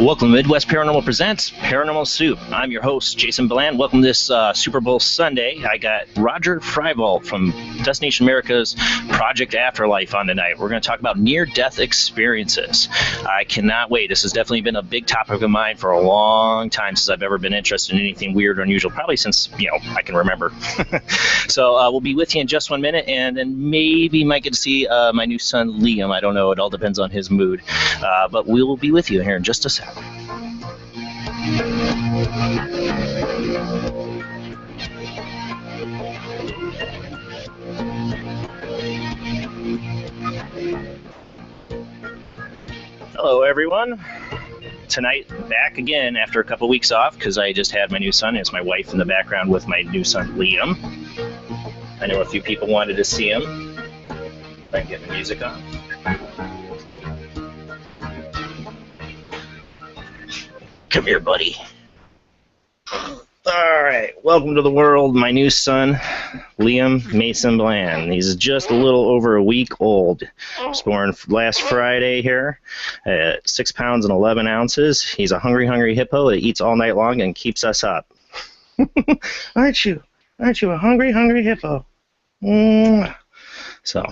Welcome to Midwest Paranormal Presents Paranormal Soup. I'm your host, Jason Bland. Welcome to this Super Bowl Sunday. I got Rodger Frievalt from Destination America's Project Afterlife on tonight. We're going to talk about near-death experiences. I cannot wait. This has definitely been a big topic of mine for a long time since I've ever been interested in anything weird or unusual, probably since, I can remember. So we'll be with you in just 1 minute, and then maybe might get to see my new son, Liam. I don't know. It all depends on his mood. But we will be with you here in just a second. Hello, everyone. Tonight, back again after a couple weeks off because I just had my new son. It's my wife in the background with my new son, Liam. I know a few people wanted to see him. If I can get the music on. Come here, buddy. All right, welcome to the world, my new son, Liam Mason Bland. He's just a little over a week old. He was born last Friday here at 6 pounds and 11 ounces. He's a hungry hippo that eats all night long and keeps us up. Aren't you a hungry hippo? So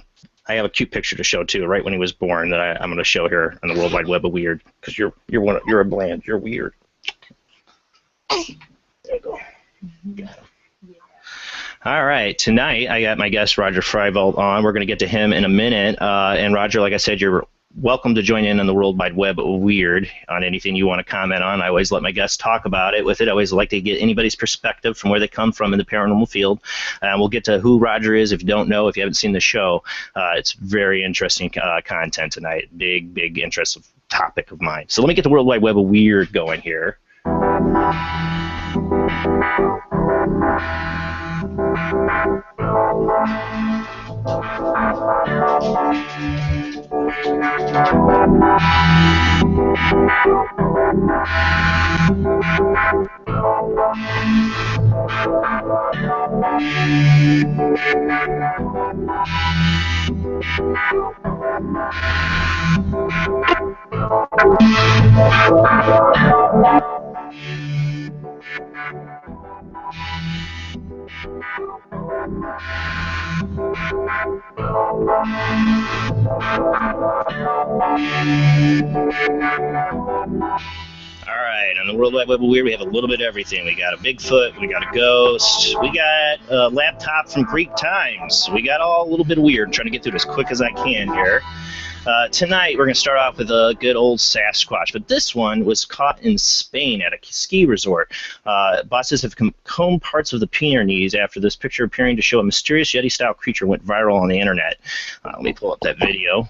I have a cute picture to show too, right when he was born, that I'm going to show here on the World Wide Web of Weird, because you're a Bland, you're weird. There you go. Got him. All right, tonight I got my guest Rodger Frievalt on. We're going to get to him in a minute. And Rodger, like I said, you're welcome to join in on the World Wide Web of Weird on anything you want to comment on. I always let my guests talk about it with it. I always like to get anybody's perspective from where they come from in the paranormal field. We'll get to who Rodger is if you don't know, if you haven't seen the show. It's very interesting content tonight. Big interest of topic of mine. So let me get the World Wide Web of Weird going here. Alright, on the World Wide Web of Weird, we have a little bit of everything. We got a Bigfoot, we got a ghost, we got a laptop from Greek times. We got all a little bit weird. I'm trying to get through it as quick as I can here. Tonight, we're going to start off with a good old Sasquatch, but this one was caught in Spain at a ski resort. Bosses have combed parts of the Pyrenees after this picture appearing to show a mysterious Yeti-style creature went viral on the internet. Let me pull up that video.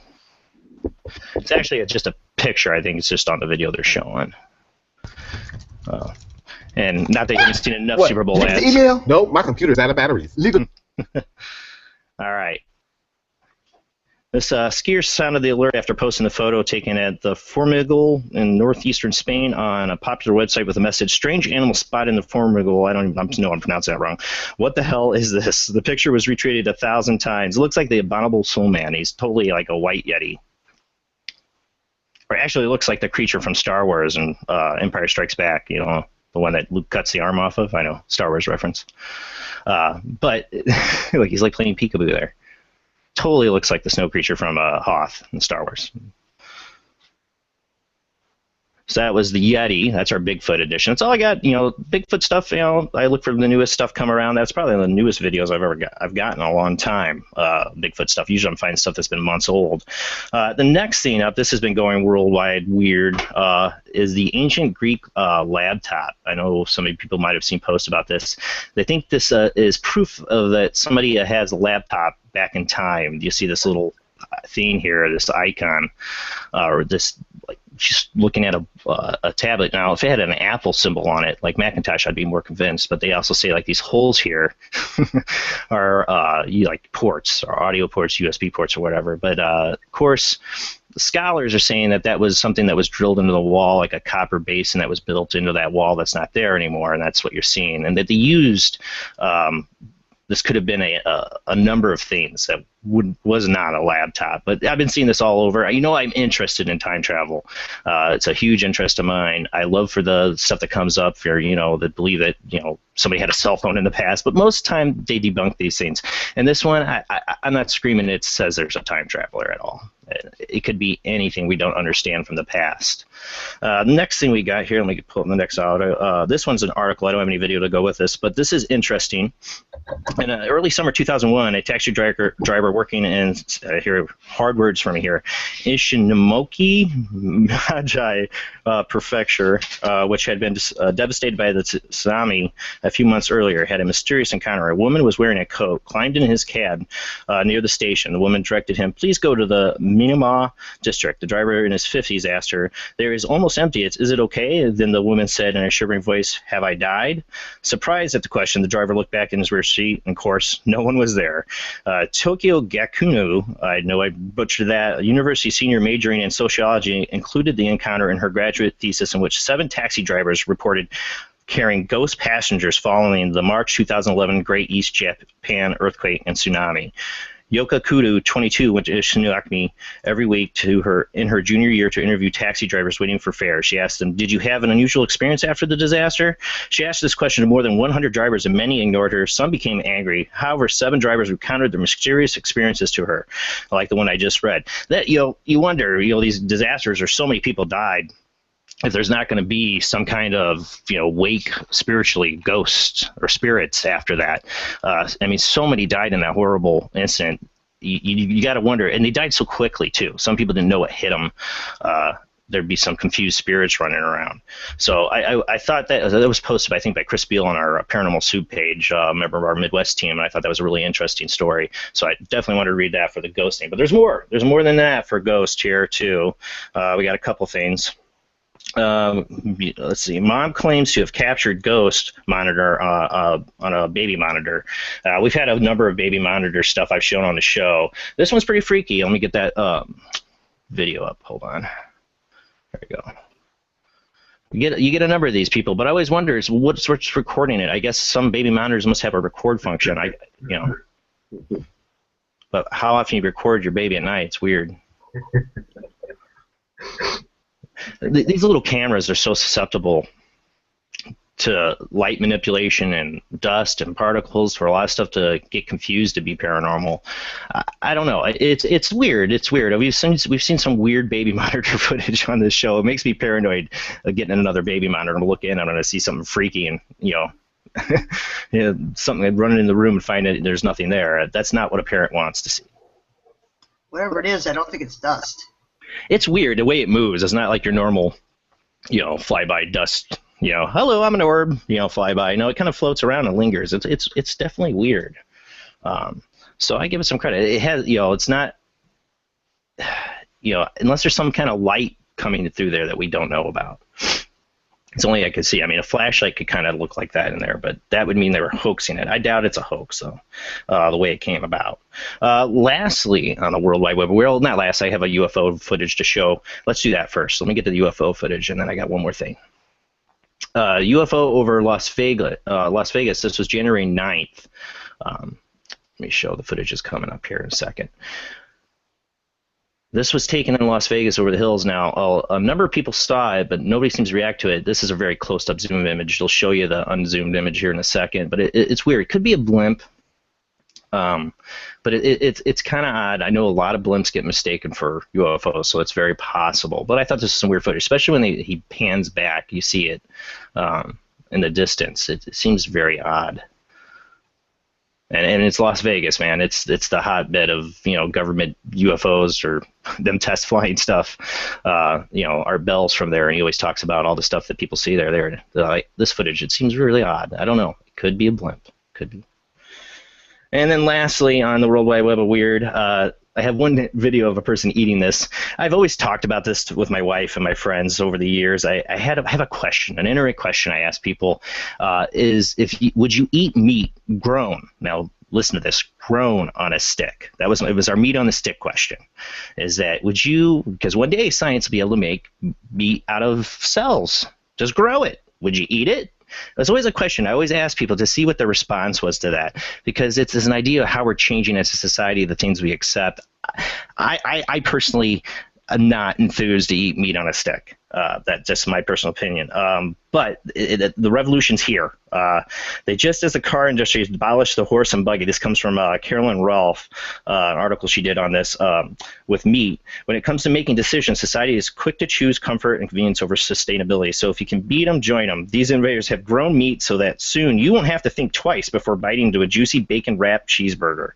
It's actually just a picture. I think it's just on the video they're showing. And not that you haven't seen enough Super Bowl ads. Email? No, my computer's out of batteries. Leave it. All right. This skier sounded the alert after posting the photo taken at the Formigal in northeastern Spain on a popular website with the message, "Strange animal spotted in the Formigal." I know I'm pronouncing that wrong. What the hell is this? The picture was retweeted 1,000 times. It looks like the abominable soul man. He's totally like a white Yeti. Or actually, it looks like the creature from Star Wars and Empire Strikes Back, the one that Luke cuts the arm off of. I know, Star Wars reference. But look, he's like playing peekaboo there. Totally looks like the snow creature from Hoth in Star Wars. So that was the Yeti. That's our Bigfoot edition. That's all I got. Bigfoot stuff. I look for the newest stuff come around. That's probably the newest videos I've gotten in a long time. Bigfoot stuff. Usually I'm finding stuff that's been months old. The next thing up, this has been going worldwide weird, is the ancient Greek laptop. I know some people might have seen posts about this. They think this is proof of that somebody has a laptop back in time. You see this little thing here, this icon, or this just looking at a tablet. Now, if it had an Apple symbol on it, like Macintosh, I'd be more convinced. But they also say like these holes here are like ports, or audio ports, USB ports, or whatever. But of course, the scholars are saying that was something that was drilled into the wall, like a copper basin that was built into that wall that's not there anymore, and that's what you're seeing. And that they used this could have been a number of things that was not a laptop. But I've been seeing this all over. You know, I'm interested in time travel. It's a huge interest of mine. I love for the stuff that comes up for, you know, that believe that, you know, somebody had a cell phone in the past. But most of the time they debunk these things. And this one, I'm not screaming it says there's a time traveler at all. It could be anything we don't understand from the past. The next thing we got here, let me pull up the next audio. This one's an article. I don't have any video to go with this, but this is interesting. In early summer 2001, a taxi driver working in, here, hard words from here, Ishinimoki Magi Prefecture, which had been devastated by the tsunami a few months earlier, had a mysterious encounter. A woman was wearing a coat, climbed in his cab near the station. The woman directed him, please go to the Minama district. The driver in his 50s asked her, there is almost empty. Is it okay? Then the woman said in a shivering voice, have I died? Surprised at the question, the driver looked back in his rear seat, and of course, no one was there. Tokyo Gakunu, I know I butchered that, a university senior majoring in sociology, included the encounter in her graduate thesis in which 7 taxi drivers reported carrying ghost passengers following the March 2011 Great East Japan earthquake and tsunami. Yoka Kudo, 22, went to Ishinaki every week in her junior year to interview taxi drivers waiting for fares. She asked them, did you have an unusual experience after the disaster? She asked this question to more than 100 drivers, and many ignored her. Some became angry. However, 7 drivers recounted their mysterious experiences to her, like the one I just read. That, you wonder, these disasters, or so many people died, if there's not going to be some kind of, wake spiritually, ghosts or spirits after that. I mean, so many died in that horrible incident. You got to wonder, and they died so quickly too. Some people didn't know what hit them. There'd be some confused spirits running around. So I thought that was posted, I think, by Chris Beal on our Paranormal Soup page, member of our Midwest team, and I thought that was a really interesting story. So I definitely want to read that for the ghosting. But there's more. There's more than that for ghost here too. We got a couple things. Let's see. Mom claims to have captured ghost monitor on a baby monitor. We've had a number of baby monitor stuff I've shown on the show. This one's pretty freaky. Let me get that video up. Hold on. There we go. You get a number of these people, but I always wonder is what's recording it. I guess some baby monitors must have a record function. But how often you record your baby at night? It's weird. These little cameras are so susceptible to light manipulation and dust and particles for a lot of stuff to get confused to be paranormal. I don't know. It's weird. It's weird. We've seen some weird baby monitor footage on this show. It makes me paranoid getting another baby monitor and look in. I'm going to see something freaky and something running in the room and find that there's nothing there. That's not what a parent wants to see. Whatever it is, I don't think it's dust. It's weird the way it moves. It's not like your normal, flyby dust. Hello, I'm an orb. Flyby. No, it kind of floats around and lingers. It's definitely weird. So I give it some credit. It has, it's not, unless there's some kind of light coming through there that we don't know about. It's only I could see. I mean, a flashlight could kind of look like that in there, but that would mean they were hoaxing it. I doubt it's a hoax, though, the way it came about. Lastly, on the World Wide Web, not last, I have a UFO footage to show. Let's do that first. Let me get to the UFO footage, and then I got one more thing. UFO over Las Vegas. This was January 9th. Let me show the footage is coming up here in a second. This was taken in Las Vegas over the hills now. A number of people saw it, but nobody seems to react to it. This is a very close-up zoom image. They'll show you the unzoomed image here in a second, but it's weird. It could be a blimp, but it's kind of odd. I know a lot of blimps get mistaken for UFOs, so it's very possible. But I thought this was some weird footage, especially when he pans back. You see it in the distance. It seems very odd. And it's Las Vegas, man. It's the hotbed of government UFOs or them test flying stuff. Art Bell's from there, and he always talks about all the stuff that people see there. This footage, it seems really odd. I don't know. It could be a blimp. Could be. And then lastly, on the World Wide Web of Weird, I have one video of a person eating this. I've always talked about this with my wife and my friends over the years. I have a question, an internet question I ask people, would you eat meat grown? Now, listen to this, grown on a stick. It was our meat on the stick question. Because one day science will be able to make meat out of cells. Just grow it. Would you eat it? There's always a question. I always ask people to see what the response was to that, because it's an idea of how we're changing as a society, the things we accept. I personally am not enthused to eat meat on a stick. That's just my personal opinion. But the revolution's here. They just as the car industry has abolished the horse and buggy. This comes from Carolyn Rolfe, an article she did on this with meat. When it comes to making decisions, society is quick to choose comfort and convenience over sustainability. So if you can beat them, join them. These innovators have grown meat so that soon you won't have to think twice before biting into a juicy bacon-wrapped cheeseburger.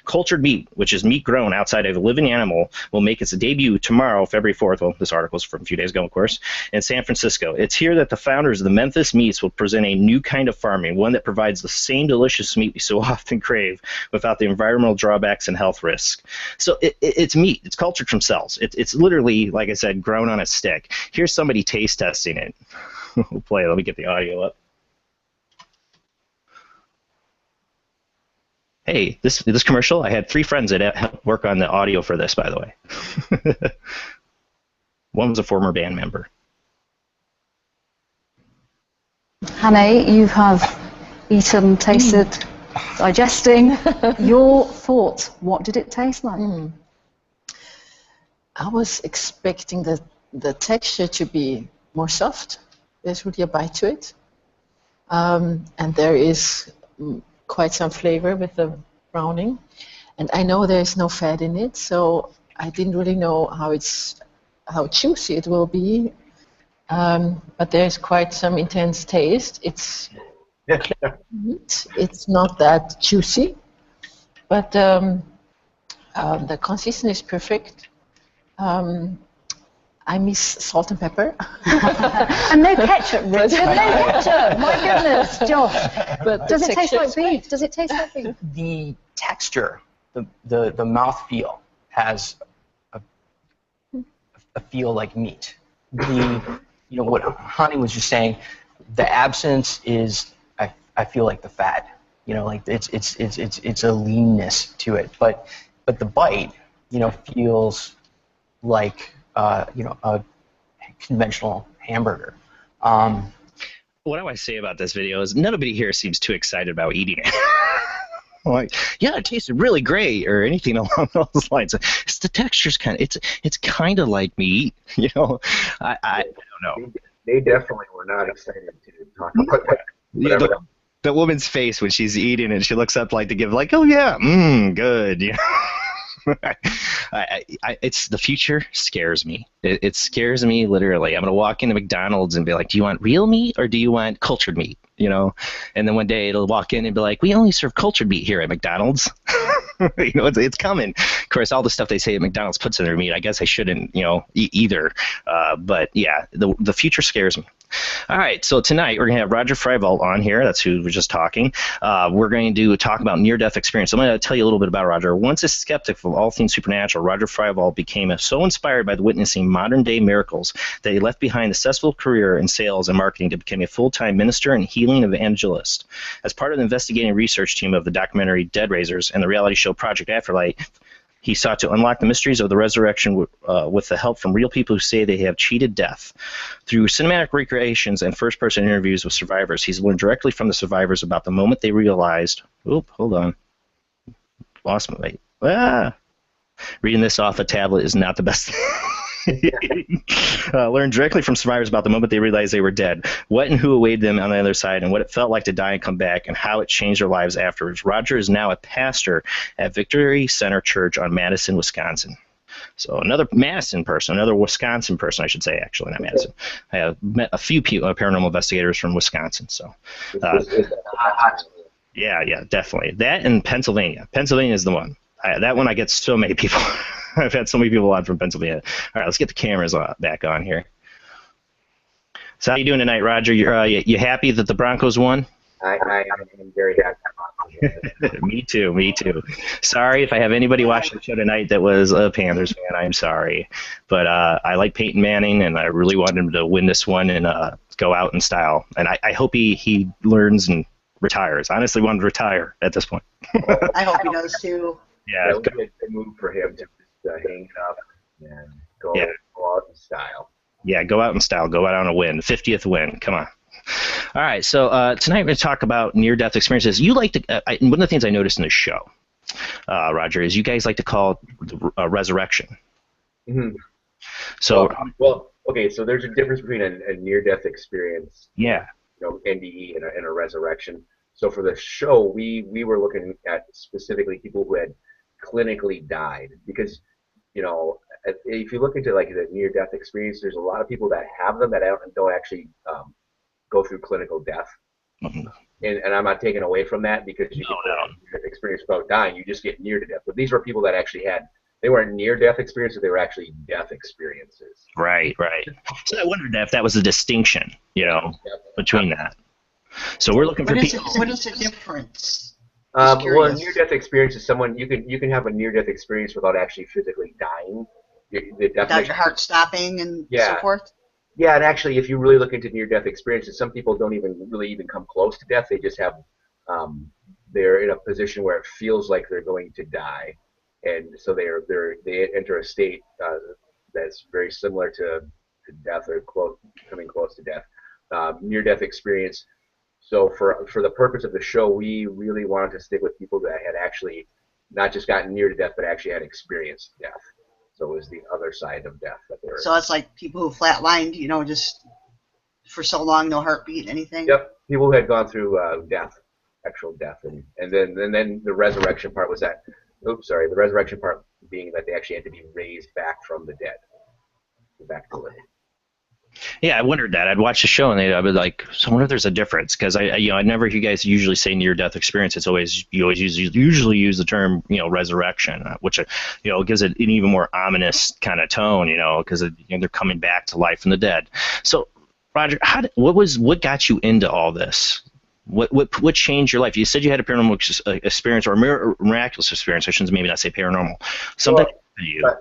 Cultured meat, which is meat grown outside of a living animal, will make its debut tomorrow, February 4th. Well, this article is from a few days ago, of course, in San Francisco. It's here that the founders of the Memphis Meats will present a new kind of farming, one that provides the same delicious meat we so often crave without the environmental drawbacks and health risks. So it's meat. It's cultured from cells. It's literally, like I said, grown on a stick. Here's somebody taste testing it. We'll play it. Let me get the audio up. Hey, this commercial, I had 3 friends that helped work on the audio for this, by the way. One was a former band member. Hannah, you have eaten, tasted, digesting. Your thoughts, what did it taste like? I was expecting the texture to be more soft. There's really a bite to it. And there is quite some flavor with the browning. And I know there's no fat in it, so I didn't really know how juicy it will be. But there's quite some intense taste. It's not that juicy, but the consistency is perfect. I miss salt and pepper. And no ketchup, Richard. No ketchup. My goodness, Josh. But does it taste like beef? Does it taste like beef? The texture, the mouthfeel has a feel like meat. What Hani was just saying, the absence is, I feel like the fat. Like it's a leanness to it, but the bite, feels like a conventional hamburger. What do I say about this video is nobody here seems too excited about eating it. Like, yeah, it tasted really great, or anything along those lines. It's the texture's it's kind of like meat, I don't know. They definitely were not excited to talk about that. Yeah, the woman's face when she's eating and she looks up like to give like, oh yeah, good. It's the future scares me. It scares me literally. I'm gonna walk into McDonald's and be like, do you want real meat or do you want cultured meat? And then one day it'll walk in and be like, we only serve cultured meat here at McDonald's. It's coming. Of course, all the stuff they say at McDonald's puts in their meat. I guess I shouldn't, eat either. But yeah, the future scares me. All right, so tonight we're going to have Rodger Frievalt on here. That's who we're just talking. We're going to talk about near-death experience. I'm going to tell you a little bit about Rodger. Once a skeptic of all things supernatural, Rodger Frievalt became so inspired by witnessing modern-day miracles that he left behind a successful career in sales and marketing to become a full-time minister and healing evangelist. As part of the investigating research team of the documentary Dead Raisers and the reality show Project Afterlife, he sought to unlock the mysteries of the resurrection with the help from real people who say they have cheated death. Through cinematic recreations and first-person interviews with survivors, he's learned directly from the survivors about the moment they realized, hold on, lost my weight. Reading this off a tablet is not the best learned directly from survivors about the moment they realized they were dead, what and who awaited them on the other side, and what it felt like to die and come back, and how it changed their lives afterwards. Rodger is now a pastor at Victory Center Church on Madison, Wisconsin. So another Madison person, another Wisconsin person, I should say, actually, not Madison. I have met a few people, paranormal investigators from Wisconsin. So, yeah, definitely. That and Pennsylvania. Pennsylvania is the one. That one I get so many people. I've had so many people on from Pennsylvania. All right, let's get the cameras back on here. So how you doing tonight, Rodger? You happy that the Broncos won? I am very happy. Me too. Sorry if I have anybody watching the show tonight that was a Panthers fan. I'm sorry. But I like Peyton Manning, and I really wanted him to win this one and go out in style. And I hope he learns and retires. I honestly want to retire at this point. I hope he does too. Yeah, That would be a good move for him to just hang it up and go out in style. Yeah, go out in style. Go out on a win. 50th win. Come on. All right, so tonight we're going to talk about near-death experiences. You like to, one of the things I noticed in the show, Roger, is you guys like to call it resurrection. Mm-hmm. So, well, okay, so there's a difference between a near-death experience, yeah, NDE, and a resurrection. So for the show, we were looking at specifically people who had clinically died, because if you look into like the near-death experience, there's a lot of people that have them that don't actually go through clinical death. Mhm. And I'm not taking away from that, because you can experience without dying, you just get near to death. But these were people that actually they weren't near-death experiences, they were actually death experiences. Right. So I wondered if that was the distinction, between that. So we're looking for people. What is the difference? Well, a near-death experience is someone you can have a neardeath experience without actually physically dying. Without your heart stopping and so forth? Yeah, and actually, if you really look into near-death experiences, some people don't even come close to death. They just have, they're in a position where it feels like they're going to die, and so they enter a state that's very similar to death, or coming close to death. Near-death experience. So for the purpose of the show, we really wanted to stick with people that had actually not just gotten near to death, but actually had experienced death. So it was the other side of death that they were. So it's like people who flatlined, just for so long, no heartbeat, anything? Yep, people who had gone through death, actual death, and then the resurrection part was that. Oops, sorry. The resurrection part being that they actually had to be raised back from the dead, back to living. Yeah, I wondered that. I'd watch the show and I'd be like, so I wonder if there's a difference, because I never hear you guys usually say near-death experience. It's always usually use the term resurrection, which gives it an even more ominous kind of tone, because they're coming back to life from the dead. So, Roger, what got you into all this? What changed your life? You said you had a paranormal experience, or a miraculous experience. I shouldn't maybe not say paranormal. Something happened to you.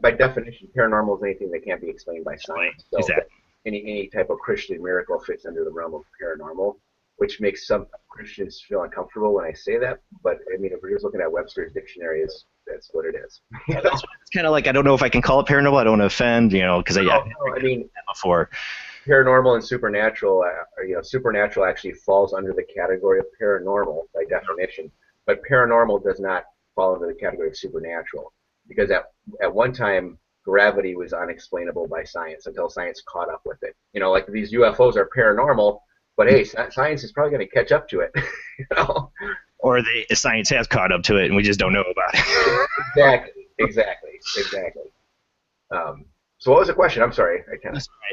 By definition, paranormal is anything that can't be explained by science. So exactly. Any type of Christian miracle fits under the realm of paranormal, which makes some Christians feel uncomfortable when I say that. But I mean, if we're just looking at Webster's dictionary, that's what it is. It's kind of like, I don't know if I can call it paranormal. I don't want to offend, because I mean, before. Paranormal and supernatural, supernatural actually falls under the category of paranormal by definition, but paranormal does not fall under the category of supernatural, because at one time gravity was unexplainable by science until science caught up with it. Like these UFOs are paranormal, but hey, science is probably going to catch up to it. Or science has caught up to it and we just don't know about it. Exactly. So what was the question? I'm sorry.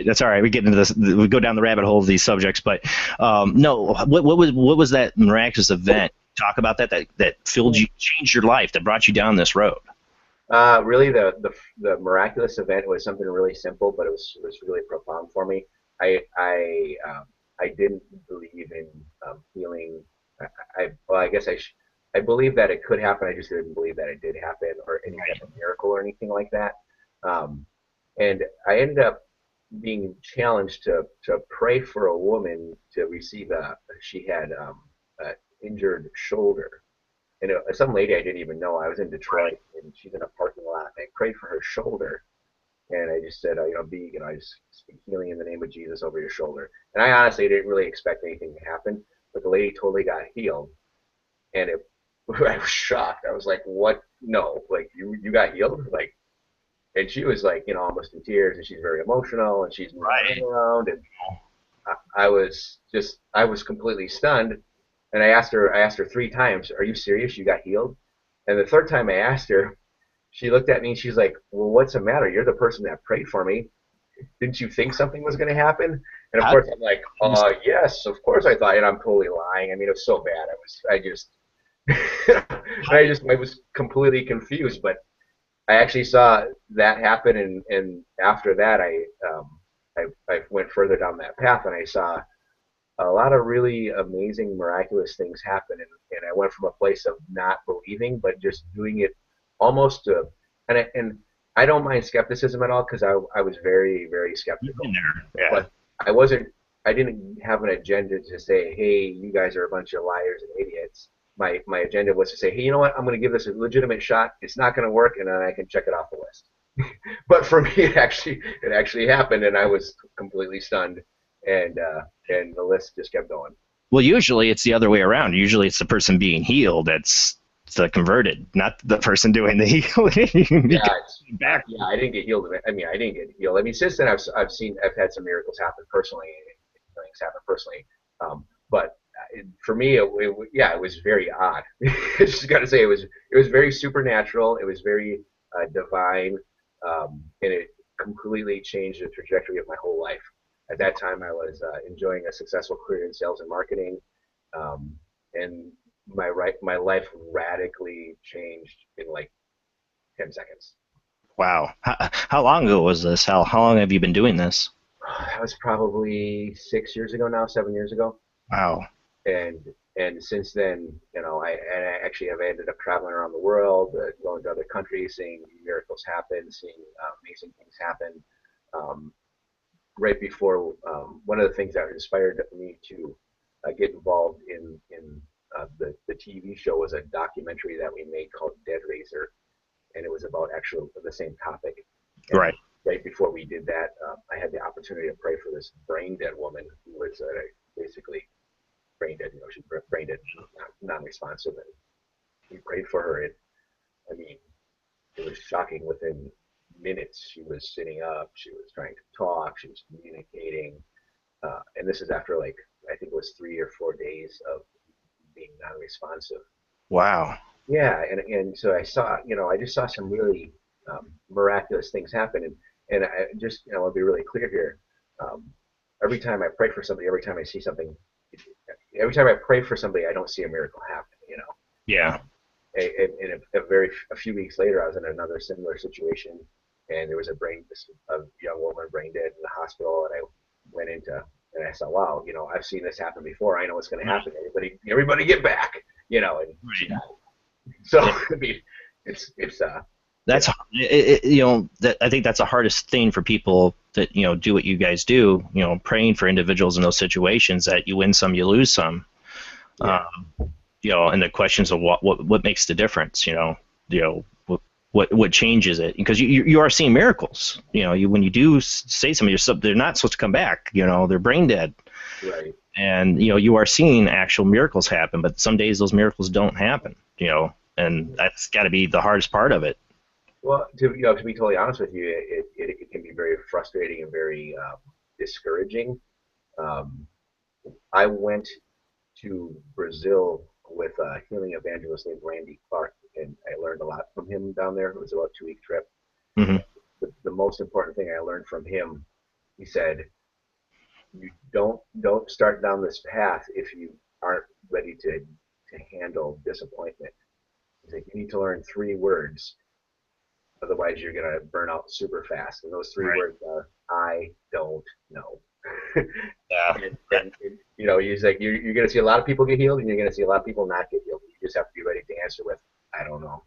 That's all right. We get into this. We go down the rabbit hole of these subjects, but no. What was that miraculous event? Talk about that filled you, changed your life, that brought you down this road. Really, the miraculous event was something really simple, but it was really profound for me. I didn't believe in healing. I believe that it could happen. I just didn't believe that it did happen, or any type of miracle or anything like that. And I ended up being challenged to pray for a woman to receive she had an injured shoulder. And some lady I didn't even know. I was in Detroit, and she's in a parking lot. And I prayed for her shoulder, and I just said, I just speak healing in the name of Jesus over your shoulder. And I honestly didn't really expect anything to happen, but the lady totally got healed, and I was shocked. I was like, "What? No, like you got healed?" Like, and she was like, almost in tears, and she's very emotional, and she's running around, and I was completely stunned. And I asked her 3 times, "Are you serious? You got healed?" And the third time I asked her, she looked at me and she's like, "Well, what's the matter? You're the person that prayed for me. Didn't you think something was going to happen?" And of course I'm like, "Yes, of course I thought." And I'm totally lying. I mean, it was so bad. I was completely confused. But I actually saw that happen, and after that I went further down that path, and I saw a lot of really amazing, miraculous things happen, and I went from a place of not believing, but just doing it almost to, and I don't mind skepticism at all, because I was very, very skeptical. Yeah. But I didn't have an agenda to say, "Hey, you guys are a bunch of liars and idiots." My agenda was to say, "Hey, you know what? I'm going to give this a legitimate shot. It's not going to work, and then I can check it off the list." But for me, it actually happened, and I was completely stunned. and the list just kept going. Well, usually it's the other way around. Usually it's the person being healed that's the converted, not the person doing the healing. Yeah, I didn't get healed. I mean, I didn't get healed. I mean, since then I've had some miracles happen personally, things happen personally. But for me, it was very odd. I just got to say, it was very supernatural. It was very divine, and it completely changed the trajectory of my whole life. At that time, I was enjoying a successful career in sales and marketing, and my life radically changed in like 10 seconds. Wow. How long ago was this? How long have you been doing this? That was probably 6 years ago now, 7 years ago. Wow. And since then, I actually have ended up traveling around the world, going to other countries, seeing miracles happen, seeing amazing things happen. Right before, one of the things that inspired me to get involved in the TV show was a documentary that we made called Dead Razor, and it was about actually the same topic. And right. Right before we did that, I had the opportunity to pray for this brain dead woman who was basically brain dead. She's brain dead, non-responsive, and we prayed for her. I mean, it was shocking. Within minutes, she was sitting up. She was trying to talk. She was communicating. And this is after, like, I think it was 3 or 4 days of being non-responsive. Wow. Yeah, and so I just saw some really miraculous things happen. And I just, I'll be really clear here. Every time I pray for somebody, every time I see something, every time I pray for somebody, I don't see a miracle happen. Yeah. And a few weeks later, I was in another similar situation, and there was a young woman brain dead in the hospital, and I went and I saw, wow, I've seen this happen before. I know what's going to happen. Everybody get back, and she died. So I mean, it's that's that I think that's the hardest thing for people that do what you guys do. Praying for individuals in those situations, that you win some, you lose some. Yeah. And the questions of what makes the difference. What changes it? Because you are seeing miracles. When you do say something, they're not supposed to come back. They're brain dead. Right. And you are seeing actual miracles happen, but some days those miracles don't happen. And that's got to be the hardest part of it. Well, to be totally honest with you, it can be very frustrating and very discouraging. I went to Brazil with a healing evangelist named Randy Clark, and I learned a lot from him down there. It was about a 2-week trip. Mm-hmm. The most important thing I learned from him, he said, you don't start down this path if you aren't ready to handle disappointment. He's like, you need to learn 3 words, otherwise you're gonna burn out super fast. And those 3 words are, I don't know. Yeah. and he's like, you're gonna see a lot of people get healed, and you're gonna see a lot of people not get healed. You just have to be ready to answer with, I don't know.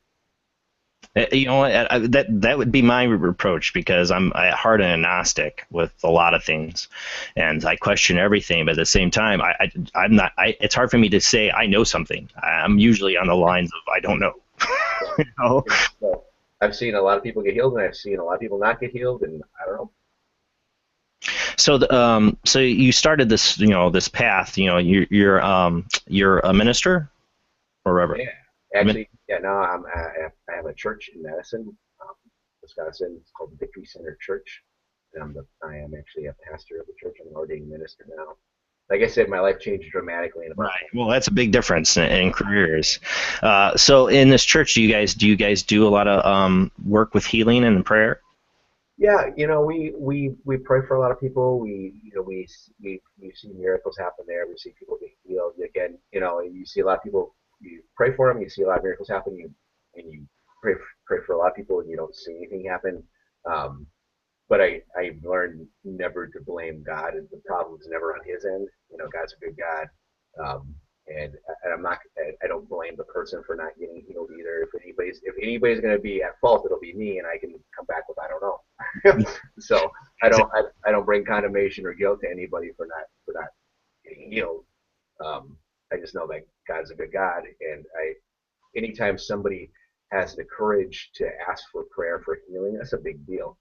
That would be my reproach, because I'm at heart an agnostic with a lot of things, and I question everything. But at the same time, I'm not. It's hard for me to say I know something. I'm usually on the lines of I don't know. So I've seen a lot of people get healed, and I've seen a lot of people not get healed, and I don't know. So so you started this this path. You're a minister or reverend. Yeah, actually, now I have a church in Madison, Wisconsin. It's called Victory Center Church, and I am actually a pastor of the church. I'm an ordained minister now. Like I said, my life changed dramatically in about. Right. Well, that's a big difference in careers. So in this church, do you guys do a lot of work with healing and prayer? Yeah, we pray for a lot of people. We see miracles happen there. We see people get healed. Again, you see a lot of people. You pray for them. You see a lot of miracles happen. You pray for a lot of people, and you don't see anything happen. But I've learned never to blame God, and the problem's never on His end. God's a good God, and I'm not. I don't blame the person for not getting healed either. If anybody's going to be at fault, it'll be me, and I can come back with I don't know. So I don't bring condemnation or guilt to anybody for not getting healed. I just know that God's a good God, and anytime somebody has the courage to ask for prayer for healing, that's a big deal.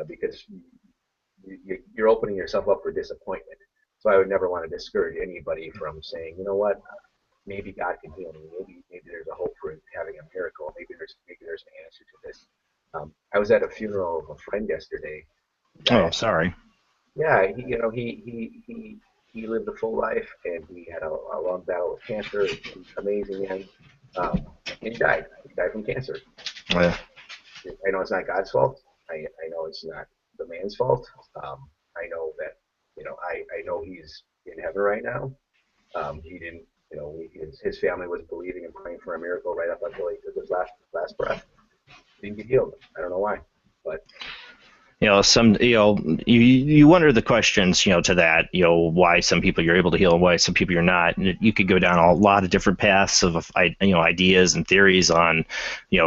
Because you're opening yourself up for disappointment. So I would never want to discourage anybody from saying, you know what, maybe God can heal me. Maybe there's a hope for having a miracle. Maybe there's an answer to this. I was at a funeral of a friend yesterday. Oh, sorry. Yeah, he lived a full life, and he had a long battle with cancer. He's amazing man. And he died. He died from cancer. Yeah. I know it's not God's fault. I know it's not the man's fault. I know that, I know he's in heaven right now. He didn't, his family was believing and praying for a miracle right up until he took his last breath. He didn't get healed. I don't know why, but. You wonder the questions, to that, why some people you're able to heal and why some people you're not. And you could go down a lot of different paths of, ideas and theories on,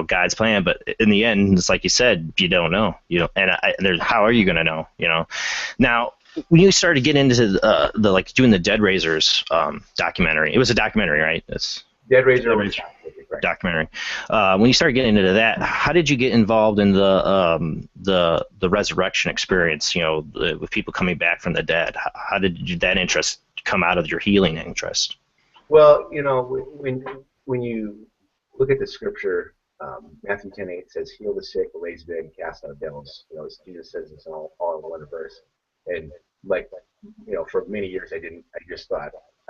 God's plan. But in the end, it's like you said, you don't know, and how are you going to know, Now, when you started getting into the like doing the Dead Raisers documentary, it was a documentary, right? Dead Raiser documentary. When you started getting into that, how did you get involved in the resurrection experience? With people coming back from the dead. How did that interest come out of your healing interest? Well, when you look at the scripture, Matthew 10:8 says, "Heal the sick, raise the dead, and cast out devils." Jesus says this all in one verse. And for many years, I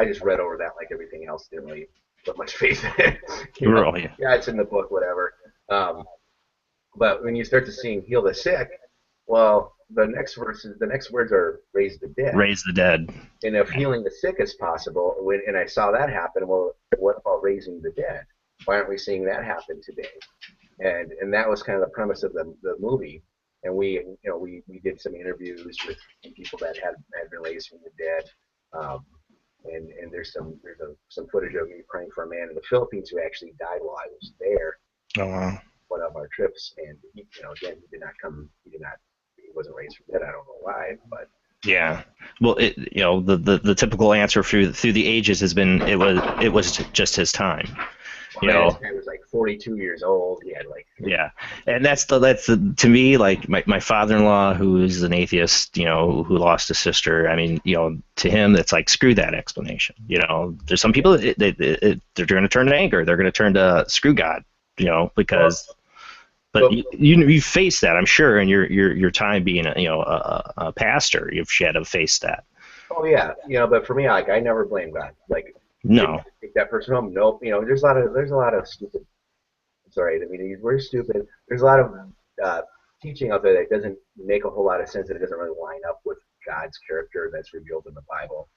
just read over that like everything else, didn't really put much faith in it. Yeah, it's in the book, whatever. But when you start to seeing heal the sick, well, the next words are raise the dead. Raise the dead. And if healing the sick is possible, and I saw that happen, well, what about raising the dead? Why aren't we seeing that happen today? And that was kind of the premise of the movie. And we did some interviews with people that had been raised from the dead. And there's some footage of me praying for a man in the Philippines who actually died while I was there. Oh wow! One of our trips, and again, he wasn't raised from the dead. I don't know why, but yeah. Well, the typical answer through the ages has been it was just his time. He was like 42 years old. He had yeah, and that's to me, like my father-in-law, who is an atheist, who lost a sister. I mean, to him, it's like screw that explanation. There's some people they're going to turn to anger. They're going to turn to screw God. Because. But you face that, I'm sure, in your time being a pastor, you've had to face that. Oh yeah, but for me, I never blame God. No. Take that person home. Nope. There's a lot of stupid. Sorry, I mean, we're stupid. There's a lot of teaching out there that doesn't make a whole lot of sense, and it doesn't really line up with God's character that's revealed in the Bible.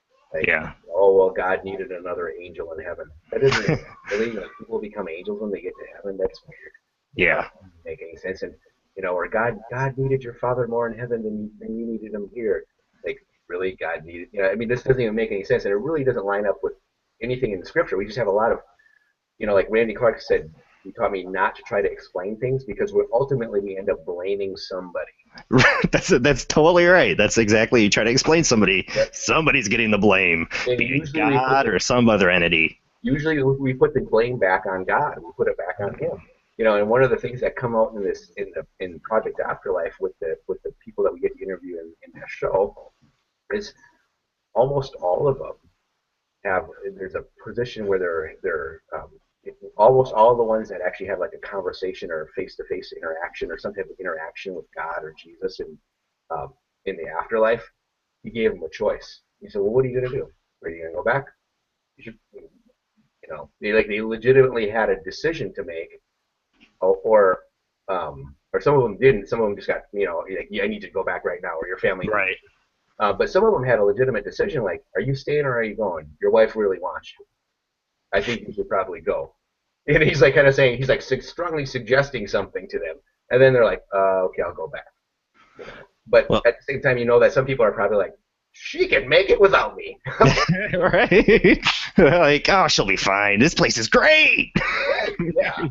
Yeah. Oh well, God needed another angel in heaven. That doesn't really. People become angels when they get to heaven. That's weird. Yeah. Doesn't make any sense. And or God needed your father more in heaven than you needed him here. Really, God needed. I mean, this doesn't even make any sense, and it really doesn't line up with anything in the scripture. We just have a lot of, like Randy Clark said, he taught me not to try to explain things because we end up blaming somebody. That's totally right. That's exactly, you try to explain somebody, Yep. Somebody's getting the blame, be it God or some other entity. Usually we put the blame back on God. We put it back on him. And one of the things that come out in Project Afterlife with the people that we get to interview in that show is almost all of them there's a position where they're almost all the ones that actually have like a conversation or face-to-face interaction or some type of interaction with God or Jesus in the afterlife. He gave them a choice. He said, "Well, what are you going to do? Are you going to go back?" You should, they legitimately had a decision to make, or some of them didn't. Some of them just got, I need you to go back right now, or your family. Right. But some of them had a legitimate decision, like, are you staying or are you going? Your wife really wants you. I think you should probably go. And he's like kind of saying, he's like strongly suggesting something to them. And then they're like, okay, I'll go back. But at the same time, that some people are probably like, she can make it without me. Right. Like, oh, she'll be fine. This place is great. Yeah.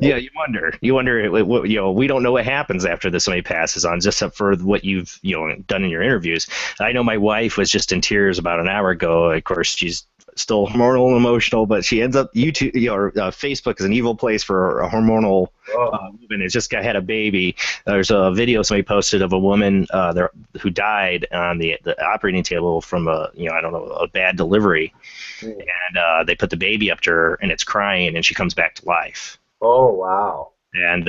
Yeah, you wonder, we don't know what happens after somebody passes on, just for what you've, done in your interviews. I know my wife was just in tears about an hour ago. Of course, she's still hormonal and emotional, but she ends up YouTube, or Facebook is an evil place for a hormonal woman. It's just had a baby. There's a video somebody posted of a woman there who died on the operating table from I don't know, a bad delivery, and they put the baby up to her, and it's crying, and she comes back to life. Oh wow! And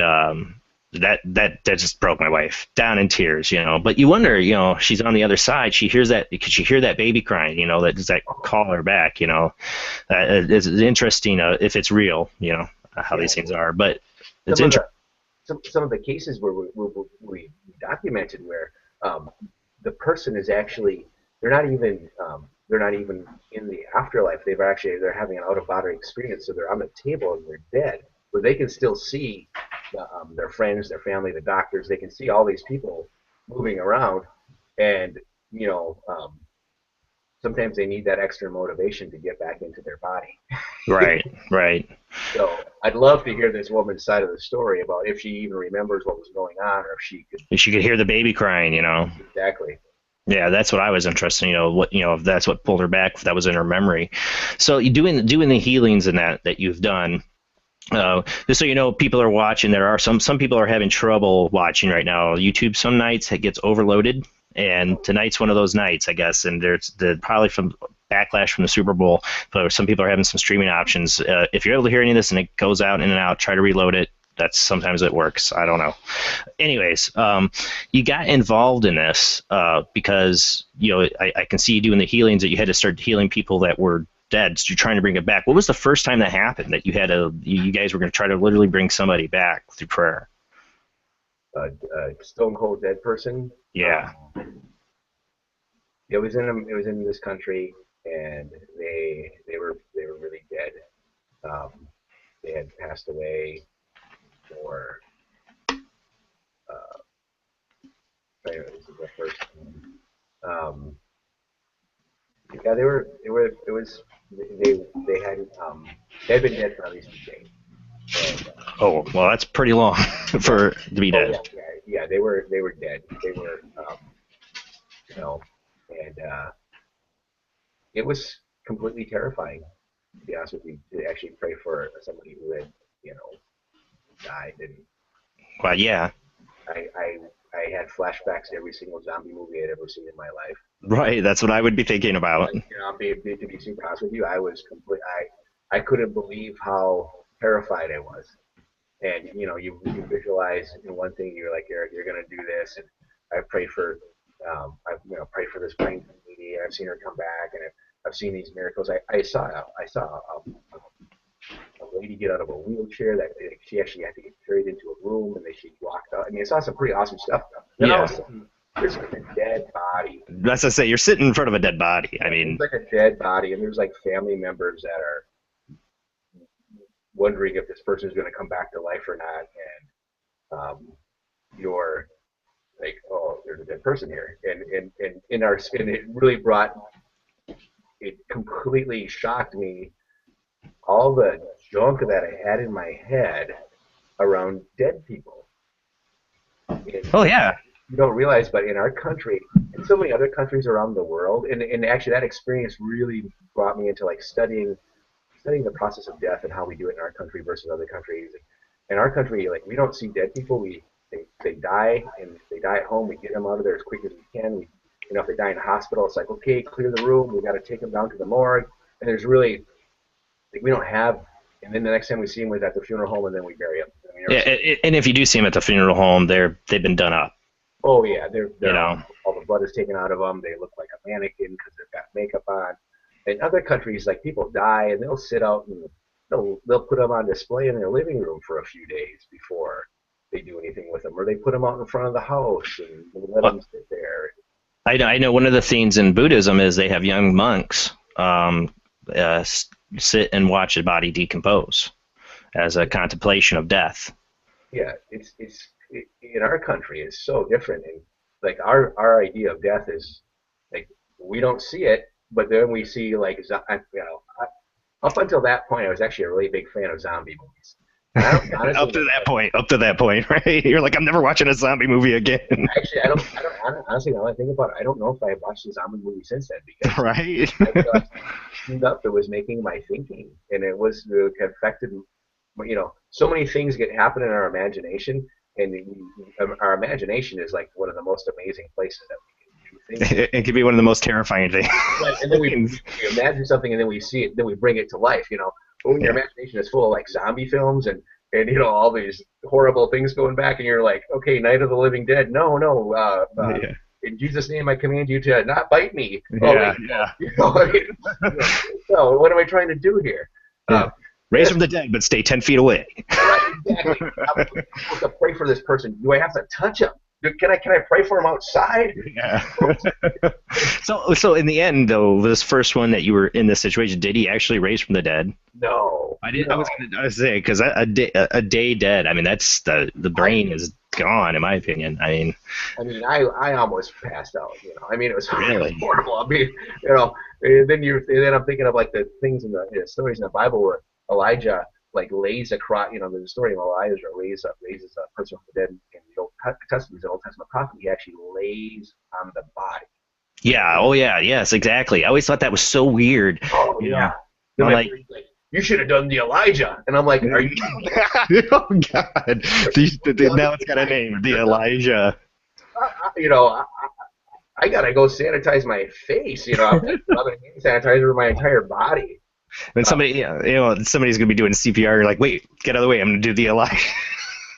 that just broke my wife down in tears, But you wonder, she's on the other side. She hears that, because she hear that baby crying, does that call her back, It's interesting if it's real, how these things are. But it's interesting. Some of the cases where we documented where the person is actually they're not even in the afterlife. They're having an out of body experience, so they're on the table and they're dead, but they can still see their friends, their family, the doctors. They can see all these people moving around, and sometimes they need that extra motivation to get back into their body. Right. So I'd love to hear this woman's side of the story about if she even remembers what was going on, or if she could hear the baby crying, Exactly. Yeah, that's what I was interested in, if that's what pulled her back, if that was in her memory. So you doing the healings in that you've done. Just so people are watching. There are some people are having trouble watching right now. YouTube some nights it gets overloaded, and tonight's one of those nights, I guess. And there's probably from backlash from the Super Bowl, but some people are having some streaming options. If you're able to hear any of this and it goes out in and out, try to reload it. That's sometimes it works. I don't know. Anyways, you got involved in this because I can see you doing the healings, that you had to start healing people that were dead. So you're trying to bring it back. What was the first time that happened, that you guys were going to try to literally bring somebody back through prayer? A stone cold dead person. Yeah. It was in this country, and they were really dead. They had passed away for. This is the first time. Yeah, they had been dead for at least a day. And, oh, well, that's pretty long to be dead. Yeah, they were dead. They were, and it was completely terrifying, to be honest with you, to actually pray for somebody who had, died. And well, yeah. I had flashbacks to every single zombie movie I'd ever seen in my life. Right, that's what I would be thinking about. To be super honest with you, I was I couldn't believe how terrified I was. And you visualize one thing. You're like, Eric, you're gonna do this, and I prayed for prayed for this pregnant lady, and I've seen her come back, and I've seen these miracles. I saw a lady get out of a wheelchair that she actually had to get carried into a room, and then she walked out. I mean, I saw some pretty awesome stuff. Then all of a sudden, there's like a dead body. That's to say, you're sitting in front of a dead body. I mean, it's like a dead body, and there's like family members that are wondering if this person is going to come back to life or not, and you're like, oh, there's a dead person here, and it really it completely shocked me, all the junk that I had in my head around dead people. Oh yeah. You don't realize, but in our country and so many other countries around the world, and actually that experience really brought me into like studying the process of death and how we do it in our country versus other countries. In our country, like, we don't see dead people. They die, and if they die at home, we get them out of there as quick as we can. If they die in a hospital, it's like, okay, clear the room. We got to take them down to the morgue. And there's really, like, we don't have. And then the next time we see them is at the funeral home, and then we bury them. And if you do see them at the funeral home, they've been done up. Oh yeah, they're all the blood is taken out of them. They look like a mannequin because they've got makeup on. In other countries, like, people die and they'll sit out and they'll put them on display in their living room for a few days before they do anything with them, or they put them out in front of the house and let them sit there. I know one of the things in Buddhism is they have young monks sit and watch a body decompose as a contemplation of death. Yeah, it's in our country it's so different, and like our idea of death is like, we don't see it. But then we see, like, up until that point, I was actually a really big fan of zombie movies. Up to that point. Up to that point, right? You're like, I'm never watching a zombie movie again. Actually, honestly, now that I think about it, I don't know if I've watched a zombie movie since then because Right? I felt up it was making my thinking, and it affected, so many things happen in our imagination, and our imagination is like one of the most amazing places that we can do things. It could be one of the most terrifying things. Right, and then we imagine something, and then we see it, then we bring it to life. But when your imagination is full of like zombie films and all these horrible things going back, and you're like, okay, Night of the Living Dead, no, in Jesus' name, I command you to not bite me. Yeah. So what am I trying to do here? Raise from the dead, but stay 10 feet away. Right, exactly. I'm supposed to pray for this person. Do I have to touch him? Can I pray for him outside? Yeah. So in the end, though, this first one that you were in this situation, did he actually raise from the dead? No. I did. No. I was going to say, because a day dead. I mean, that's the brain is gone, in my opinion. I almost passed out. It was really horrible. And then I'm thinking of like the things in the stories in the Bible where Elijah like lays across. There's a story of Elijah raises a person from the dead in the Old Testament. The Old Testament prophet. He actually lays on the body. Yeah. Oh yeah. Yes. Exactly. I always thought that was so weird. Oh yeah. I'm like, you should have done the Elijah. And I'm like, are you? Oh God! Now it's got a name, the Elijah. I gotta go sanitize my face. I'm rubbing hand sanitizer over my entire body. And somebody's gonna be doing CPR. You're like, wait, get out of the way. I'm gonna do the Elijah.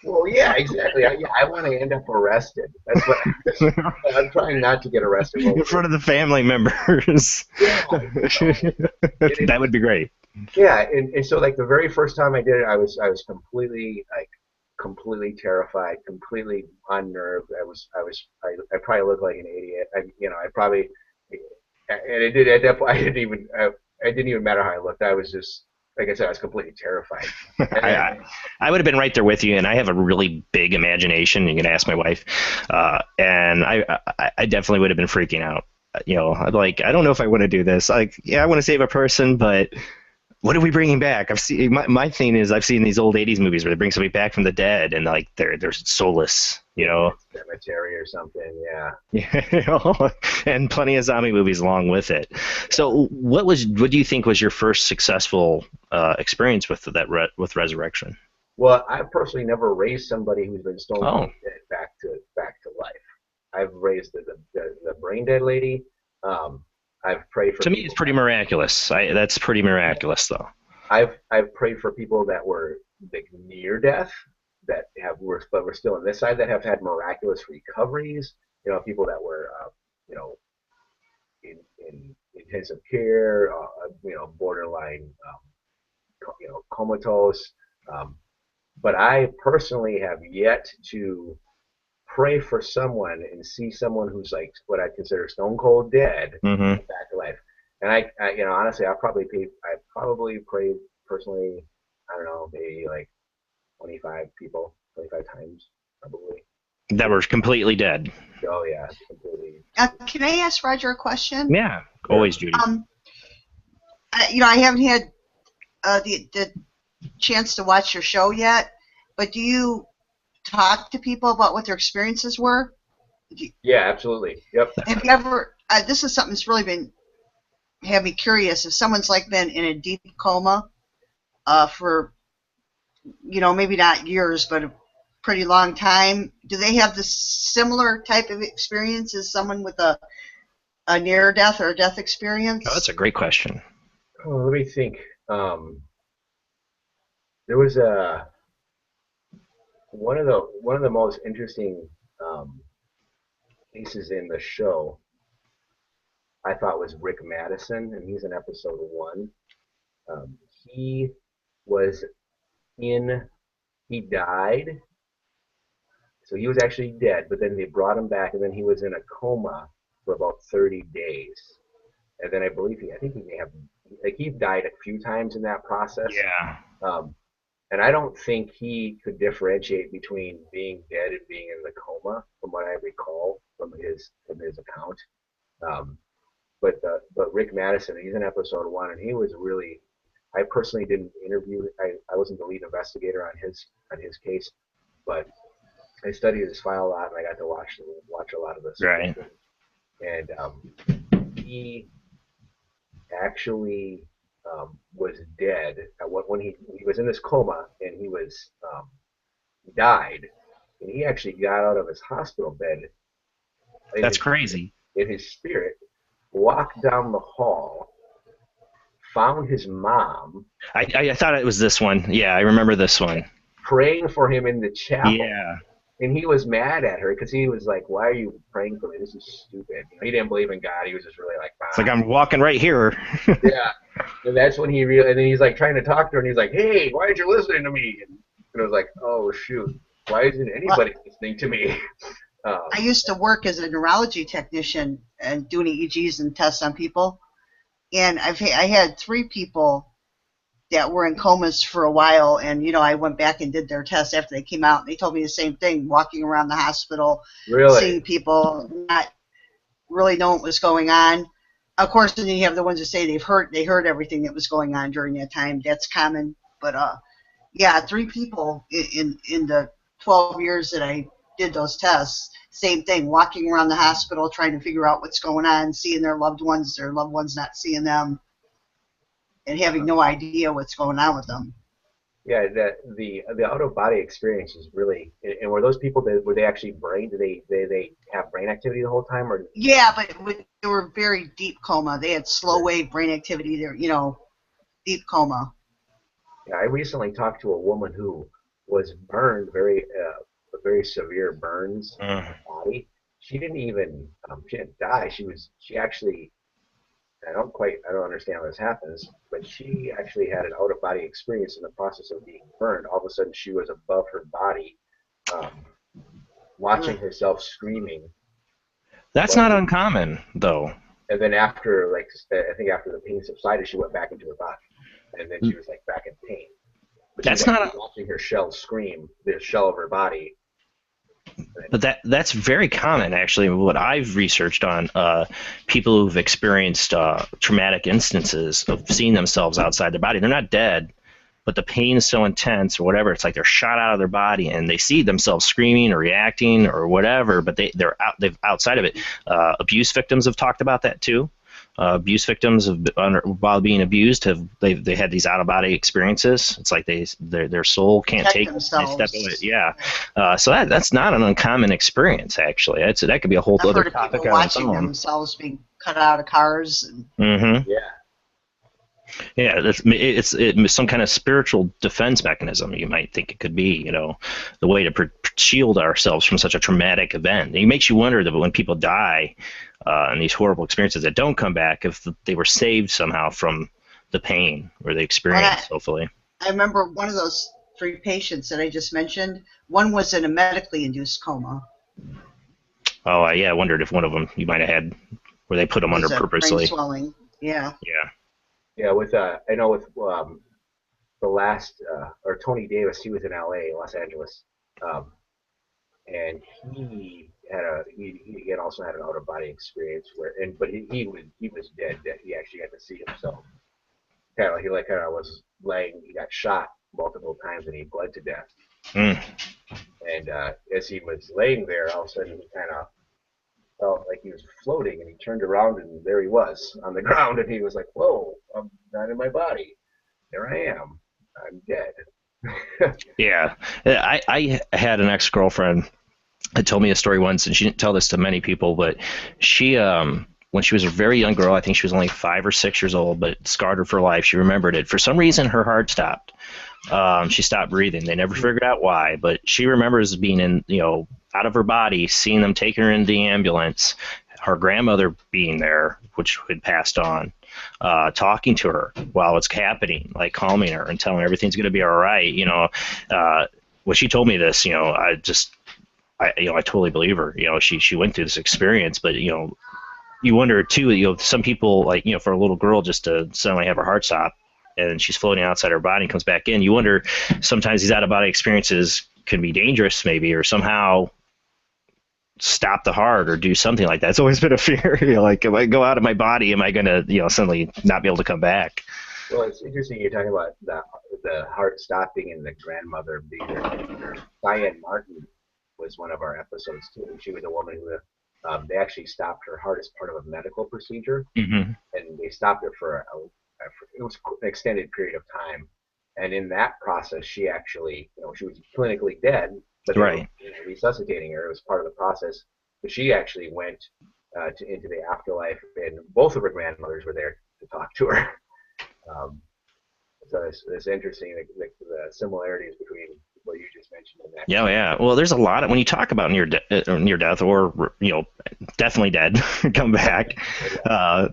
Well, yeah, exactly. I want to end up arrested. That's what I'm trying not to get arrested. In front of the family members. Yeah, that would be great. Yeah, and so like the very first time I did it, I was completely terrified, completely unnerved. I probably looked like an idiot. And it did at that point. It didn't even matter how I looked. I was just, like I said, I was completely terrified. I would have been right there with you, and I have a really big imagination. You can ask my wife, and I definitely would have been freaking out. I'm like, I don't know if I want to do this. Like, yeah, I want to save a person, but what are we bringing back? I've seen my thing is I've seen these old '80s movies where they bring somebody back from the dead, and like they're soulless, Cemetery or something, yeah. Yeah, and plenty of zombie movies along with it. So, what do you think was your first successful experience with with resurrection? Well, I personally never raised somebody who's been stone dead back to life. I've raised the brain dead lady. I've prayed for. To me, it's pretty miraculous. That's pretty miraculous, though. I've prayed for people that were like near death, but were still on this side, that have had miraculous recoveries. People that were in intensive care, borderline, comatose. But I personally have yet to pray for someone and see someone who's like what I consider stone cold dead back to life. And I honestly, I probably prayed personally, I don't know, maybe like 25 times probably. That were completely dead. Oh yeah, completely. Can I ask Rodger a question? Yeah, always, Judy. I haven't had the chance to watch your show yet, but do you talk to people about what their experiences were? Yeah, absolutely. Yep. Have you ever? This is something that's really had me curious. If someone's like been in a deep coma for, maybe not years, but a pretty long time, do they have this similar type of experience as someone with a near death or a death experience? Oh, that's a great question. Oh, let me think. There was one of the most interesting cases in the show, I thought, was Rick Madison, and he's in episode 1. He died, so he was actually dead, but then they brought him back, and then he was in a coma for about 30 days. And then I think he may have, like, he died a few times in that process. Yeah. And I don't think he could differentiate between being dead and being in the coma, from what I recall from his account. But Rick Madison, he's in episode 1, and he was really I personally didn't interview. I wasn't the lead investigator on his case, but I studied his file a lot, and I got to watch a lot of this. Right. And he actually was dead when he was in this coma, and he was died, and he actually got out of his hospital bed. That's crazy. In his spirit, walked down the hall, found his mom. I thought it was this one. Yeah, I remember this one. Praying for him in the chapel. Yeah. And he was mad at her because he was like, "Why are you praying for me? This is stupid." He didn't believe in God. He was just really like, "Fine." It's like I'm walking right here. Yeah. And that's when he realized. And then he's like trying to talk to her, and he's like, "Hey, why aren't you listening to me?" And it was like, "Oh shoot, why isn't anybody listening to me?" I used to work as a neurology technician and doing EEGs and tests on people, and I had 3 people that were in comas for a while, and I went back and did their tests after they came out, and they told me the same thing, walking around the hospital, Really? seeing people, not really knowing what was going on. Of course, then you have the ones that say they heard everything that was going on during that time. That's common, but yeah, 3 people in the 12 years that I did those tests, same thing, walking around the hospital trying to figure out what's going on, seeing their loved ones not seeing them, and having no idea what's going on with them. Yeah, the out of body experience is really. And were those people were they actually did they have brain activity the whole time, or? Yeah, but they were very deep coma. They had slow wave brain activity. They're deep coma. Yeah, I recently talked to a woman who was burned very severe burns in her body. She didn't die. She actually. I don't understand how this happens, but she actually had an out-of-body experience in the process of being burned. All of a sudden, she was above her body, watching herself screaming. That's not uncommon, though. And then after, I think after the pain subsided, she went back into her body, and then she was back in pain. But that's she was not watching her shell scream, the shell of her body. But that's very common, actually. What I've researched on people who've experienced traumatic instances of seeing themselves outside their body. They're not dead, but the pain is so intense or whatever. It's like they're shot out of their body, and they see themselves screaming or reacting or whatever. But they're outside of it. Abuse victims have talked about that too. Abuse victims while being abused they had these out of body experiences. It's like their soul can't take themselves. They step away. Yeah. So that's not an uncommon experience, actually. That could be a whole I've other heard of topic people on its watching own. themselves being cut out of cars. Mm-hmm. Yeah. Yeah, it's some kind of spiritual defense mechanism. You might think it could be, the way to shield ourselves from such a traumatic event. It makes you wonder that when people die in these horrible experiences that don't come back, if they were saved somehow from the pain or the experience, hopefully. I remember one of those 3 patients that I just mentioned. One was in a medically induced coma. Oh, yeah, I wondered if one of them you might have had where they put them under purposely. Brain swelling. Yeah. Yeah. Yeah, I know with the last or Tony Davis, he was in L.A., Los Angeles, and he again also had an out of body experience but he was dead. He actually got to see himself. He was laying. He got shot multiple times and he bled to death. Mm. And as he was laying there, all of a sudden he kind of felt like he was floating, and he turned around, and there he was on the ground, and he was like, "Whoa, I'm not in my body. There I am. I'm dead." Yeah. I had an ex-girlfriend that told me a story once, and she didn't tell this to many people, but she, when she was a very young girl, I think she was only 5 or 6 years old, but it scarred her for life. She remembered it. For some reason, her heart stopped. She stopped breathing. They never figured out why, but she remembers being out of her body, seeing them taking her into the ambulance, her grandmother being there, which had passed on, talking to her while it's happening, like calming her and telling her everything's going to be all right. When she told me this, I totally believe her. She went through this experience, but you wonder too. Some people for a little girl just to suddenly have her heart stop, and she's floating outside her body and comes back in. You wonder sometimes these out of body experiences can be dangerous, maybe, or somehow stop the heart or do something like that. It's always been a fear. Am I go out of my body? Am I going to suddenly not be able to come back? Well, it's interesting you're talking about the heart stopping and the grandmother being there. Diane Martin was one of our episodes too. She was a woman who they actually stopped her heart as part of a medical procedure, Hmm. and they stopped it for it was an extended period of time. And in that process, she actually, she was clinically dead, but they were Right. resuscitating her. It was part of the process. But she actually went into the afterlife, and both of her grandmothers were there to talk to her. Um, so it's interesting the similarities between what you just mentioned and that. Yeah, yeah. Well, there's a lot of when you talk about near death or definitely dead, come back.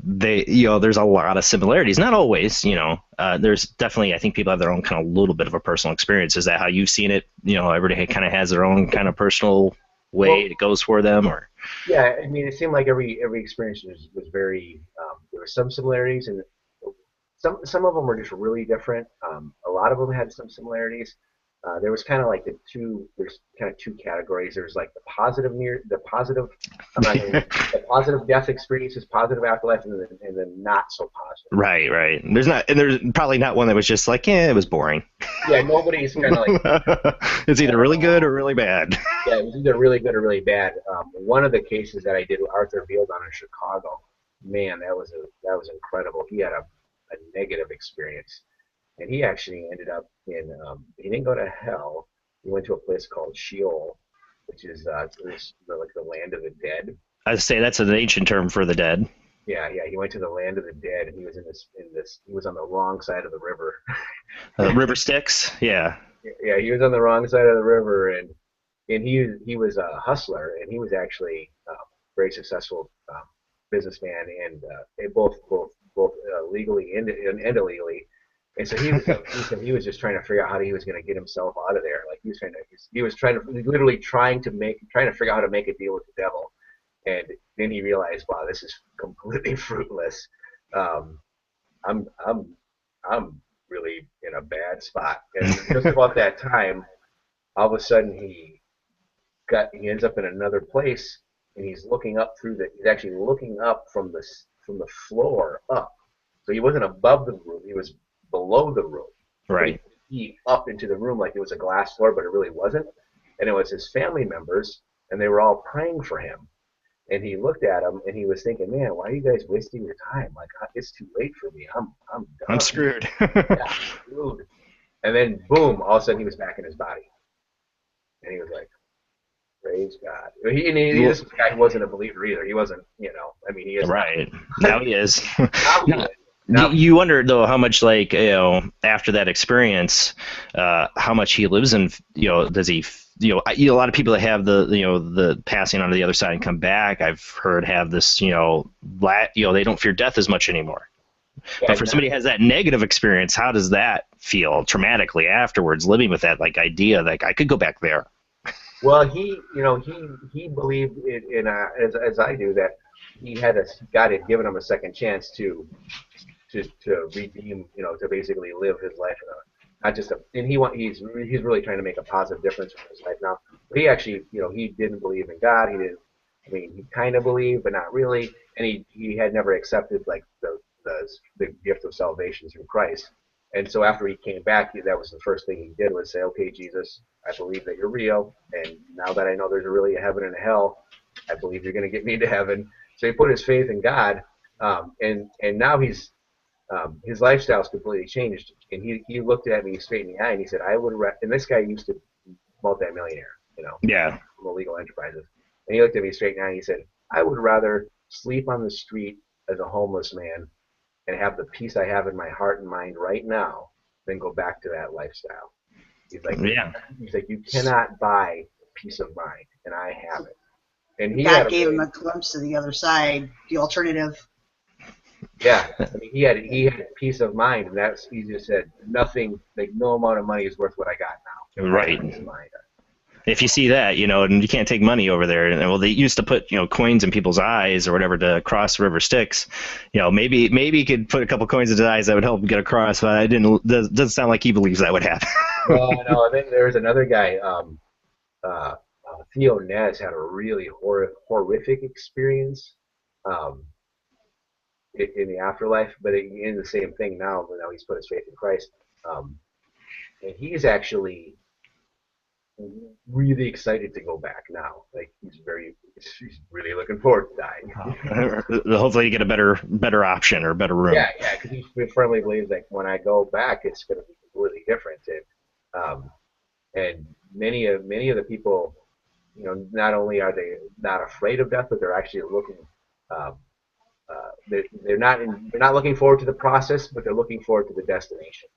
There's a lot of similarities. Not always, there's definitely I think people have their own kind of little bit of a personal experience. Is that how you've seen it? Everybody kind of has their own kind of personal way Well, it goes for them, or yeah, I mean, it seemed like every experience was very. There were some similarities, and some of them were just really different. A lot of them had some similarities. There was kind of like there's kind of two categories. There's like I'm not gonna, the positive death experiences, positive afterlife, and the not so positive. right, right. There's probably not one that was just like, yeah, it was boring. Yeah, nobody's kind of like, It's either really good or really bad. yeah, it was either really good or really bad. One of the cases that I did with Arthur Field down in Chicago, man, that was incredible. He had a negative experience, and he actually ended up he didn't go to hell. He went to a place called Sheol, which is like the land of the dead. I'd say that's an ancient term for the dead. Yeah, yeah. He went to the land of the dead, and he was he was on the wrong side of the river. River Styx, yeah. Yeah, he was on the wrong side of the river, and he was a hustler, and he was actually very successful businessman, and both legally and illegally. And so he was just trying to figure out how he was going to get himself out of there. Like he was literally trying to figure out how to make a deal with the devil. And then he realized, wow, this is completely fruitless. Um, I'm I'm really in a bad spot. And just about that time, all of a sudden he ends up in another place, and he's actually looking up from the floor up. So he wasn't above the room, he was below the room. But Right. he up into the room like it was a glass floor, but it really wasn't. And it was his family members, and they were all praying for him. And he looked at them, and he was thinking, "Man, why are you guys wasting your time? Like it's too late for me. I'm I'm done. screwed. Yeah, I'm screwed." And then boom, all of a sudden he was back in his body, and he was like, "Praise God." This was a guy who wasn't a believer either. He wasn't, I mean, he is Right. Now he is. now. He No, is. Now, you wonder though how much like after that experience, how much he lives in. Does he? A lot of people that have the passing on to the other side and come back, I've heard have this they don't fear death as much anymore. But for somebody who has that negative experience, how does that feel traumatically afterwards? Living with that like idea, like I could go back there. well, he believed as I do that God had given him a second chance to redeem, to basically live his life, not just and he's really trying to make a positive difference in his life now. But he actually, he didn't believe in God. He didn't. I mean, he kind of believed, but not really, and he had never accepted like the gift of salvation through Christ. And so after he came back, that was the first thing he did was say, "Okay, Jesus, I believe that you're real, and now that I know there's really a heaven and a hell, I believe you're going to get me to heaven." So he put his faith in God, and now his lifestyle's completely changed. And he looked at me straight in the eye and he said, and this guy used to be multimillionaire, Yeah. from illegal enterprises. And he looked at me straight in the eye and he said, "I would rather sleep on the street as a homeless man and have the peace I have in my heart and mind right now than go back to that lifestyle." Yeah. He's like, "You cannot buy peace of mind, and I have it." And God gave him a glimpse to the other side, the alternative. yeah, I mean, he had peace of mind, and he just said nothing, like no amount of money is worth what I got now. Right. Peace of mind. If you see that, and you can't take money over there, and well, they used to put, coins in people's eyes or whatever to cross River Styx. Maybe you could put a couple coins in his eyes that would help him get across, but doesn't sound like he believes that would happen. No. Then there was another guy, Theo Nez had a really horrific experience. in the afterlife, but he is the same thing now. Now he's put his faith in Christ, and he's actually really excited to go back now. Like he's really looking forward to dying. Hopefully, you get a better option or a better room. Yeah, because he firmly believes like when I go back, it's going to be completely different. And many of the people, not only are they not afraid of death, but they're actually looking. They're not looking forward to the process, but they're looking forward to the destination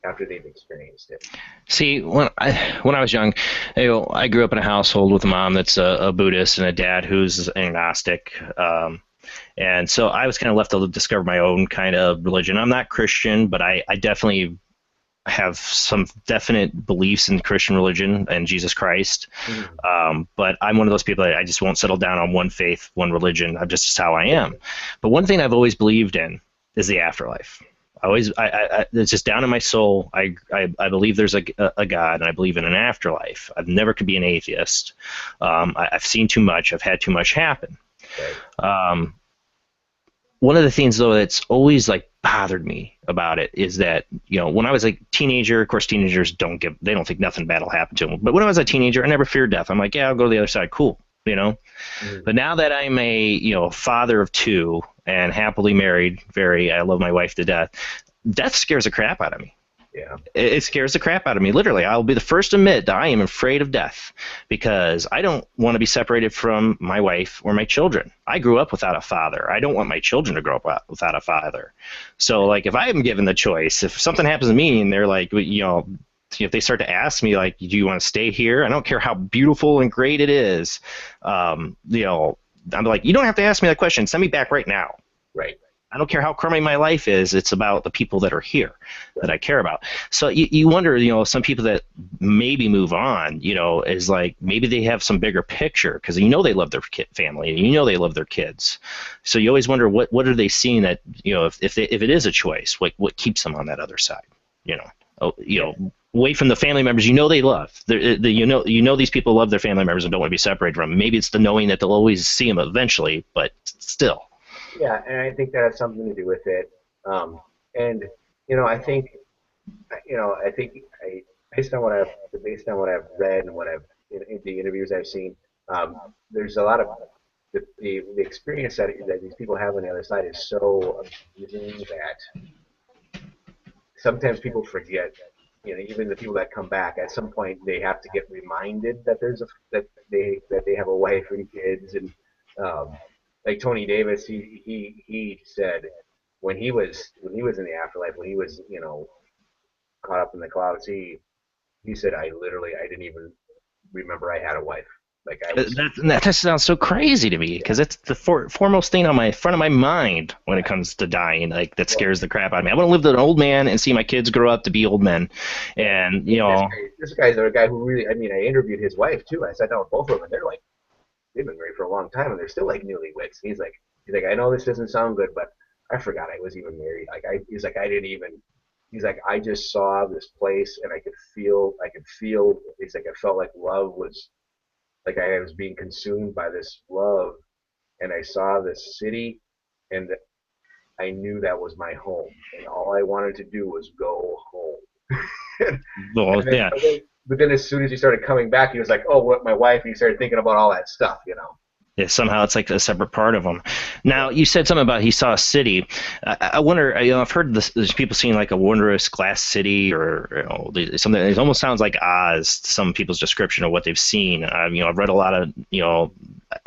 after they've experienced it. See, when I was young, I grew up in a household with a mom that's a Buddhist and a dad who's agnostic. And so I was kind of left to discover my own kind of religion. I'm not Christian, but I definitely have some definite beliefs in Christian religion and Jesus Christ. But I'm one of those people that I just won't settle down on one faith, one religion. I'm just how I am. But one thing I've always believed in is the afterlife. It's just down in my soul. I believe there's a God, and I believe in an afterlife. I've never could be an atheist. I've seen too much. I've had too much happen. One of the things, though, that's always like bothered me about it is that, when I was a teenager, of course, teenagers don't think nothing bad will happen to them. But when I was a teenager, I never feared death. I'm like, yeah, I'll go to the other side. Cool. But now that I'm a, father of two and happily married, I love my wife to death, death scares the crap out of me. Yeah. It scares the crap out of me. Literally, I'll be the first to admit that I am afraid of death because I don't want to be separated from my wife or my children. I grew up without a father. I don't want my children to grow up without a father. So, like, if I am given the choice, if something happens to me and they're like, if they start to ask me, like, do you want to stay here? I don't care how beautiful and great it is. I'm like, you don't have to ask me that question. Send me back right now. Right. I don't care how crummy my life is. It's about the people that are here that I care about. So you wonder, some people that maybe move on, is like maybe they have some bigger picture because they love their family and they love their kids. So you always wonder what are they seeing that if it is a choice, what keeps them on that other side, away from the family members they love. These people love their family members and don't want to be separated from them. Maybe it's the knowing that they'll always see them eventually, but still. Yeah, and I think that has something to do with it. I think based on what I've read and what in the interviews I've seen, there's a lot of the experience that these people have on the other side is so amazing that sometimes people forget. Even the people that come back, at some point they have to get reminded that that they have a wife and kids and. Like Tony Davis, he said when he was in the afterlife, when he was caught up in the clouds, he said I didn't even remember I had a wife. Like that sounds so crazy to me because it's the foremost thing on my front of my mind when it comes to dying. Like that scares the crap out of me. I want to live with an old man and see my kids grow up to be old men, and this guy's a guy who really. I mean, I interviewed his wife too. I sat down with both of them, and they're like. They've been married for a long time and they're still like newlyweds. He's like, I know this doesn't sound good, but I forgot I was even married. He's like, I just saw this place and I could feel, he's like, I felt like love was, like I was being consumed by this love and I saw this city and I knew that was my home and all I wanted to do was go home. Yeah. But then as soon as he started coming back, he was like, oh, what, my wife? And he started thinking about all that stuff, Yeah, somehow it's like a separate part of him. Now, you said something about he saw a city. I wonder, I've heard there's people seeing like a wondrous glass city or something. It almost sounds like Oz, some people's description of what they've seen. I've read a lot of,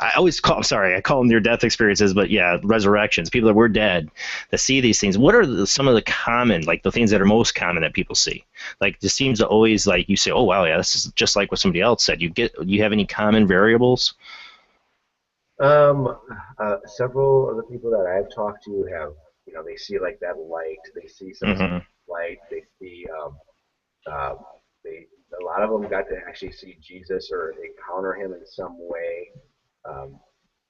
I call them near-death experiences, but yeah, resurrections, people that were dead that see these things. What are some of the common, like the things that are most common that people see? Like it seems to always like you say, oh, wow, yeah, this is just like what somebody else said. You have any common variables? Several of the people that I've talked to have, they see like that light. They see some light. They see, a lot of them got to actually see Jesus or encounter him in some way.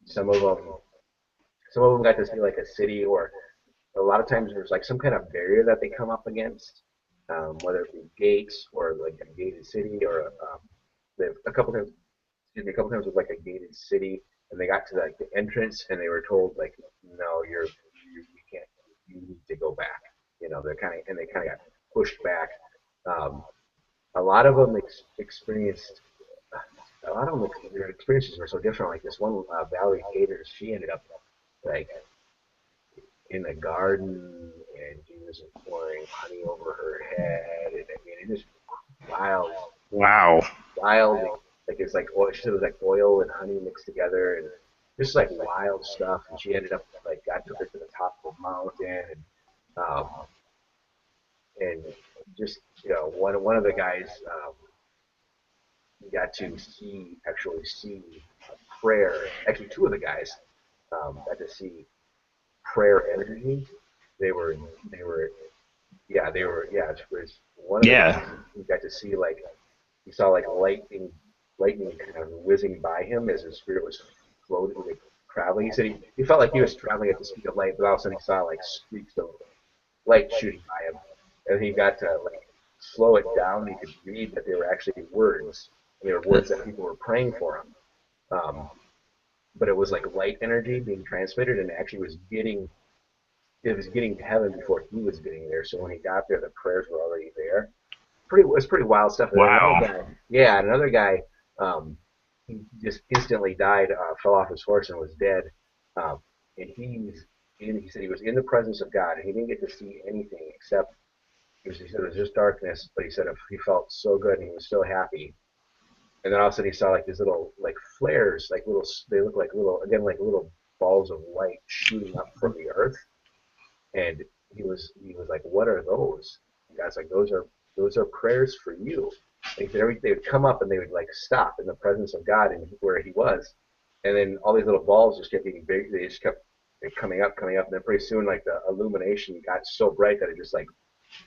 Some of them got to see like a city, or a lot of times there's like some kind of barrier that they come up against, whether it be gates or like a gated city, or a couple times with like a gated city, and they got to like the entrance and they were told like, no, we need to go back. You know, they kind of got pushed back. A lot of them experienced. A lot of them, their experiences were so different. Like this one, Valerie Gators, she ended up like in the garden, and she was pouring honey over her head, and I mean, it just wild, Wow. wild. Like it's like oil. She said it was like oil and honey mixed together, and just like wild tough. And she ended up like took her to the top of the mountain, and just one of the guys got to actually see a prayer. Actually, two of the guys got to see prayer energy. They were It was one of the guys who got to see like he saw like lightning kind of whizzing by him as his spirit was floating, like traveling. He said he felt like he was traveling at the speed of light, but all of a sudden he saw like streaks of light shooting by him, and he got to like slow it down. He could read that they were actually words. They were words that people were praying for him. But it was like light energy being transmitted, and actually was getting to heaven before he was getting there. So when he got there, the prayers were already there. It was pretty wild stuff. Wow. Another guy, he just instantly died, fell off his horse and was dead. And he said he was in the presence of God, and he didn't get to see anything except he said it was just darkness. But he said he felt so good and he was so happy. And then all of a sudden he saw like these little like flares, like little. They look like little balls of light shooting up from the earth. And he was like, "What are those?" And God's like, "Those are prayers for you." And he said they would come up and they would like stop in the presence of God and where he was, and then all these little balls just kept getting big. They just kept coming up, and then pretty soon like the illumination got so bright that it just like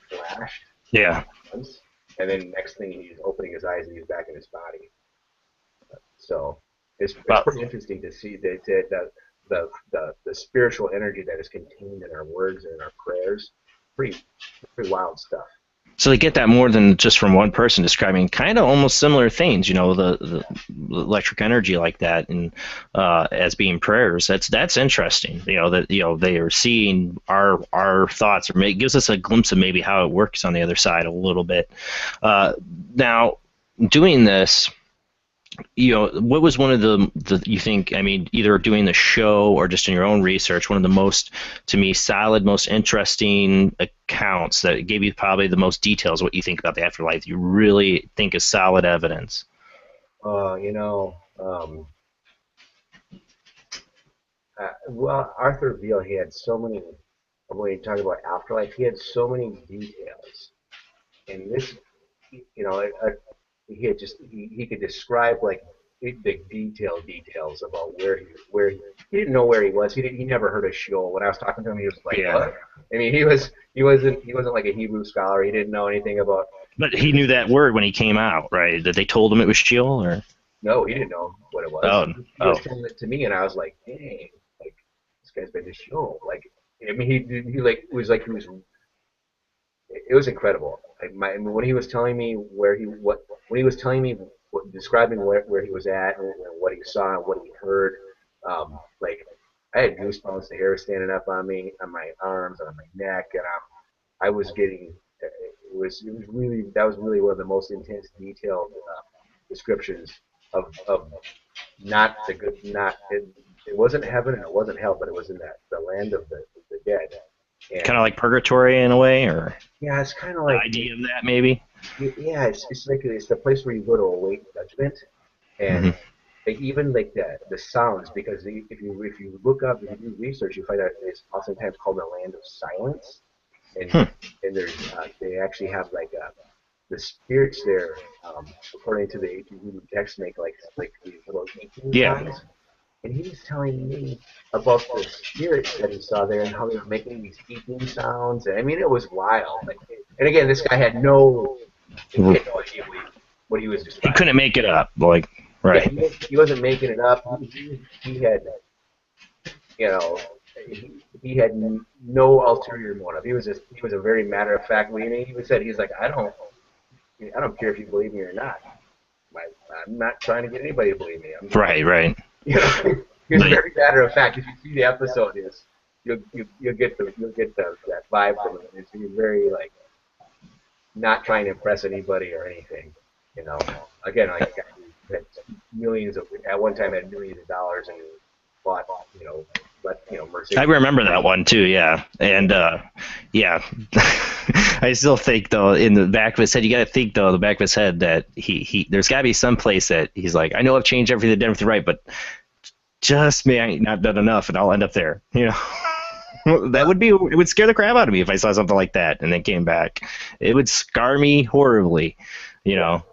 flashed. Yeah. And then next thing he's opening his eyes and he's back in his body. So it's pretty interesting to see that the spiritual energy that is contained in our words and in our prayers. Pretty wild stuff. So they get that more than just from one person describing kind of almost similar things, the electric energy like that, and as being prayers. That's interesting. That they are seeing our thoughts, or it gives us a glimpse of maybe how it works on the other side a little bit. Now, doing this, what was one of the you think, I mean, either doing the show or just in your own research, one of the most, to me, solid, most interesting accounts that gave you probably the most details, what you think about the afterlife, you really think is solid evidence? Well, Arthur Veal, he had so many, when you talk about afterlife, he had so many details. And this, he could describe like big details about where he didn't know where he was. He never heard of Sheol. When I was talking to him, he was like, what? I mean, he wasn't like a Hebrew scholar. He didn't know anything about. But he knew that word when he came out, right? That they told him it was Sheol, or? No, he didn't know what it was. He was telling it to me, and I was like, dang, like this guy's been to Sheol. Like, I mean, he like it was like he was. It was incredible. When he was telling me describing where he was at and what he saw and what he heard, like I had goosebumps. The hair was standing up on me, on my arms, and on my neck, and I was getting. That was really one of the most intense, detailed descriptions of not the good, it wasn't heaven and it wasn't hell, but it was in the land of the dead. Kind of like purgatory in a way, or? Yeah, it's kind of like the idea of that, maybe. Yeah, it's like it's the place where you go to await judgment, and like, even like the sounds. Because if you look up, if you do research, you find out it's oftentimes called the land of silence, and there's they actually have like the spirits there, according to the ancient Hebrew text, make like these little eating sounds. And he was telling me about the spirits that he saw there and how they were making these eating sounds. And I mean, it was wild. Like, and again, this guy had no idea what he was describing. He couldn't make it up, like, right? Yeah, he wasn't making it up. He had, he had no ulterior motive. He was a very matter of fact. He said, he's like, I don't care if you believe me or not. I'm not trying to get anybody to believe me. Right. He was very matter of fact. If you see the episode, you'll get that vibe from him. It's very like not trying to impress anybody or anything. You know, again, like a guy who had millions of at one time had millions of dollars and bought Mercedes. I remember that one too, yeah. And yeah, I still think though in the back of his head, you got to think though, the back of his head that he there's got to be some place that he's like, I know I've changed everything, done everything right, but just me, I ain't not done enough, and I'll end up there. You know, it would scare the crap out of me if I saw something like that and then came back. It would scar me horribly. You know.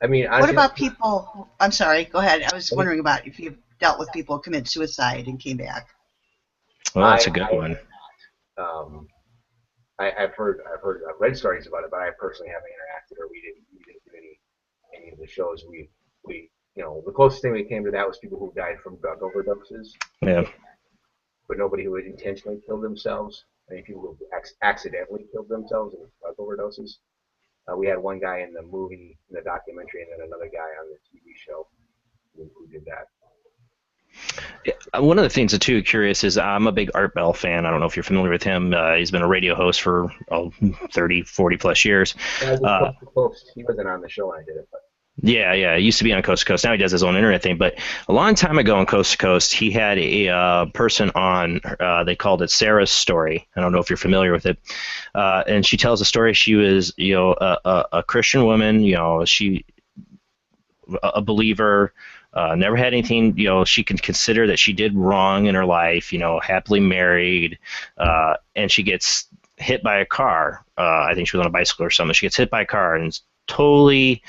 I mean, what about people? I'm sorry. Go ahead. I was wondering about if you've dealt with people who commit suicide and came back. Well, that's a good one. I've read stories about it, but I personally haven't interacted, or we didn't do any of the shows. We the closest thing we came to that was people who died from drug overdoses. Yeah. But nobody who would intentionally kill themselves. I mean, people who accidentally killed themselves in drug overdoses. We had one guy in the movie, in the documentary, and then another guy on the TV show who did that. Yeah, one of the things that too curious is I'm a big Art Bell fan. I don't know if you're familiar with him. He's been a radio host for 30, 40 plus years. Coast to Coast. He wasn't on the show when I did it, but. Yeah. He used to be on Coast to Coast. Now he does his own internet thing. But a long time ago on Coast to Coast, he had a person on. They called it Sarah's Story. I don't know if you're familiar with it. And she tells a story. She was, a Christian woman. She a believer. Never had anything. She can consider that she did wrong in her life. Happily married, and she gets hit by a car. I think she was on a bicycle or something. She gets hit by a car and she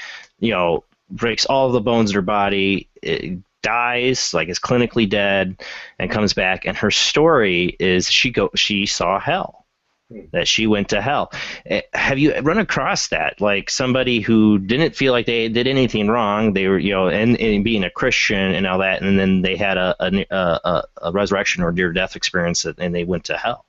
breaks all of the bones in her body, dies, like is clinically dead, and comes back. And her story is she saw hell, that she went to hell. Have you run across that? Like somebody who didn't feel like they did anything wrong, they were, and being a Christian and all that, and then they had a resurrection or near-death experience and they went to hell.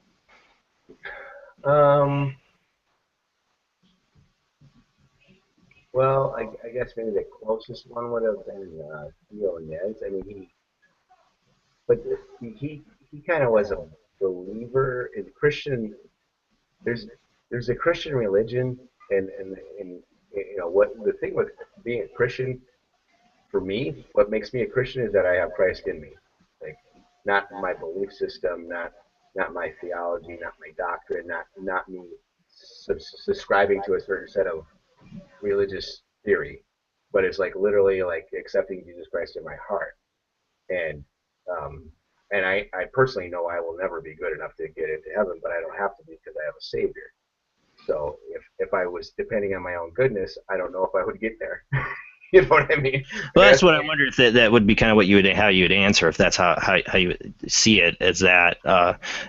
Well, I guess maybe the closest one would have been Theo Nez. I mean, he kind of was a believer in Christian. There's a Christian religion, and what the thing with being a Christian, for me, what makes me a Christian is that I have Christ in me, like not my belief system, not my theology, not my doctrine, not me subscribing to a certain set of religious theory, but it's like literally like accepting Jesus Christ in my heart, and I personally know I will never be good enough to get into heaven, but I don't have to be because I have a Savior. So if I was depending on my own goodness, I don't know if I would get there. You know what I mean? Well, that's what I wondered if that would be kind of how you would answer, if that's how you would see it, as that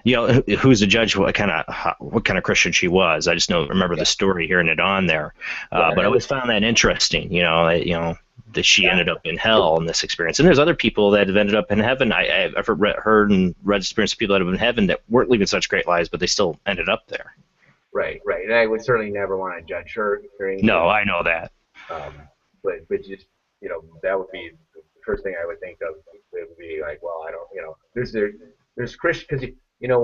who's the judge what kind of Christian she was. I just remember the story, hearing it on there, but I always found that interesting. That she ended up in hell in this experience, and there's other people that have ended up in heaven. I've heard and read experiences of people that have been in heaven that weren't living such great lives, but they still ended up there. Right, and I would certainly never want to judge her. No, I know that. But just that would be the first thing I would think of. It would be like, well, I don't, there's Christian, because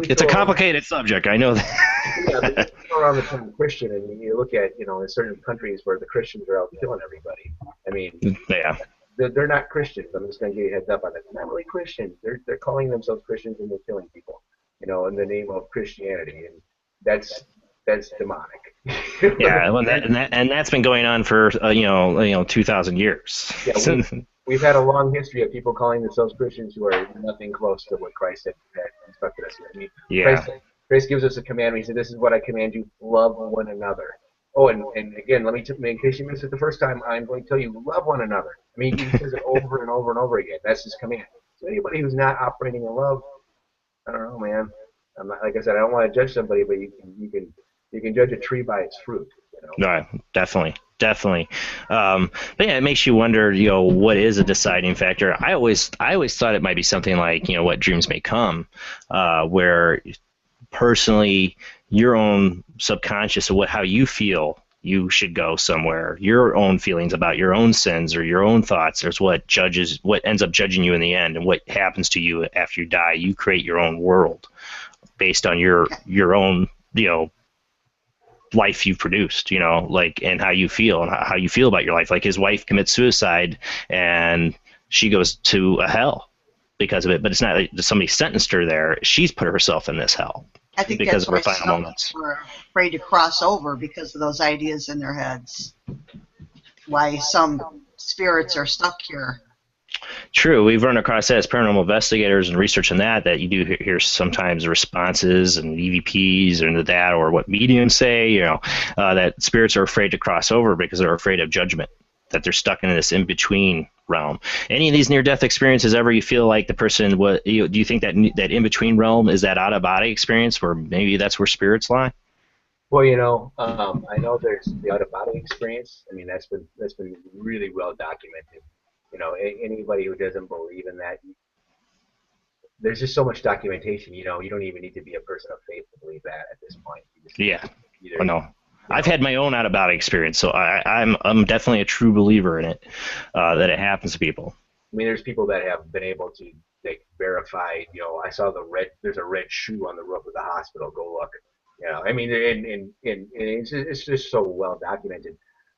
it's a complicated subject. I know that. Yeah, but you go around the term Christian, and you look at in certain countries where the Christians are out killing everybody. I mean, yeah, they're not Christians. I'm just going to give you a heads up on that. They're not really Christians. They're calling themselves Christians and they're killing people, in the name of Christianity, and that's demonic. Yeah, well, that's been going on for 2,000 years. Yeah, we've had a long history of people calling themselves Christians who are nothing close to what Christ had instructed us. I mean, yeah. Christ gives us a commandment. He said, "This is what I command you: love one another." Oh, and again, in case you missed it the first time, I'm going to tell you, love one another. I mean, he says it over and over and over again. That's his command. So anybody who's not operating in love, I don't know, man. I'm not, like I said, I don't want to judge somebody, but you can judge a tree by its fruit. No, definitely. But yeah, it makes you wonder, what is a deciding factor? I always thought it might be something like, what dreams may come, where personally your own subconscious of how you feel you should go somewhere. Your own feelings about your own sins or your own thoughts. There's what ends up judging you in the end, and what happens to you after you die. You create your own world based on your own, life you've produced, like, and how you feel and how you feel about your life. Like his wife commits suicide and she goes to a hell because of it, but it's not like somebody sentenced her there. She's put herself in this hell. I think because that's of her why final some moments. people are afraid to cross over because of those ideas in their heads. Why some spirits are stuck here. True, we've run across that as paranormal investigators and researching that you do hear sometimes responses and EVPs and that, or what mediums say, that spirits are afraid to cross over because they're afraid of judgment, that they're stuck in this in-between realm. Any of these near-death experiences ever you feel like the person, do you think that in-between realm is that out-of-body experience where maybe that's where spirits lie? Well, I know there's the out-of-body experience. I mean, that's been really well documented. Anybody who doesn't believe in that, there's just so much documentation. You don't even need to be a person of faith to believe that at this point. Yeah, I know. I've had my own out-of-body experience, so I'm definitely a true believer in it, that it happens to people. I mean, there's people that have been able to verify. I saw there's a red shoe on the roof of the hospital. Go look. I mean, and it's just so well documented.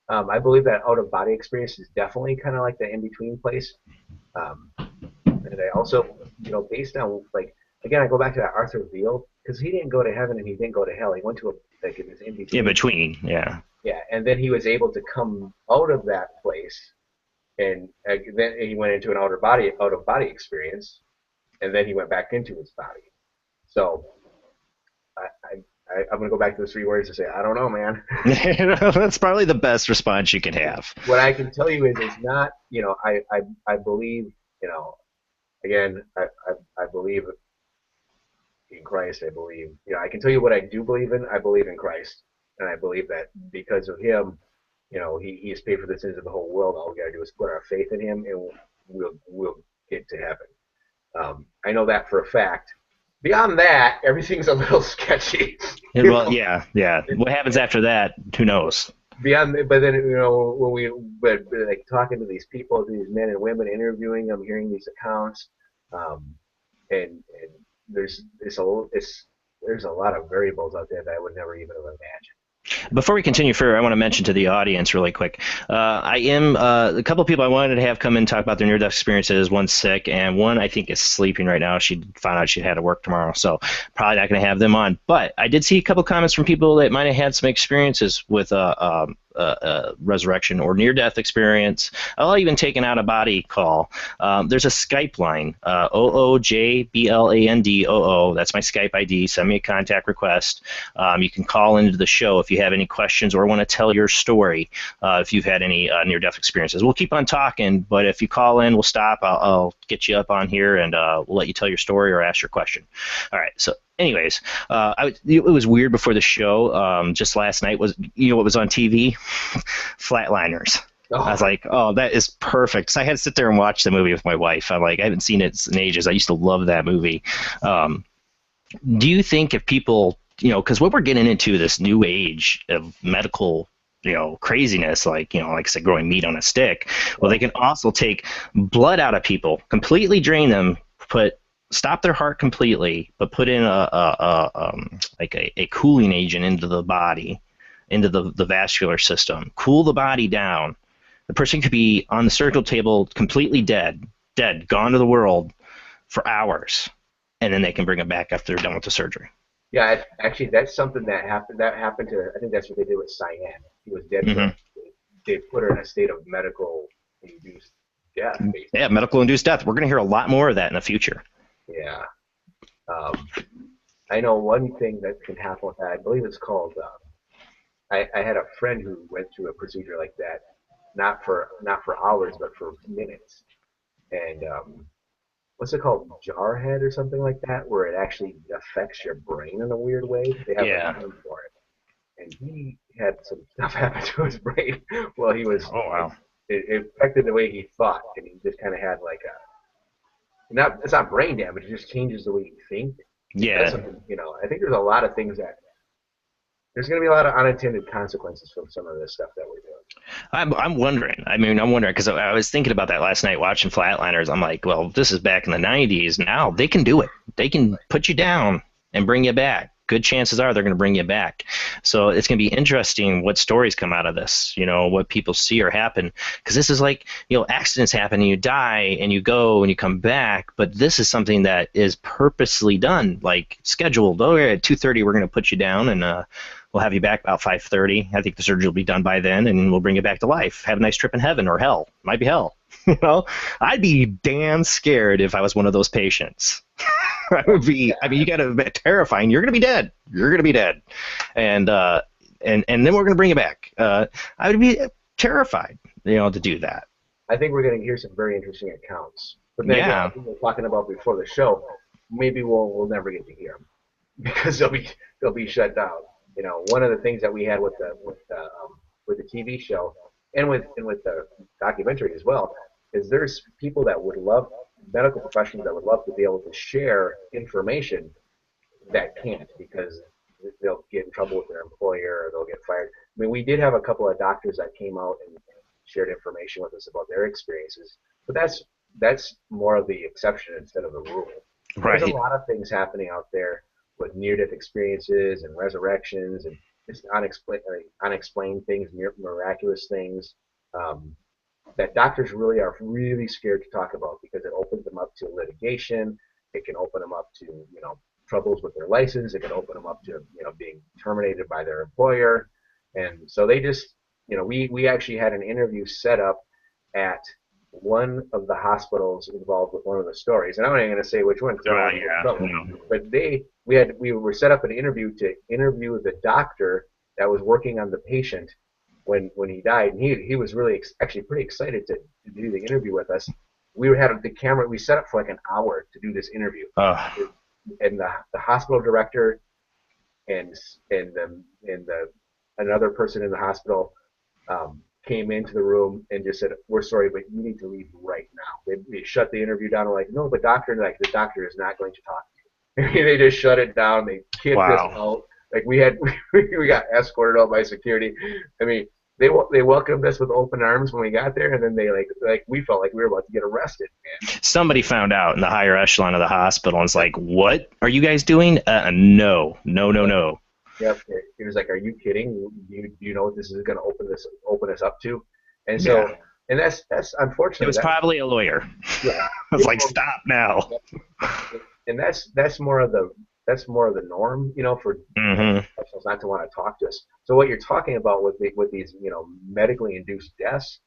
I believe that out-of-body experience is definitely kind of like the in-between place. And I also, based on, again, I go back to that Arthur Veal, because he didn't go to heaven and he didn't go to hell. He went to this in-between. In-between, yeah. Yeah, and then he was able to come out of that place, and then he went into an out-of-body experience, and then he went back into his body. So I'm going to go back to the 3 words and say, I don't know, man. That's probably the best response you can have. What I can tell you is it's not, I believe, again, I believe in Christ. I believe, I can tell you what I do believe in. I believe in Christ. And I believe that because of him, he has paid for the sins of the whole world. All we got to do is put our faith in him, and we'll get to heaven. I know that for a fact. Beyond that, everything's a little sketchy. Well, yeah. What happens after that? Who knows? But then when we talking to these people, these men and women, interviewing them, hearing these accounts, and there's a lot of variables out there that I would never even have imagined. Before we continue further, I want to mention to the audience really quick. I am a couple of people I wanted to have come in and talk about their near-death experiences. One's sick, and one I think is sleeping right now. She found out she had to work tomorrow, so probably not going to have them on. But I did see a couple comments from people that might have had some experiences with resurrection or near-death experience. I'll even take an out-of-body call. There's a Skype line, OOJBLANDOO. That's my Skype ID. Send me a contact request. You can call into the show if you have any questions or want to tell your story, if you've had any near-death experiences. We'll keep on talking, but if you call in, we'll stop. I'll get you up on here, and we'll let you tell your story or ask your question. All right, so anyways, it was weird before the show. Just last night was, what was on TV? Flatliners. Oh. I was like, oh, that is perfect. So I had to sit there and watch the movie with my wife. I'm like, I haven't seen it in ages. I used to love that movie. Do you think if people, because what we're getting into, this new age of medical, craziness, like I said, growing meat on a stick, well, they can also take blood out of people, completely drain them, stop their heart completely, but put in a cooling agent into the body, into the vascular system, cool the body down. The person could be on the surgical table completely dead, gone to the world for hours, and then they can bring it back after they're done with the surgery. Yeah, actually, that's something that happened. That happened to, I think that's what they did with Cyan. He was dead. Mm-hmm. They put her in a state of medical-induced death. Basically. Yeah, medical-induced death. We're going to hear a lot more of that in the future. Yeah. I know one thing that can happen with that. I believe it's called. I had a friend who went through a procedure like that, not for hours, but for minutes. And what's it called, jarhead or something like that, where it actually affects your brain in a weird way. They have a name for it. And he had some stuff happen to his brain while he was. Oh wow! It affected the way he thought, and he just kind of had like it's not brain damage. It just changes the way you think. Yeah. I think there's a lot of things that there's going to be a lot of unintended consequences from some of this stuff that we're doing. I'm wondering. I mean, I'm wondering because I was thinking about that last night watching Flatliners. I'm like, well, this is back in the 90s. Now they can do it. They can put you down and bring you back. Good chances are they're going to bring you back. So it's going to be interesting what stories come out of this, you know, what people see or happen. Because this is like, you know, accidents happen and you die and you go and you come back. But this is something that is purposely done, like scheduled. Oh, at 2:30 we're going to put you down and we'll have you back about 5:30. I think the surgery will be done by then and we'll bring you back to life. Have a nice trip in heaven or hell. Might be hell. You know, I'd be damn scared if I was one of those patients. I would be. I mean, you got to be terrifying. You're going to be dead. You're going to be dead, and then we're going to bring you back. I would be terrified, you know, to do that. I think we're going to hear some very interesting accounts. But then Yeah. again, we were talking about before the show. Maybe we'll never get to hear them because they'll be shut down. You know, one of the things that we had with the TV show and with the documentary as well is there's people that would love, medical professionals that would love to be able to share information that can't because they'll get in trouble with their employer or they'll get fired. I mean, we did have a couple of doctors that came out and shared information with us about their experiences, but that's more of the exception instead of the rule. Right. There's a lot of things happening out there with near-death experiences and resurrections and just unexplained things, miraculous things that doctors really are really scared to talk about because it opens them up to litigation. It can open them up to, you know, troubles with their license. It can open them up to, you know, being terminated by their employer. And so they just, you know, we actually had an interview set up at one of the hospitals involved with one of the stories. And I'm not even going to say which one. But we were set up an interview to interview the doctor that was working on the patient when he died, and he was really actually pretty excited to do the interview with us. We had the camera. We set up for like an hour to do this interview, and the hospital director and another person in the hospital came into the room and just said, "We're sorry, but you need to leave right now." They shut the interview down. I'm like, "No, but doctor, like the doctor is not going to talk to you." They just shut it down. They kicked us out. Like we got escorted out by security. I mean, they welcomed us with open arms when we got there, and then they like we felt like we were about to get arrested, man. Somebody found out in the higher echelon of the hospital and was like, "What are you guys doing?" No. Yep. He was like, "Are you kidding? Do you know what this is going to open us up to?" And so, Yeah. and that's unfortunate. It was probably a lawyer. Yeah. I was like, "Stop now." And that's more of the norm, you know, for professionals not to want to talk to us. So what you're talking about with these, you know, medically induced deaths,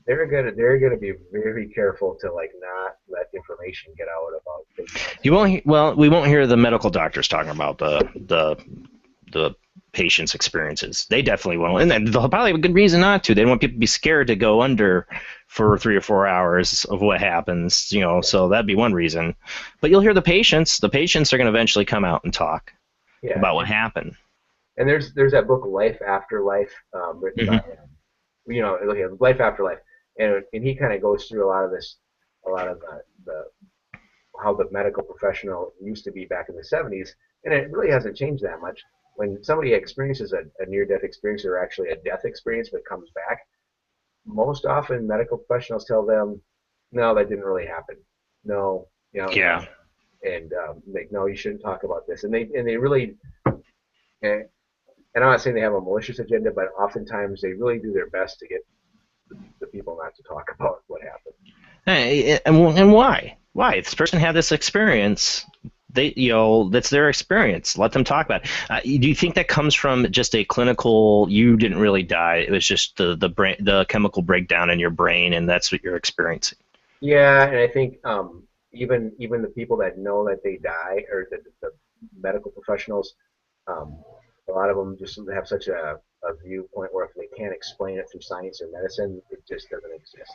they're gonna be very careful to like not let information get out about things. We won't hear the medical doctors talking about the patient's experiences. They definitely won't, and then they'll probably have a good reason not to. They don't want people to be scared to go under for 3 or 4 hours of what happens, you know. So that'd be one reason. But you'll hear the patients. The patients are going to eventually come out and talk about what happened. And there's that book Life Afterlife, written by you know, Life Afterlife, and he kind of goes through a lot of the how the medical professional used to be back in the 70s, and it really hasn't changed that much. When somebody experiences a near-death experience or actually a death experience but comes back, most often medical professionals tell them, "No, that didn't really happen. No, you know." Yeah. And like, "No, you shouldn't talk about this." And they really, and I'm not saying they have a malicious agenda, but oftentimes they really do their best to get the people not to talk about what happened. Hey, and why? Why? If this person had this experience, that's their experience. Let them talk about it. Do you think that comes from just a clinical? You didn't really die. It was just the chemical breakdown in your brain, and that's what you're experiencing. Yeah, and I think even the people that know that they die, or the medical professionals, a lot of them just have such a viewpoint where if they can't explain it through science or medicine, it just doesn't exist.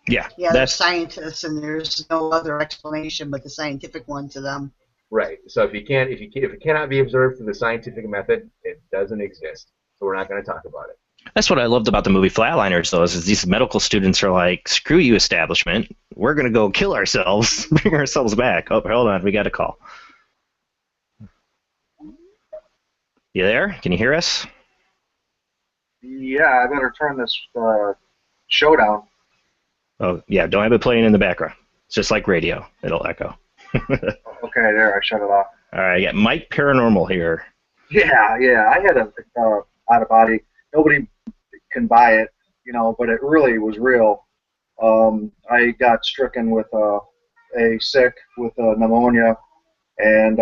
Yeah, they're scientists, and there's no other explanation but the scientific one to them. Right. So if it cannot be observed through the scientific method, it doesn't exist. So we're not going to talk about it. That's what I loved about the movie Flatliners, though, is these medical students are like, "Screw you, establishment. We're going to go kill ourselves, bring ourselves back." Oh, hold on, we got a call. You there? Can you hear us? Yeah, I better turn this show down. Oh, yeah, don't have it playing in the background. It's just like radio. It'll echo. Okay, there, I shut it off. All right, I got Mike Paranormal here. Yeah, I had a out of body. Nobody can buy it, but it really was real. I got stricken with a sick with pneumonia, and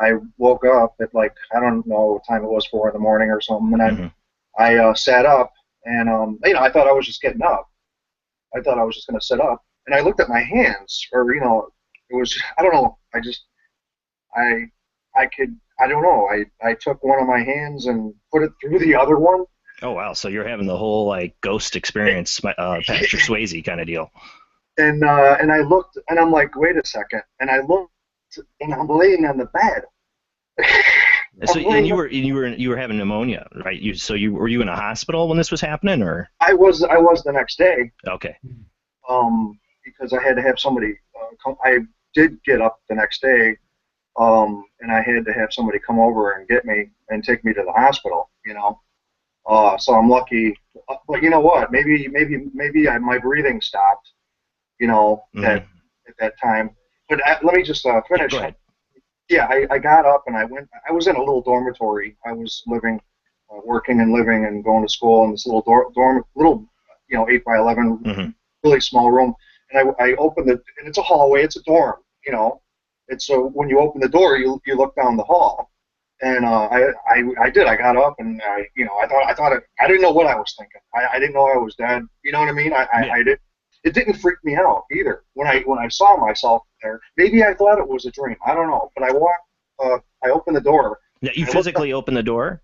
I woke up at like I don't know what time it was, 4 in the morning or something, and I sat up, and I thought I was just getting up. I thought I was just going to sit up, and I looked at my hands, or it was I don't know. I don't know. I took one of my hands and put it through the other one. Oh, wow. So you're having the whole, like, ghost experience, Patrick Swayze kind of deal. And I looked, and I'm like, wait a second. And I looked, and I'm laying on the bed. So, and you were having pneumonia, right? Were you in a hospital when this was happening, or? I was the next day. Okay. Because I had to have somebody come. I did get up the next day, and I had to have somebody come over and get me and take me to the hospital. So I'm lucky. But you know what? Maybe my breathing stopped. At that time. But let me just finish. Go ahead. Yeah, I got up and I went. I was in a little dormitory. I was living, working and living and going to school in this little dorm, 8 by 11, really small room. And I opened and it's a hallway. It's a dorm. And so when you open the door, you look down the hall. And I did. I got up and I didn't know what I was thinking. I didn't know I was dead. You know what I mean? I did. It didn't freak me out either. When I saw myself there, maybe I thought it was a dream. I don't know. But I walked. I opened the door. Yeah, you physically opened the door?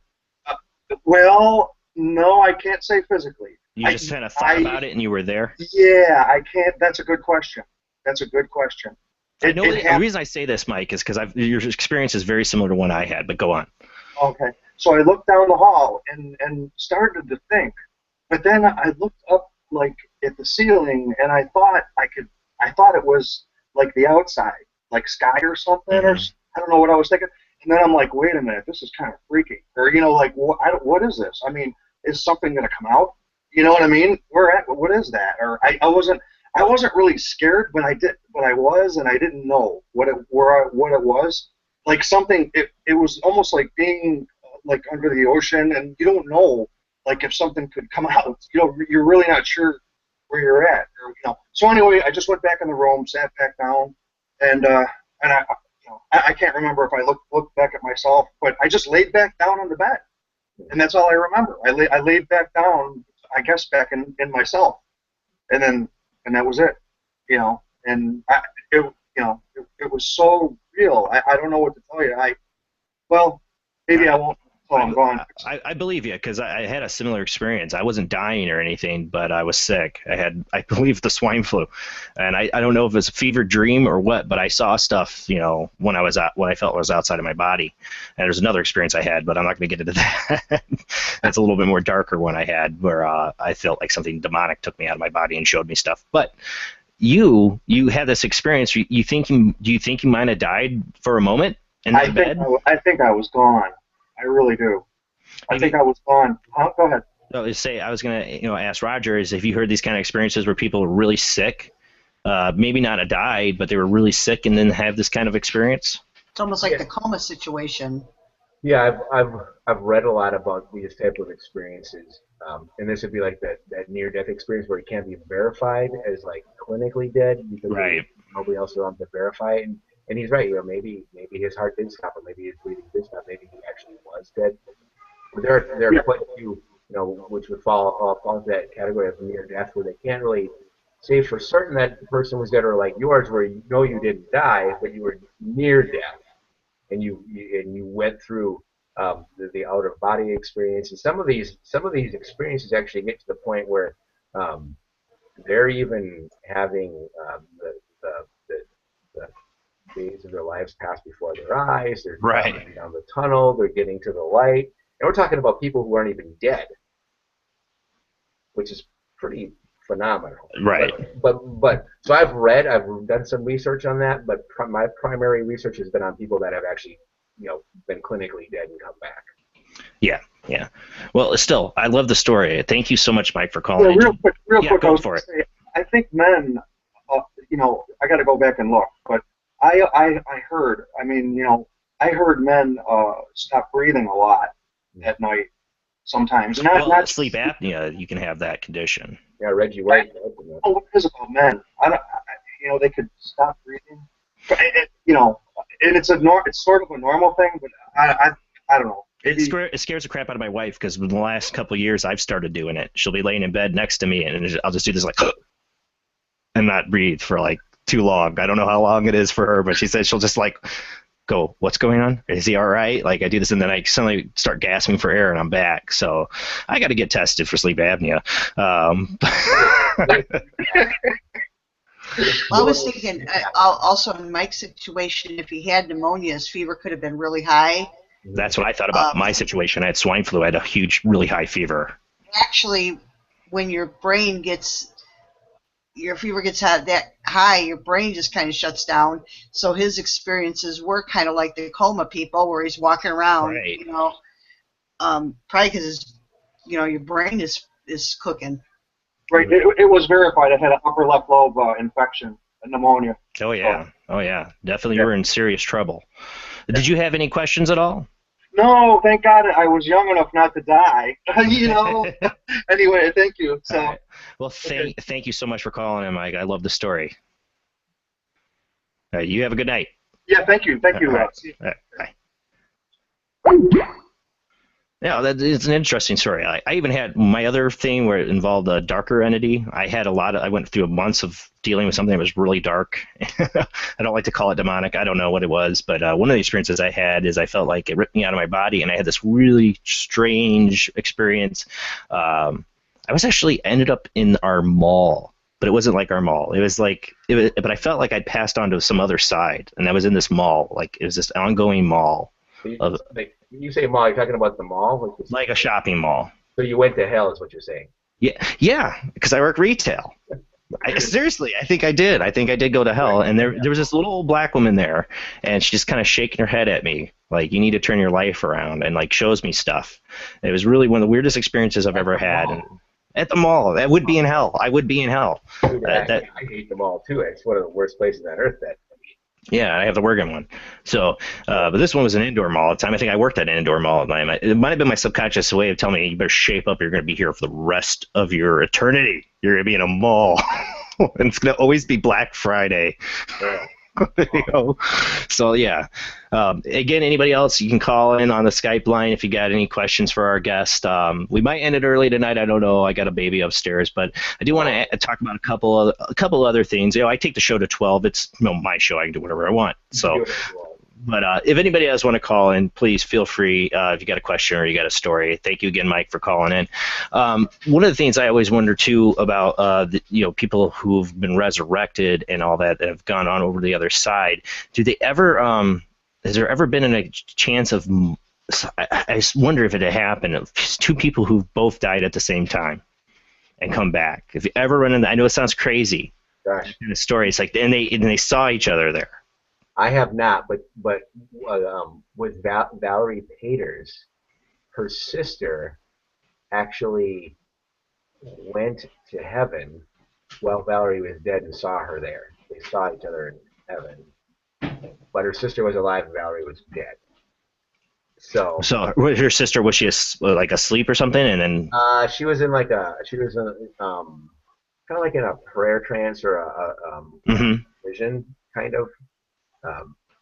Well, no, I can't say physically. You just kind of thought about it and you were there? Yeah, I can't. That's a good question. The reason I say this, Mike, is because your experience is very similar to one I had. But go on. Okay. So I looked down the hall and started to think, but then I looked up like at the ceiling, and I thought it was like the outside, like sky or something, or I don't know what I was thinking. And then I'm like, wait a minute, this is kind of freaky, or like what is this? I mean, is something going to come out? You know what I mean? What is that? Or I wasn't really scared, but I was, and I didn't know what it was. Like something, it was almost like being like under the ocean, and you don't know, like if something could come out. You're really not sure where you're at. So anyway, I just went back in the room, sat back down, and I can't remember if I looked back at myself, but I just laid back down on the bed, and that's all I remember. I laid back down, I guess, back in myself, and that was it. And it was so real. I don't know what to tell you. Maybe I won't. Oh, I'm gone. I believe you, because I had a similar experience. I wasn't dying or anything, but I was sick. I believe, the swine flu, and I don't know if it was a fever dream or what, but I saw stuff, when I felt I was outside of my body. And there's another experience I had, but I'm not going to get into that. That's a little bit more darker one I had, where I felt like something demonic took me out of my body and showed me stuff. But you had this experience. Do you think you might have died for a moment in that bed? I think I was gone. I really do. I think I was gone. Go ahead. I was going to ask Rodger, is if you heard these kind of experiences where people are really sick, maybe not have died, but they were really sick and then have this kind of experience? It's almost like the coma situation. Yeah, I've read a lot about these type of experiences, and this would be like that near-death experience where it can't be verified as like clinically dead because nobody else around to verify it. And he's right. Maybe his heart did stop, or maybe his breathing did stop. Maybe he actually was dead. But there are quite a few, which would fall into that category of near death, where they can't really say for certain that the person was dead, or like yours, where you didn't die, but you were near death, and you went through the out of body experience. And some of these experiences actually get to the point where they're even having the days of their lives pass before their eyes. They're driving down the tunnel. They're getting to the light. And we're talking about people who aren't even dead, which is pretty phenomenal. Right. But so I've done some research on that, but my primary research has been on people that have actually, been clinically dead and come back. Yeah, yeah. Well, still, I love the story. Thank you so much, Mike, for calling Yeah, in. real Yeah, quick, I go was for going it. to say, I think men, I got to go back and look, but I heard, I mean, I heard men stop breathing a lot at night sometimes. Well, Not sleep apnea, you can have that condition. Yeah, Reggie White. what it is about men. They could stop breathing. But and it's sort of a normal thing, but I don't know. Maybe It scares the crap out of my wife because in the last couple of years I've started doing it. She'll be laying in bed next to me, and I'll just do this like and not breathe for like too long. I don't know how long it is for her, but she said she'll just like go, "What's going on? Is he all right?" Like I do this, and then I suddenly start gasping for air, and I'm back. So I got to get tested for sleep apnea. Well, I was thinking also in Mike's situation, if he had pneumonia, his fever could have been really high. That's what I thought about my situation. I had swine flu. I had a huge, really high fever. Actually, when your fever gets that high, your brain just kind of shuts down. So his experiences were kind of like the coma people, where he's walking around, Right. probably because your brain is cooking. right. It was verified. I had an upper left lobe infection, a pneumonia. Oh yeah. Oh yeah. Definitely, you were in serious trouble. Did you have any questions at all? No, thank God I was young enough not to die. Anyway, thank you. So, right. Well, thank you so much for calling in, Mike. I love the story. You have a good night. yeah, thank you. Thank you. All right. Bye. Yeah, it's an interesting story. I even had my other thing where it involved a darker entity. I went through months of dealing with something that was really dark. I don't like to call it demonic. I don't know what it was, but one of the experiences I had is I felt like it ripped me out of my body, and I had this really strange experience. I was actually ended up in our mall, but it wasn't like our mall. It was like, but I felt like I'd passed on to some other side, and I was in this mall. Like it was this ongoing mall. You say mall, you're talking about the mall? Like a shopping mall. So you went to hell is what you're saying. Yeah, because I work retail. Seriously, I think I did. I think I did go to hell. And there was this little old black woman there, and she's just kind of shaking her head at me, like, you need to turn your life around, and like shows me stuff. It was really one of the weirdest experiences I've ever had. And at the mall, that would be in hell. I would be in hell. Dude, I hate the mall too. It's one of the worst places on earth. Yeah, I have to work in one. So, but this one was an indoor mall at the time. I think I worked at an indoor mall at the time. It might have been my subconscious way of telling me, you better shape up. You're going to be here for the rest of your eternity. You're going to be in a mall. And it's going to always be Black Friday. So, yeah. Again, anybody else, you can call in on the Skype line if you got any questions for our guest. We might end it early tonight. I don't know. I got a baby upstairs, but I do want to talk about a couple other things. I take the show to 12. It's my show. I can do whatever I want. So, but if anybody else want to call in, please feel free. If you got a question or you got a story. Thank you again, Mike, for calling in. One of the things I always wonder too about people who've been resurrected and all that have gone on over the other side. Do they ever? Has there ever been a chance of? I wonder if it had happened. Of two people who've both died at the same time and come back. If you ever run into, I know it sounds crazy. Gosh. In the story, it's like and they saw each other there. I have not, but with Valerie Paters, her sister actually went to heaven while Valerie was dead and saw her there. They saw each other in heaven, but her sister was alive and Valerie was dead. So was her sister, was she like asleep or something, and then she was in kind of like in a prayer trance or a vision kind of.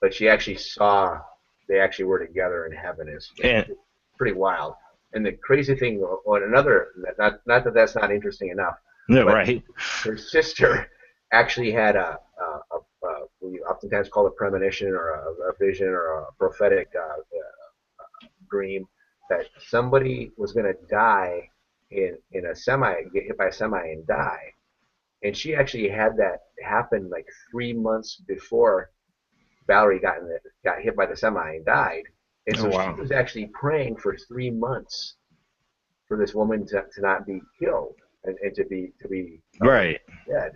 But she actually saw they actually were together in heaven. It's pretty wild. And the crazy thing, on another, not that that's not interesting enough. No, right. Her sister actually had we oftentimes call a premonition or a vision or a prophetic dream that somebody was going to die in a semi, get hit by a semi and die. And she actually had that happen like 3 months before Valerie got hit by the semi and died. And so she was actually praying for 3 months for this woman to not be killed and to be right dead.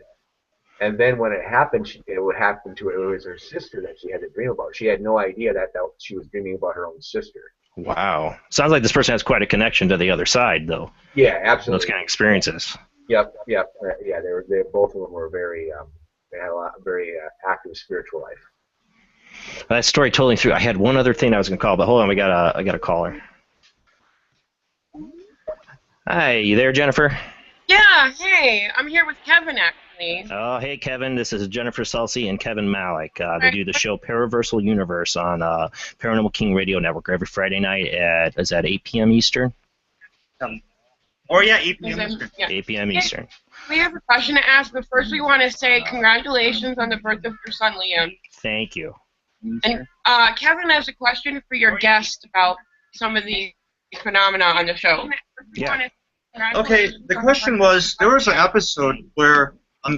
And then when it happened, it was her sister that she had to dream about. She had no idea that she was dreaming about her own sister. Wow. Sounds like this person has quite a connection to the other side, though. Yeah, Those absolutely. kind of experiences. Yep. Yeah, they both of them were very they had a lot very active spiritual life. That story totally through. I had one other thing I was gonna call, but hold on, I got a caller. Hi, you there, Jennifer? Yeah, hey, I'm here with Kevin actually. Oh, hey, Kevin. This is Jennifer Salsi and Kevin Malik. They do the show Paraversal Universe on Paranormal King Radio Network every Friday night at 8 p.m. Eastern? Or yeah, 8 p.m. Eastern. Yeah. 8 p.m. Eastern. We have a question to ask, but first we want to say congratulations on the birth of your son, Liam. Thank you. And Kevin has a question for your guest about some of the phenomena on the show. Yeah. Okay, the question was, there was an episode where I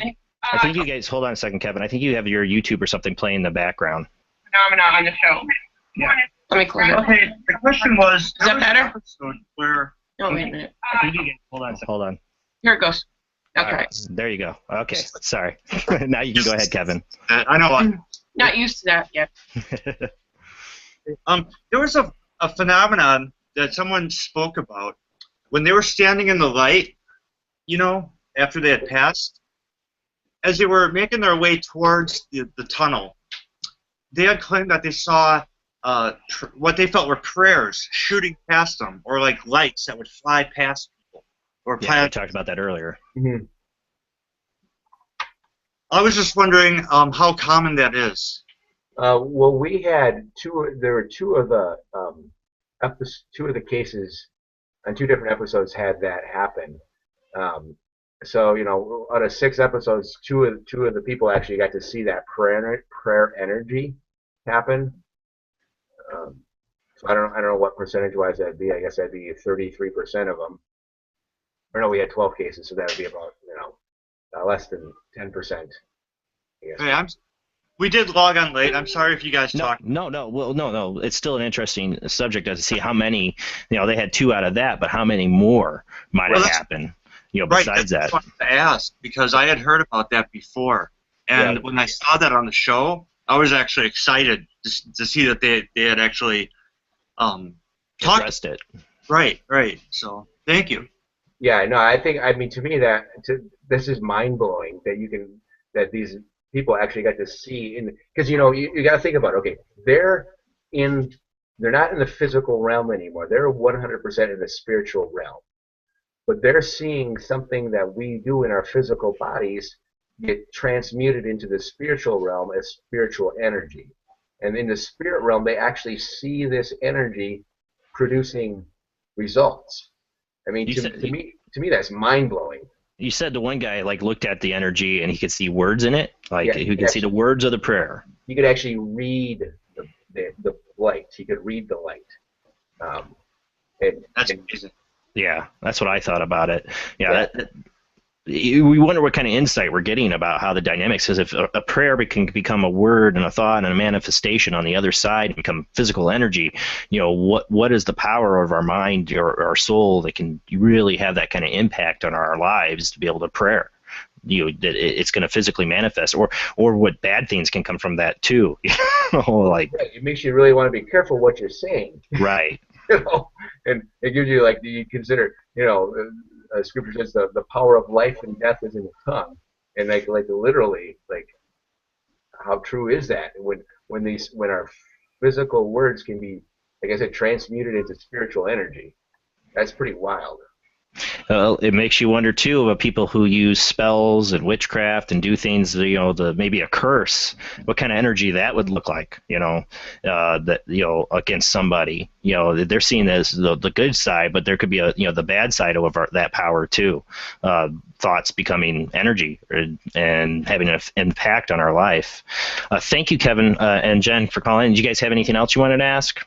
think you guys, hold on a second, Kevin. I think you have your YouTube or something playing in the background. Phenomena on the show. Yeah. Let me close it. Okay, the question was, Is that better? an episode where No, wait a minute. I think you guys, hold on a second. Hold on. Here it goes. Okay. All right, there you go. Okay, sorry. Now you can go ahead, Kevin. I know. Not used to that yet. There was a phenomenon that someone spoke about when they were standing in the light, you know, after they had passed. As they were making their way towards the tunnel, they had claimed that they saw what they felt were prayers shooting past them, or like lights that would fly past people. Or Yeah, we talked about that earlier. Mm-hmm. I was just wondering how common that is. Well, we had there were two of the cases on 2 different episodes had that happen. So you know, out of 6 episodes, two of the people actually got to see that prayer energy happen. So I don't know what percentage-wise that'd be. I guess that'd be 33% of them. Or no, we had 12 cases, so that would be about less than 10%. Hey, we did log on late. I'm sorry if you guys talked. No. Well, no. It's still an interesting subject to see how many. They had 2 out of that, but how many more might have happened? Besides that. Right, that's what I asked, because I had heard about that before, and when I saw that on the show, I was actually excited to see that they had actually addressed it. Right. So thank you. Yeah, no, I mean, to me this is mind blowing that these people actually got to see because you got to think about it. Okay, they're not in the physical realm anymore. They're 100% in the spiritual realm, but they're seeing something that we do in our physical bodies get transmuted into the spiritual realm as spiritual energy, and in the spirit realm they actually see this energy producing results. I mean, to me, that's mind blowing. You said the one guy looked at the energy and he could see words in it, he could see the words of the prayer. He could actually read the light. He could read the light. That's amazing. Yeah, that's what I thought about it. Yeah. We wonder what kind of insight we're getting about how the dynamics is. If a prayer can become a word and a thought and a manifestation on the other side and become physical energy, what is the power of our mind or our soul that can really have that kind of impact on our lives to be able to pray? That it's going to physically manifest, or what bad things can come from that too. It makes you really want to be careful what you're saying. Right. And it gives you do you consider Scripture says the power of life and death is in the tongue, and literally, how true is that? When our physical words can be, like I said, transmuted into spiritual energy, that's pretty wild. It makes you wonder too about people who use spells and witchcraft and do things, maybe a curse. What kind of energy that would look like, against somebody. They're seeing this the good side, but there could be the bad side of that power too. Thoughts becoming energy and having an impact on our life. Thank you, Kevin and Jen, for calling. Did you guys have anything else you wanted to ask?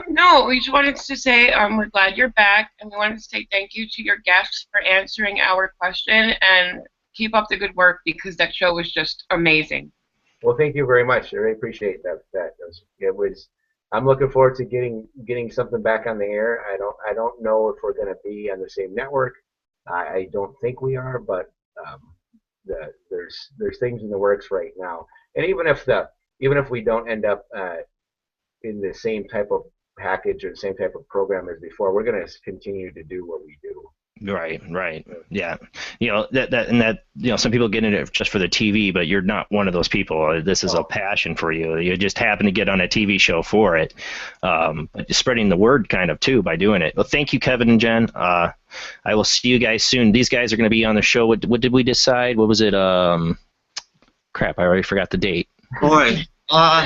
No, we just wanted to say we're glad you're back, and we wanted to say thank you to your guests for answering our question, and keep up the good work because that show was just amazing. Well, thank you very much. I really appreciate that. I'm looking forward to getting something back on the air. I don't know if we're going to be on the same network. I don't think we are, but there's things in the works right now. And even if we don't end up in the same type of package or the same type of program as before. We're going to continue to do what we do. Right. Yeah. Some people get in it just for the TV, but you're not one of those people. This is a passion for you. You just happen to get on a TV show for it. But spreading the word kind of too by doing it. Well, thank you, Kevin and Jen. I will see you guys soon. These guys are going to be on the show. What did we decide? What was it? Crap, I already forgot the date. Boy,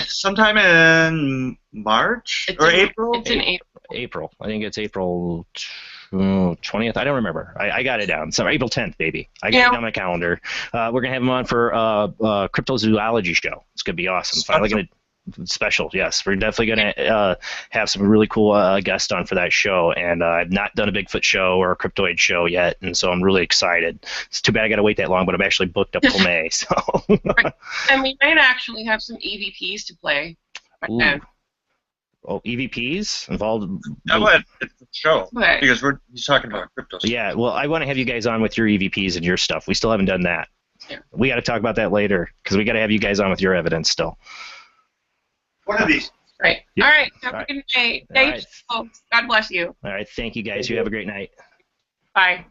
sometime in March or April? It's in April. April. I think it's April 20th. I don't remember. I got it down. So April 10th, baby. I got it on my calendar. We're going to have them on for cryptozoology show. It's going to be awesome. Finally going to special. Yes, we're definitely going to have some really cool guests on for that show. And I've not done a Bigfoot show or a cryptoid show yet, and so I'm really excited. It's too bad I got to wait that long, but I'm actually booked up till May. So. Right. And we might actually have some EVPs to play. Oh, EVPs involved? No, it's a show. Right. Because he's talking about crypto stuff. Yeah, well, I want to have you guys on with your EVPs and your stuff. We still haven't done that. Yeah. We got to talk about that later because we got to have you guys on with your evidence still. One of these. Right. Yeah. All right. Have a good day. Thanks, folks. God bless you. All right. Thank you, guys. You have a great night. Bye.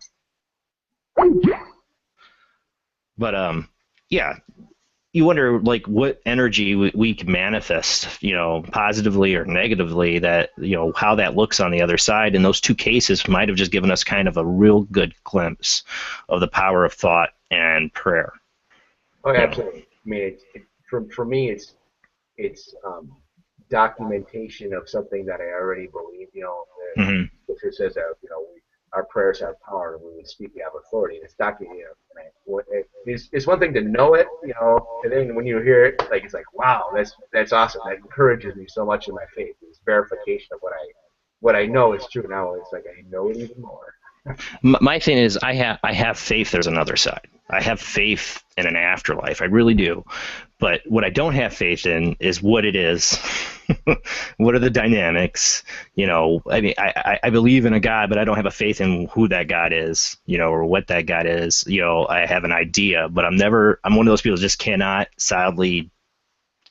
But, yeah. You wonder, like, what energy we can manifest, positively or negatively, that, how that looks on the other side. And those two cases might have just given us kind of a real good glimpse of the power of thought and prayer. Oh, absolutely. I mean, for me, it's documentation of something that I already believe. The scripture says that, our prayers have power, and when we speak, we have authority. And it's documented. It's one thing to know it, and then when you hear it, like, it's like, wow, that's awesome. That encourages me so much in my faith. It's verification of what I know is true. Now it's like I know it even more. My thing is, I have faith there's another side. I have faith in an afterlife. I really do. But what I don't have faith in is what it is. What are the dynamics? I mean, I believe in a God, but I don't have a faith in who that God is, or what that God is. I have an idea, but I'm one of those people who just cannot solidly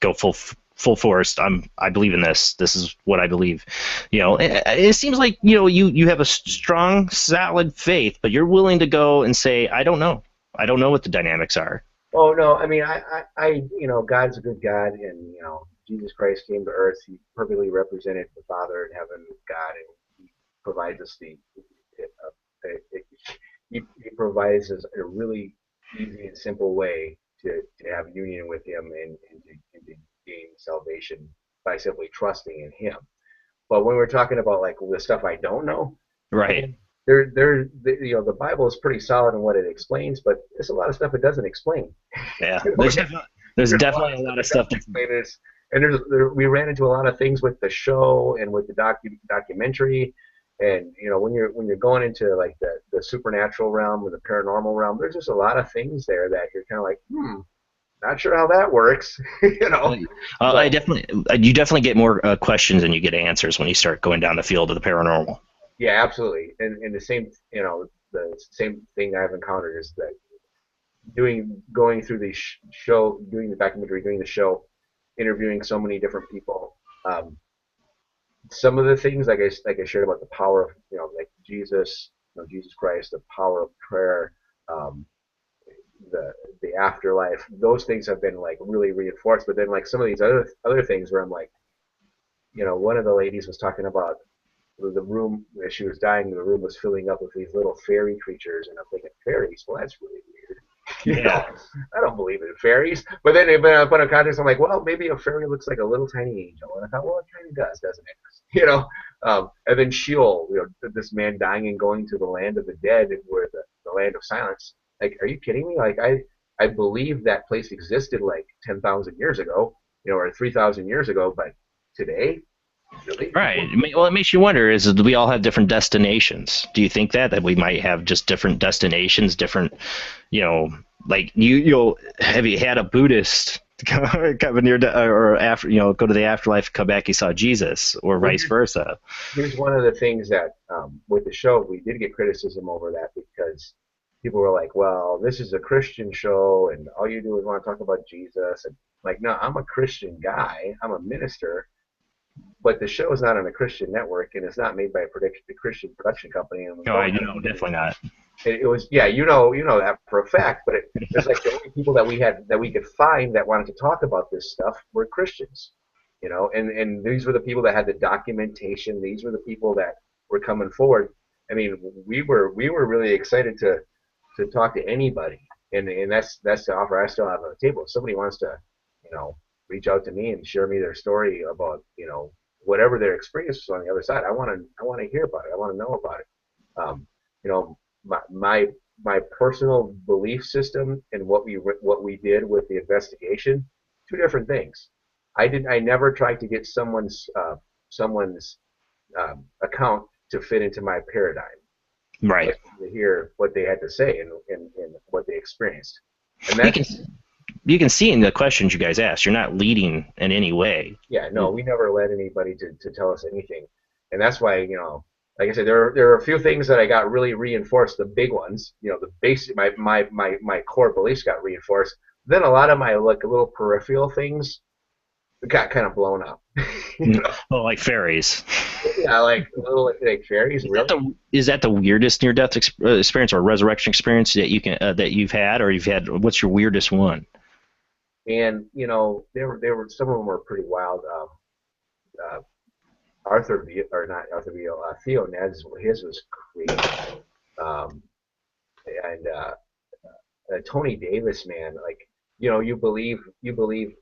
go full force. I believe in this. This is what I believe. It seems like you have a strong, solid faith, but you're willing to go and say, I don't know. I don't know what the dynamics are. Oh no, I mean, I God's a good God, and Jesus Christ came to earth. He perfectly represented the Father in heaven, God, and He provides us He provides us a really easy and simple way to have union with Him and to gain salvation by simply trusting in Him. But when we're talking about like the stuff I don't know, right? The Bible is pretty solid in what it explains, but there's a lot of stuff it doesn't explain. Yeah, there's definitely a lot of stuff to explain. And we ran into a lot of things with the show and with the documentary, and when you're going into like the supernatural realm or the paranormal realm, there's just a lot of things there that you're kind of like, not sure how that works. You definitely get more questions than you get answers when you start going down the field of the paranormal. Yeah, absolutely. And the same thing I've encountered is that going through the show, doing the documentary, doing the show, interviewing so many different people. Some of the things like I shared about the power of like Jesus Christ, the power of prayer, the afterlife. Those things have been like really reinforced. But then like some of these other things where I'm like, one of the ladies was talking about the room as she was dying. The room was filling up with these little fairy creatures, and I'm thinking, fairies? Well, that's really weird. I don't believe in fairies. But then in a context, I'm like, well, maybe a fairy looks like a little tiny angel, and I thought, well, it kind of does, doesn't it? And then Sheol, this man dying and going to the land of the dead, where the land of silence. Like, are you kidding me? Like, I believe that place existed like 10,000 years ago, or 3,000 years ago, but today. Really? Right. Well, it makes you wonder, do we all have different destinations? Do you think that we might have just different destinations, different, like you'll have you had a Buddhist come near or after, go to the afterlife, come back, he saw Jesus, or vice versa. Here's one of the things that with the show, we did get criticism over that because people were like, well, this is a Christian show, and all you do is want to talk about Jesus. And like, no, I'm a Christian guy. I'm a minister. but the show is not on a Christian network, and it's not made by a Christian production company. And we Oh, don't have definitely not. it was, yeah, you know that for a fact. But it was like the only people that we could find that wanted to talk about this stuff were Christians, you know. And these were the people that had the documentation. These were the people that were coming forward. I mean, we were really excited to talk to anybody, and that's the offer I still have on the table. If somebody wants to, you know, reach out to me and share me their story about, you know, whatever their experience was on the other side, I want to hear about it. I want to know about it. You know, my personal belief system and what we did with the investigation, two different things. I never tried to get someone's account to fit into my paradigm. Right. To hear what they had to say and what they experienced. And you can see in the questions you guys asked, you're not leading in any way. Yeah, no, we never led anybody to tell us anything. And that's why, you know, like I said, there are a few things that I got really reinforced, the big ones, you know, the basic, my core beliefs got reinforced. Then a lot of my like little peripheral things got kind of blown up. You know? Oh, like fairies. Yeah, like little like fairies. Is that the weirdest near-death experience or resurrection experience that that you've had, or you've had? What's your weirdest one? And you know, they were some of them were pretty wild. Theo Ned's, his was crazy. And Tony Davis, man, like, you know, you believe, you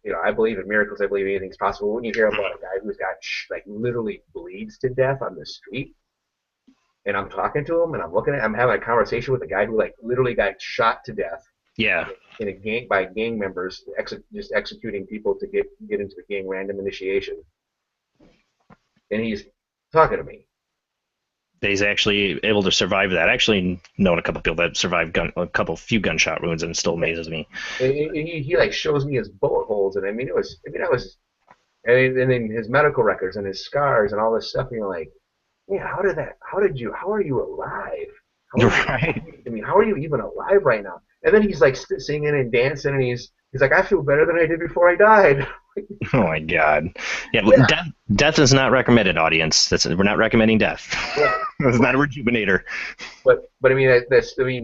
know, I believe in miracles. I believe anything's possible. When you hear about a guy who's got like literally bleeds to death on the street, and I'm talking to him and I'm having a conversation with a guy who like literally got shot to death. Yeah. In a gang by gang members, just executing people to get into the gang random initiation, and he's talking to me. He's actually able to survive that. I actually known a couple of people that survived few gunshot wounds, and it still amazes me. And he like shows me his bullet holes, and I mean, and then his medical records and his scars and all this stuff. And you're like, yeah, how are you alive? Right. I mean, how are you even alive right now? And then he's like singing and dancing, and he's like, I feel better than I did before I died. Oh my God! Yeah. Death is not recommended, audience. We're not recommending death. Yeah. It's not a rejuvenator. But I mean,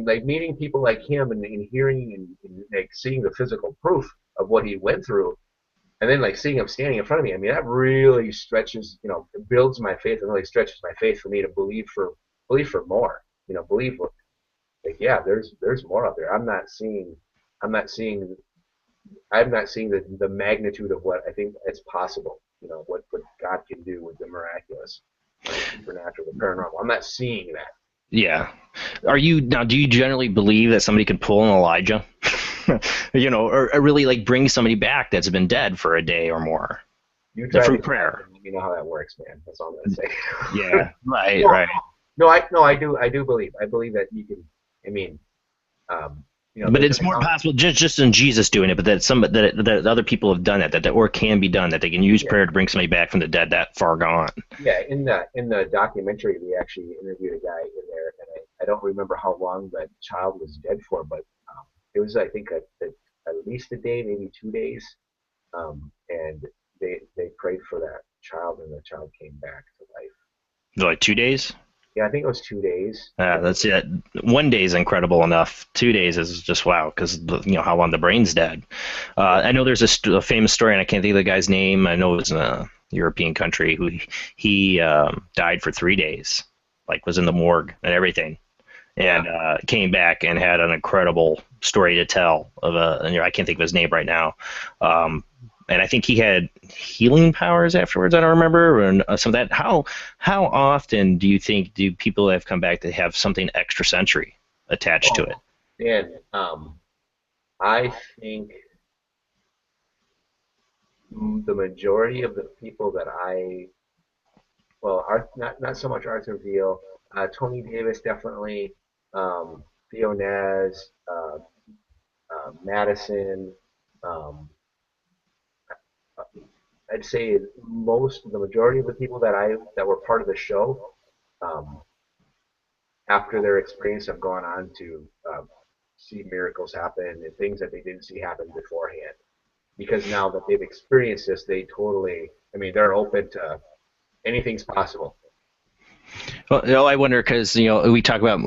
like meeting people like him and hearing and like seeing the physical proof of what he went through, and then like seeing him standing in front of me. I mean, that really stretches, you know, it builds my faith and really stretches my faith for me to believe for more. You know, like, yeah, there's more out there. I'm not seeing the magnitude of what I think is possible. You know, what God can do with the miraculous, the supernatural, the paranormal. I'm not seeing that. Yeah. Do you generally believe that somebody can pull an Elijah? You know, or really like bring somebody back that's been dead for a day or more? Through prayer. You know how that works, man. That's all I'm gonna say. Yeah. Right. Right. No, I do believe. I believe that you can. I mean, you know, but it's more possible just in Jesus doing it, but that other people have done it, that or can be done, that they can use prayer to bring somebody back from the dead that far gone. Yeah, in the documentary, we actually interviewed a guy in there, and I don't remember how long that child was dead for, but it was, I think, at least a day, maybe 2 days, and they prayed for that child, and the child came back to life. Like 2 days? Yeah, I think it was 2 days. That's it. 1 day is incredible enough. 2 days is just wow, because you know how long the brain's dead. I know there's a famous story, and I can't think of the guy's name. I know it was in a European country who he died for 3 days, like was in the morgue and everything, and came back and had an incredible story to tell of I can't think of his name right now. And I think he had healing powers afterwards. I don't remember, and some of that. How often do you think people have come back that have something extrasensory attached to it? And I think the majority of the people that not so much Arthur Veal, Tony Davis definitely, Theo Naz, Madison. I'd say the majority of the people that were part of the show, after their experience, have gone on to see miracles happen and things that they didn't see happen beforehand. because now that they've experienced this, they totally, I mean, they're open to anything's possible. Well, I wonder because we talked about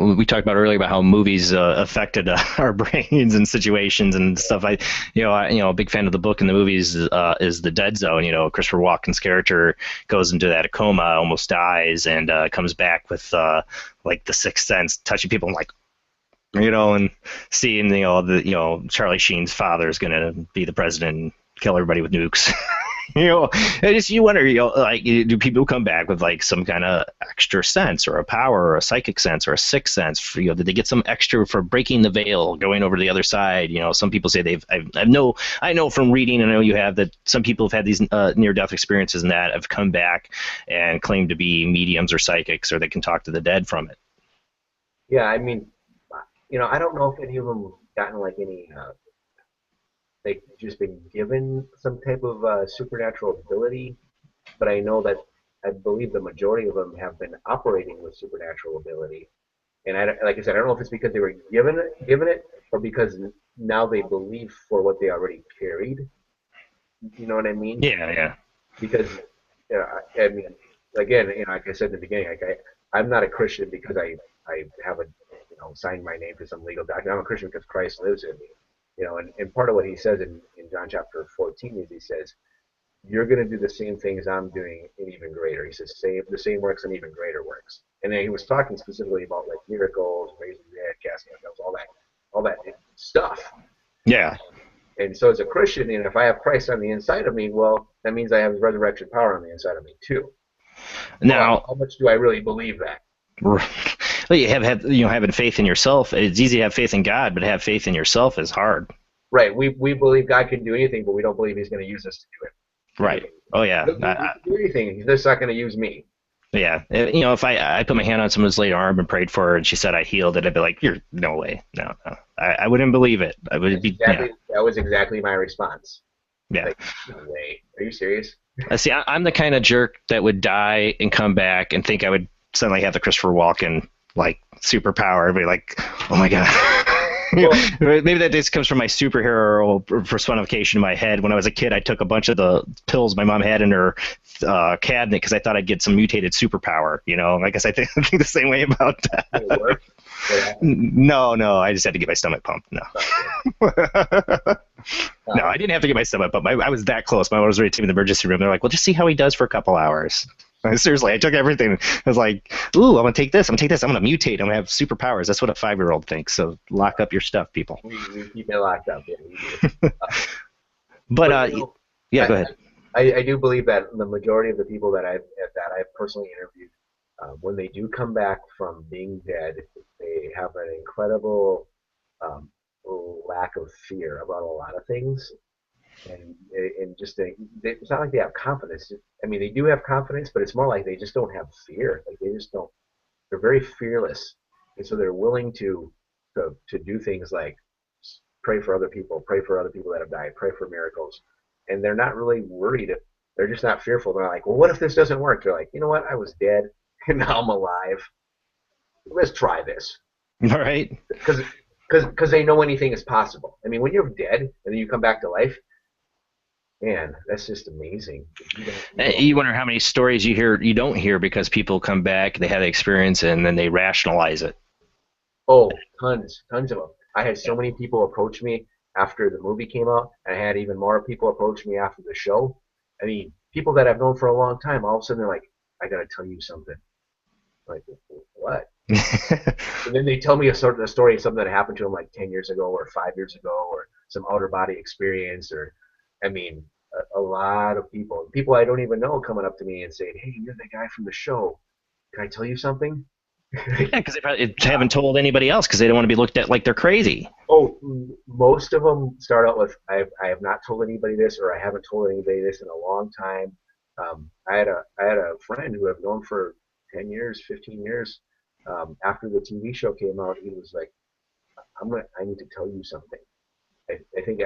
earlier about how movies affected our brains and situations and stuff. A big fan of the book and the movies is The Dead Zone. Christopher Walken's character goes into that coma, almost dies, and comes back with like the Sixth Sense, touching people and like, and seeing Charlie Sheen's father is gonna be the president and kill everybody with nukes. You wonder, like, do people come back with like some kind of extra sense or a power or a psychic sense or a sixth sense? Did they get some extra for breaking the veil, going over to the other side? Some people say I know from reading, and I know you have, that some people have had these near-death experiences and that have come back and claim to be mediums or psychics, or they can talk to the dead from it. Yeah, I mean, I don't know if any of them gotten like any. They've just been given some type of supernatural ability, but I know that I believe the majority of them have been operating with supernatural ability. And like I said, I don't know if it's because they were given it, or because now they believe for what they already carried. You know what I mean? Yeah. Because I mean, again, like I said in the beginning, I'm not a Christian because I haven't signed my name to some legal document. I'm a Christian because Christ lives in me. And part of what he says in John chapter 14 is he says, you're going to do the same things I'm doing and even greater. He says, the same works and even greater works. And then he was talking specifically about like miracles, raising the dead, casting out devils, all that stuff. Yeah. And so as a Christian, and if I have Christ on the inside of me, well, that means I have resurrection power on the inside of me too. Now, well, how much do I really believe that? Well, you having faith in yourself. It's easy to have faith in God, but to have faith in yourself is hard. Right. We believe God can do anything, but we don't believe He's going to use us to do it. Right. Oh yeah. He can do anything. He's just not going to use me. Yeah. If I put my hand on someone's laid arm and prayed for her, and she said I healed it, I'd be like, "You're no way, no. I wouldn't believe it. I would be." That was exactly my response. Yeah. Like, no way. Are you serious? See, I'm the kind of jerk that would die and come back and think I would suddenly have the Christopher Walken like superpower. I'd be like, oh my god. Maybe that just comes from my superhero personification in my head. When I was a kid, I took a bunch of the pills my mom had in her cabinet because I thought I'd get some mutated superpower. I guess I think the same way about that. No, I just had to get my stomach pumped. No. No, I didn't have to get my stomach pumped. I was that close. My mom was ready to take me to the emergency room. They're like, well, just see how he does for a couple hours. Seriously, I took everything. I was like, ooh, I'm going to take this. I'm going to mutate. I'm going to have superpowers. That's what a 5-year-old thinks. So lock up your stuff, people. We keep it locked up. Yeah, but yeah, go ahead. I do believe that the majority of the people that I've personally interviewed, when they do come back from being dead, they have an incredible lack of fear about a lot of things. And just it's not like they have confidence. I mean, they do have confidence, but it's more like they just don't have fear. Like they just don't. They're very fearless, and so they're willing to do things like pray for other people that have died, pray for miracles, and they're not really worried. They're just not fearful. They're like, well, what if this doesn't work? They're like, you know what? I was dead, and now I'm alive. Let's try this. All right. Because they know anything is possible. I mean, when you're dead and then you come back to life. Man, that's just amazing. You wonder how many stories you don't hear because people come back, they have the experience, and then they rationalize it. Oh, tons of them. I had so many people approach me after the movie came out, and I had even more people approach me after the show. I mean, people that I've known for a long time, all of a sudden they're like, I got to tell you something. I'm like, what? And then they tell me a story of something that happened to them like 10 years ago or 5 years ago or some outer body experience or, I mean, a lot of people I don't even know coming up to me and saying, hey, you're the guy from the show. Can I tell you something? Yeah, because they probably haven't told anybody else because they don't want to be looked at like they're crazy. Oh, most of them start out with, I have not told anybody this, or I haven't told anybody this in a long time. I had a friend who I've known for 10 years, 15 years. After the TV show came out, he was like, I need to tell you something. I think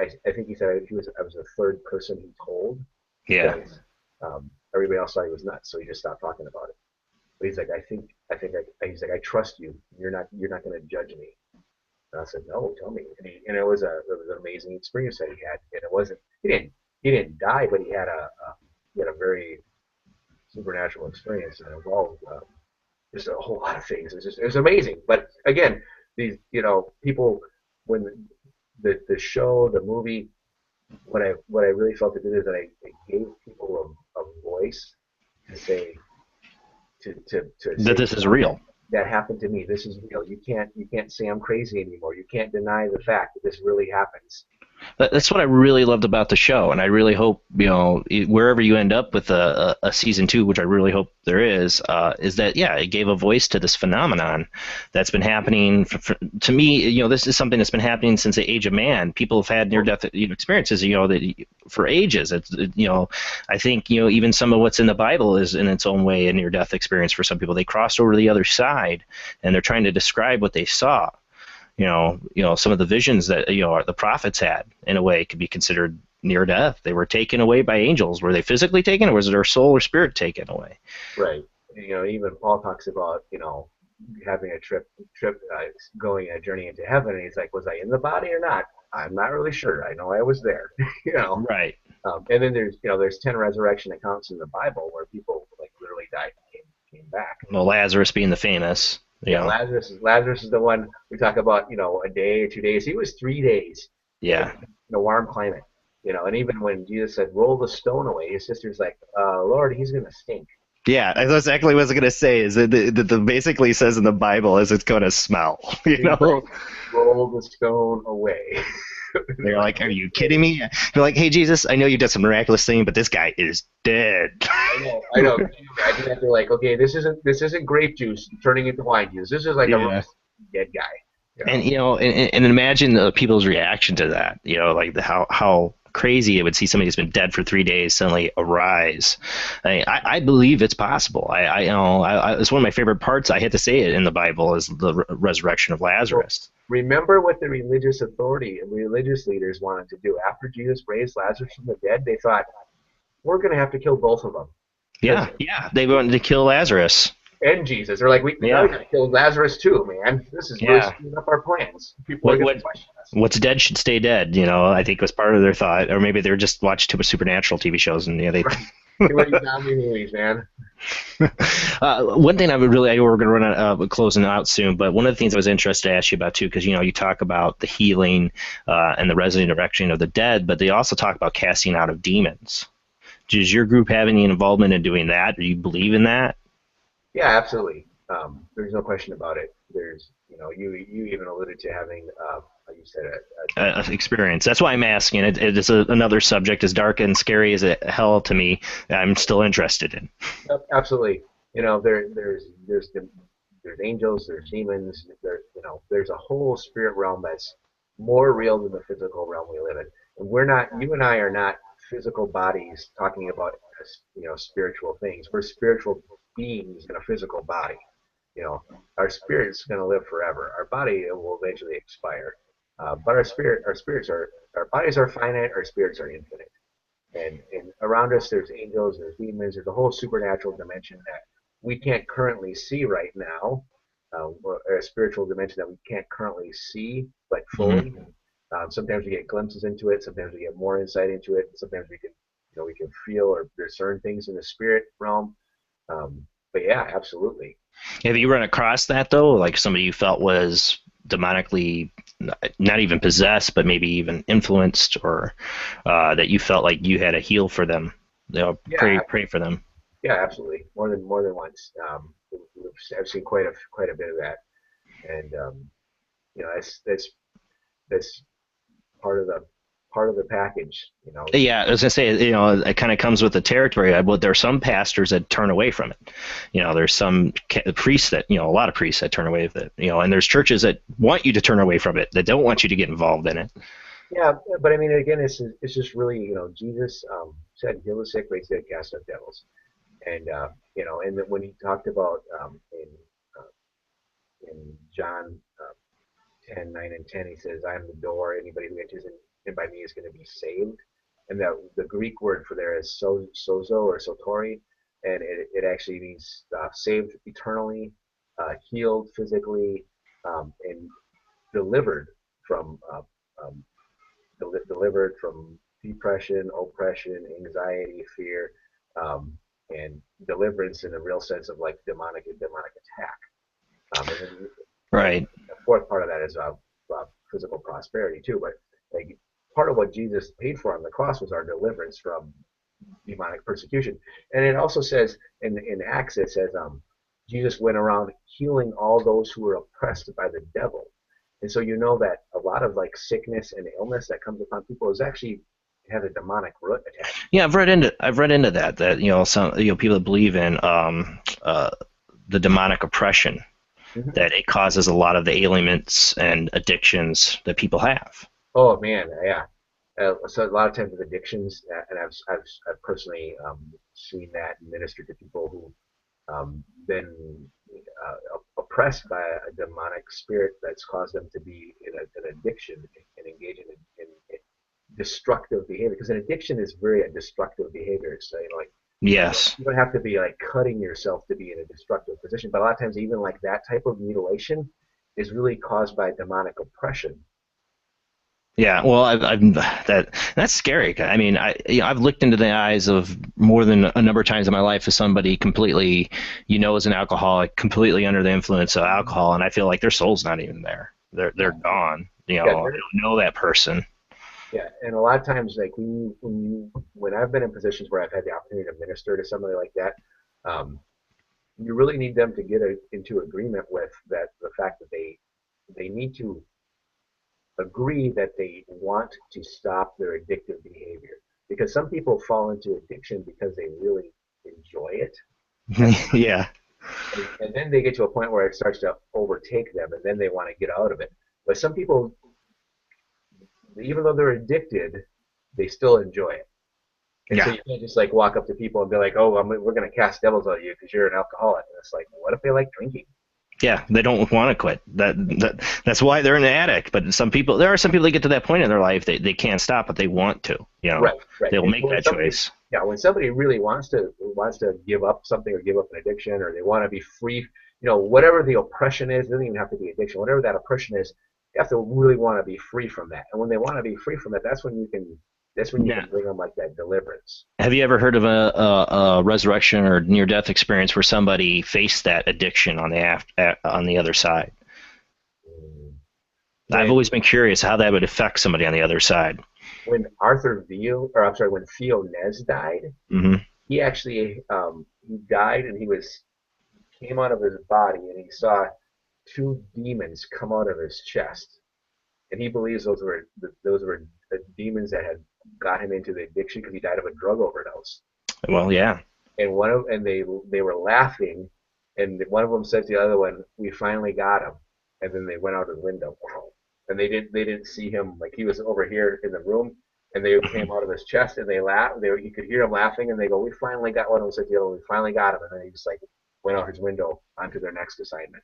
he said I was the third person he told. Yeah. Because, everybody else thought he was nuts, so he just stopped talking about it. But he's like, he's like, I trust you. You're not going to judge me. And I said, no, tell me. And it was an amazing experience that he had. And it wasn't he didn't die, but he had a very supernatural experience and involved just a whole lot of things. It was amazing. But again, these people when the show, the movie, what I really felt it did is that it gave people a voice to say to That say this is real. that happened to me. This is real. You can't say I'm crazy anymore. You can't deny the fact that this really happens. That's what I really loved about the show, and I really hope, wherever you end up with a season 2, which I really hope there is that, yeah, it gave a voice to this phenomenon that's been happening. To me, this is something that's been happening since the age of man. People have had near-death experiences, for ages. I think, even some of what's in the Bible is in its own way a near-death experience for some people. They crossed over to the other side, and they're trying to describe what they saw. Some of the visions that the prophets had, in a way, could be considered near death. They were taken away by angels. Were they physically taken, or was their soul or spirit taken away? Right. Even Paul talks about having a trip, going a journey into heaven, and he's like, was I in the body or not? I'm not really sure. I know I was there. Right. And then there's 10 resurrection accounts in the Bible where people like literally died and came back. Well, Lazarus being the famous. Yeah, Lazarus is the one we talk about. A day or 2 days. He was 3 days. Yeah. In a warm climate. And even when Jesus said, "Roll the stone away," his sister's like, "Lord, he's gonna stink." Yeah, that's exactly what I was gonna say. Is that the basically says in the Bible is it's gonna smell. Roll the stone away. They're like, "Are you kidding me?" They're like, "Hey, Jesus, I know you did some miraculous thing, but this guy is dead." I know. I think they're like, okay, this isn't grape juice turning into wine juice. This is like a dead guy. And and imagine people's reaction to that. Like how crazy it would see somebody who's been dead for 3 days suddenly arise. I believe it's possible. It's one of my favorite parts. I had to say it in the Bible is the resurrection of Lazarus. Remember what the religious authority and religious leaders wanted to do after Jesus raised Lazarus from the dead. They thought, we're going to have to kill both of them. Yeah, they wanted to kill Lazarus. And Jesus. They're like, we got to kill Lazarus too, man. This is really screwing up our plans. People are going to question us. What's dead should stay dead, I think was part of their thought. Or maybe they were just watched too much supernatural TV shows and they... Too many zombie movies, man. One thing I know we're going to run out, closing out soon, but one of the things I was interested to ask you about too, because you talk about the healing and the resurrection of the dead, but they also talk about casting out of demons. Does your group have any involvement in doing that? Do you believe in that? Yeah, absolutely. There's no question about it. There's, you even alluded to having, like you said, a experience. That's why I'm asking. It is another subject as dark and scary as hell to me. I'm still interested in. Absolutely. There's angels, there's demons, there's a whole spirit realm that's more real than the physical realm we live in. And you and I are not physical bodies talking about spiritual things. We're spiritual beings in a physical body. Our spirit's going to live forever. Our body will eventually expire, but our bodies are finite. Our spirits are infinite. And around us, there's angels, there's demons, there's a whole supernatural dimension that we can't currently see right now, a spiritual dimension that we can't currently see, but fully. Mm-hmm. Sometimes we get glimpses into it. Sometimes we get more insight into it. Sometimes we can feel or discern things in the spirit realm. But yeah, absolutely. Have you run across that though? Like somebody you felt was demonically, not even possessed, but maybe even influenced, or that you felt like you had to heal for them, pray for them. Yeah, absolutely. More than once. I've seen quite a bit of that, and that's part of the package, Yeah, I was gonna say, it kind of comes with the territory. But there are some pastors that turn away from it. There's some priests that, a lot of priests that turn away with it. And there's churches that want you to turn away from it, that don't want you to get involved in it. Yeah, but I mean, again, it's just really, Jesus said, "Heal the sick, raise the dead, cast out devils," and and when he talked about in John 10:9 and 10, he says, "I am the door. Anybody who enters in by me is going to be saved." And the Greek word for there is sozo or sotori, and it actually means saved eternally, healed physically, and delivered from delivered from depression, oppression, anxiety, fear, and deliverance in the real sense of like demonic attack. And then Right. the fourth part of that is physical prosperity too. But like part of what Jesus paid for on the cross was our deliverance from demonic persecution. And it also says in Acts, it says Jesus went around healing all those who were oppressed by the devil. And so you know that a lot of like sickness and illness that comes upon people is actually has a demonic root attached. Yeah, I've read into that some people that believe in the demonic oppression, Mm-hmm. that it causes a lot of the ailments and addictions that people have. Oh man, yeah. So a lot of times with addictions, and I've personally seen that and ministered to people who been oppressed by a demonic spirit that's caused them to be in an addiction and engage in destructive behavior. Because an addiction is very a destructive behavior. It's like Yes. you don't have to be like cutting yourself to be in a destructive position, but a lot of times even like that type of mutilation is really caused by demonic oppression. Yeah, well, that's scary. I mean, I've looked into the eyes of more than a number of times in my life as somebody completely, as an alcoholic, completely under the influence of alcohol, and I feel like their soul's not even there. They're gone. I don't know that person. Yeah, and a lot of times, like when I've been in positions where I've had the opportunity to minister to somebody like that, you really need them to get into agreement with that the fact that they need to agree that they want to stop their addictive behavior, because some people fall into addiction because they really enjoy it. Yeah. And then they get to a point where it starts to overtake them, and then they want to get out of it. But some people, even though they're addicted, they still enjoy it. And so you can't just like walk up to people and be like, "Oh, we're going to cast devils out of you because you're an alcoholic." And it's like, what if they like drinking? Yeah, they don't want to quit. That's why they're an addict. But there are some people that get to that point in their life they can't stop, but they want to. Right. They'll make that choice. Yeah, when somebody really wants to give up something or give up an addiction, or they want to be free, whatever the oppression is, it doesn't even have to be addiction. Whatever that oppression is, you have to really want to be free from that. And when they want to be free from it, that's when you can bring them like that deliverance. Have you ever heard of a resurrection or near-death experience where somebody faced that addiction on the other side? I've always been curious how that would affect somebody on the other side. When when Theo Nez died, he actually he died, and he came out of his body, and he saw two demons come out of his chest, and he believes those were the demons that had got him into the addiction because he died of a drug overdose. Well, yeah. And they were laughing, and one of them said to the other one, "We finally got him." And then they went out the window, and they didn't see him, like he was over here in the room, and they came out of his chest, and they laughed. You could hear them laughing, and they go, "We finally got one." One said to the other, "We finally got him," and then he just like went out his window onto their next assignment.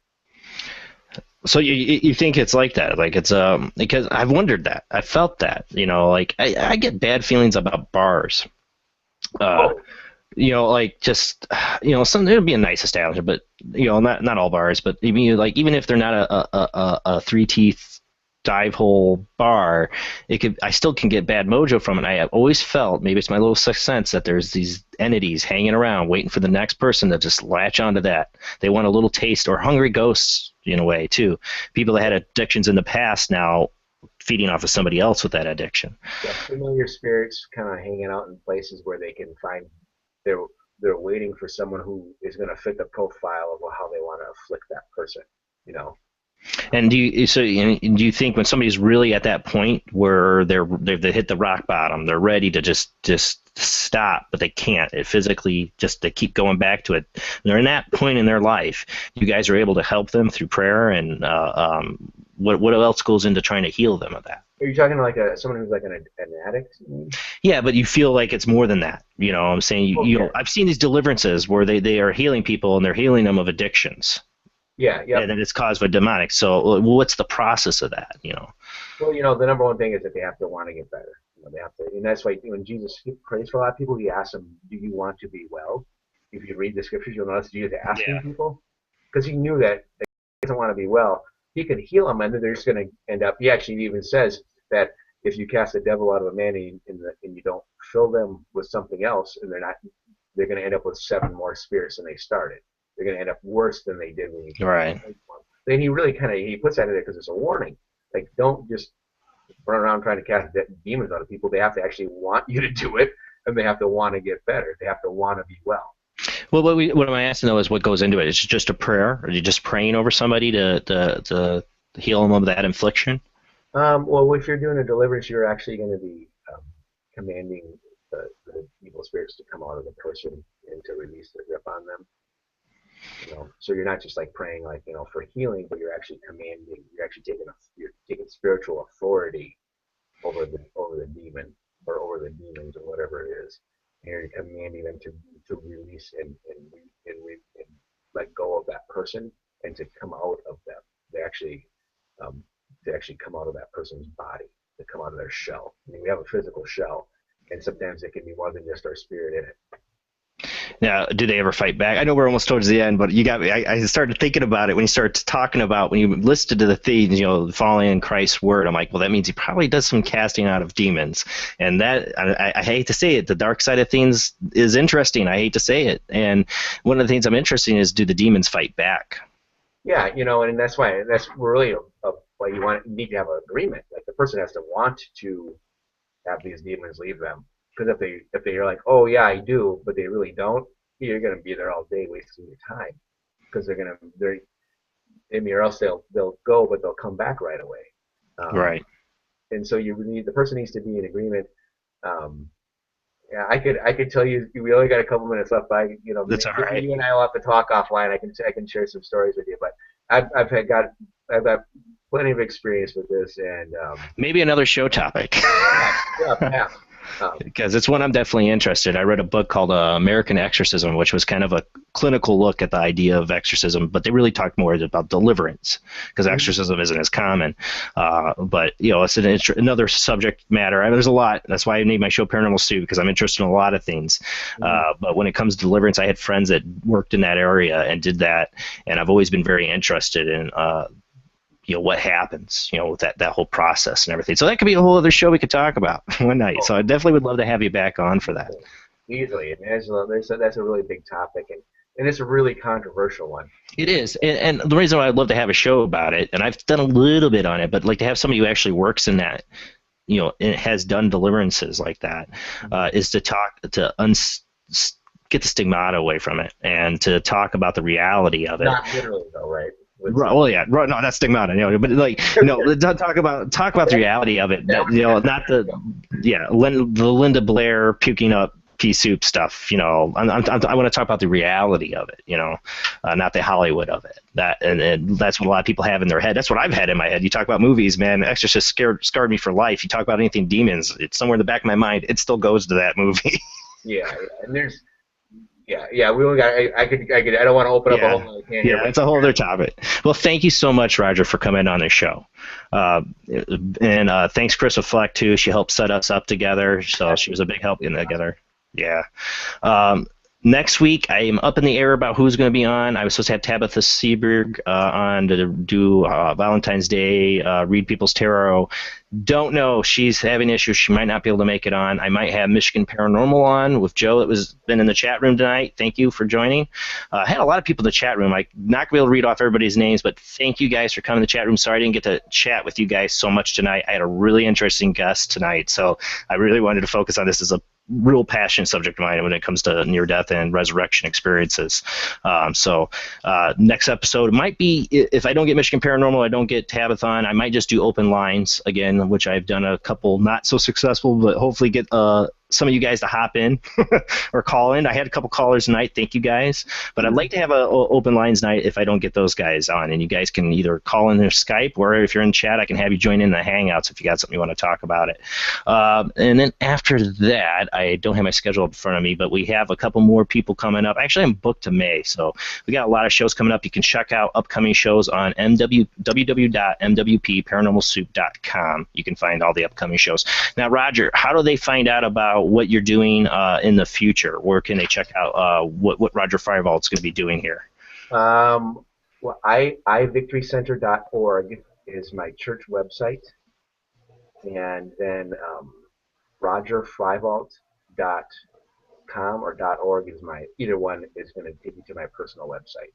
So you think it's like that? Like it's because I've wondered that. I felt that. Like I get bad feelings about bars. Like just some it'll be a nice establishment, but not all bars, but even if they're not a three teeth dive hole bar, I still can get bad mojo from it. I have always felt, maybe it's my little sixth sense, that there's these entities hanging around waiting for the next person to just latch onto that. They want a little taste, or hungry ghosts in a way too. People that had addictions in the past now feeding off of somebody else with that addiction. Yeah, familiar spirits kind of hanging out in places where they can find they're waiting for someone who is going to fit the profile of how they want to afflict that person. And do you think when somebody's really at that point where they've hit the rock bottom, they're ready to just stop, but they can't? It physically they keep going back to it. They're in that point in their life. You guys are able to help them through prayer, and what else goes into trying to heal them of that? Are you talking like someone who's like an addict? Yeah, but you feel like it's more than that. I'm saying I've seen these deliverances where they are healing people, and they're healing them of addictions. Yeah. And then it's caused by demonic. So what's the process of that? Well, the number one thing is that they have to want to get better. They have to, and that's why when Jesus prays for a lot of people, he asks them, "Do you want to be well?" If you read the scriptures, you'll notice Jesus asking people, because he knew that he doesn't want to be well. he could heal them, and then they're just going to end up. He actually even says that if you cast the devil out of a man and you don't fill them with something else, and they're going to end up with 7 more spirits than they started. They're going to end up worse than they did when you. Right. Then he really he puts that in there because it's a warning. Like, don't just run around trying to cast demons out of people. They have to actually want you to do it, and they have to want to get better. They have to want to be well. Well, what am I asking though is what goes into it? Is it just a prayer? Are you just praying over somebody to heal them of that infliction? Well, if you're doing a deliverance, you're actually going to be commanding the evil spirits to come out of the person and to release their grip on them. So you're not just like praying for healing, but you're actually commanding. You're actually taking spiritual authority over the demon or over the demons or whatever it is. And you're commanding them to release and let go of that person and to come out of them. They actually come out of that person's body, to come out of their shell. I mean, we have a physical shell, and sometimes it can be more than just our spirit in it. Now, do they ever fight back? I know we're almost towards the end, but you got me. I started thinking about it when you started talking about, when you listed to the themes, following in Christ's word. I'm like, well, that means he probably does some casting out of demons. And that, I hate to say it, the dark side of things is interesting. I hate to say it. And one of the things I'm interested in is, do the demons fight back? Yeah, and that's really why you need to have an agreement. Like, the person has to want to have these demons leave them. Because if they're like, oh yeah, I do, but they really don't, you're gonna be there all day wasting your time. Because or else they'll go, but they'll come back right away. Right. And so the person needs to be in agreement. Yeah, I could tell you. We only got a couple minutes left. That's all right. You and I will have to talk offline. I can share some stories with you, but I've got plenty of experience with this, and maybe another show topic. Yeah. Because it's one I'm definitely interested in. I read a book called American Exorcism, which was kind of a clinical look at the idea of exorcism, but they really talked more about deliverance, because exorcism isn't as common. But it's another subject matter. There's a lot. That's why I named my show Paranormal Soup, because I'm interested in a lot of things. But when it comes to deliverance, I had friends that worked in that area and did that, and I've always been very interested in what happens, with that whole process and everything. So that could be a whole other show we could talk about one night. So I definitely would love to have you back on for that. Easily. That's a really big topic, and it's a really controversial one. It is. And the reason why I'd love to have a show about it, and I've done a little bit on it, but like to have somebody who actually works in that, and has done deliverances like that, is to talk, to get the stigmata away from it, and to talk about the reality of it. Not literally though, right? Right, well, yeah, right. No, that's stigmata. But talk about the reality of it. That, not the Linda Blair puking up pea soup stuff. I want to talk about the reality of it. Not the Hollywood of it. And that's what a lot of people have in their head. That's what I've had in my head. You talk about movies, man. Exorcist scarred me for life. You talk about anything demons, it's somewhere in the back of my mind. It still goes to that movie. Yeah, and there's. Yeah. We only got. I don't want to open up a whole other can here. Yeah, it's a whole other topic. Well, thank you so much, Rodger, for coming on the show. And thanks, Chris Fleck, too. She helped set us up together, so she was a big help in together. Yeah. Next week, I am up in the air about who's going to be on. I was supposed to have Tabitha Seberg on to do Valentine's Day, read people's tarot. Don't know. She's having issues. She might not be able to make it on. I might have Michigan Paranormal on with Joe that was been in the chat room tonight. Thank you for joining. I had a lot of people in the chat room. I'm not going to be able to read off everybody's names, but thank you guys for coming to the chat room. Sorry I didn't get to chat with you guys so much tonight. I had a really interesting guest tonight, so I really wanted to focus on this as a real passionate subject of mine when it comes to near-death and resurrection experiences. So next episode might be, if I don't get Michigan Paranormal, I don't get Tabitha on, I might just do open lines again, which I've done a couple not so successful, but hopefully get some of you guys to hop in or call in. I had a couple callers tonight. Thank you guys. But I'd like to have an open lines night if I don't get those guys on. And you guys can either call in their Skype, or if you're in chat, I can have you join in the Hangouts if you got something you want to talk about it. And then after that, I don't have my schedule in front of me, but we have a couple more people coming up. Actually, I'm booked to May, so we got a lot of shows coming up. You can check out upcoming shows on www.mwpparanormalsoup.com. You can find all the upcoming shows. Now, Rodger, how do they find out about what you're doing in the future? Where can they check out what Rodger Frievalt is going to be doing here? Well, ivictorycenter.org is my church website, and then RodgerFrievalt.com or .org is either one is going to take you to my personal website.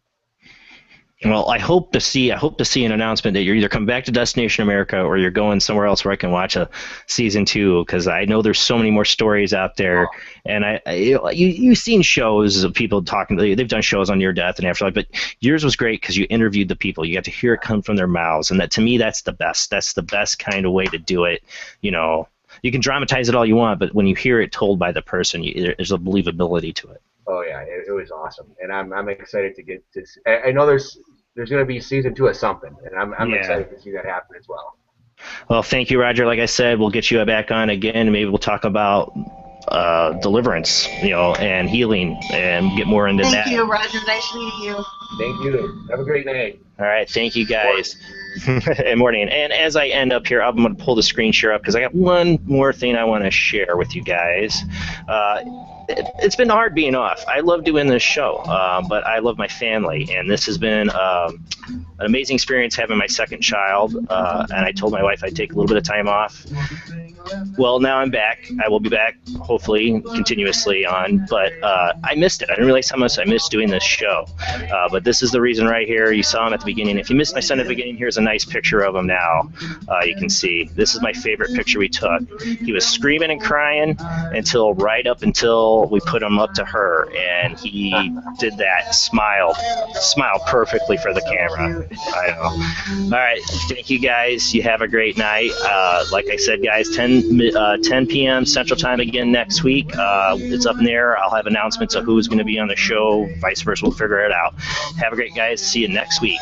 Well, I hope to see an announcement that you're either coming back to Destination America or you're going somewhere else where I can watch a season 2, because I know there's so many more stories out there. And you've seen shows of people talking. They've done shows on near death and afterlife, but yours was great because you interviewed the people. You got to hear it come from their mouths, and that to me that's the best. That's the best kind of way to do it. You know, you can dramatize it all you want, but when you hear it told by the person, there's a believability to it. Oh yeah, it was awesome, and I'm excited to get to. I know there's going to be season 2 of something, and I'm excited to see that happen as well. Well, thank you, Rodger. Like I said, we'll get you back on again, and maybe we'll talk about deliverance, and healing, and get more into that. Thank you, Rodger. Nice meeting you. Thank you. Have a great night. All right, thank you guys. And morning. And as I end up here, I'm going to pull the screen share up because I got one more thing I want to share with you guys. It's been hard being off. I love doing this show, but I love my family, and this has been an amazing experience having my second child. And I told my wife I'd take a little bit of time off. Well, now I'm back. I will be back, hopefully, continuously on. But I missed it. I didn't realize how much I missed doing this show. But this is the reason right here. You saw him at the beginning. If you missed my son at the beginning, here's a nice picture of him now. You can see. This is my favorite picture we took. He was screaming and crying right up until we put him up to her, and he did that, smiled perfectly for the camera. I know. All right, thank you guys. You have a great night. Like I said, guys, 10 p.m. Central Time again next week. It's up in there. I'll have announcements of who's going to be on the show. Vice versa, we'll figure it out. Have a great guys. See you next week.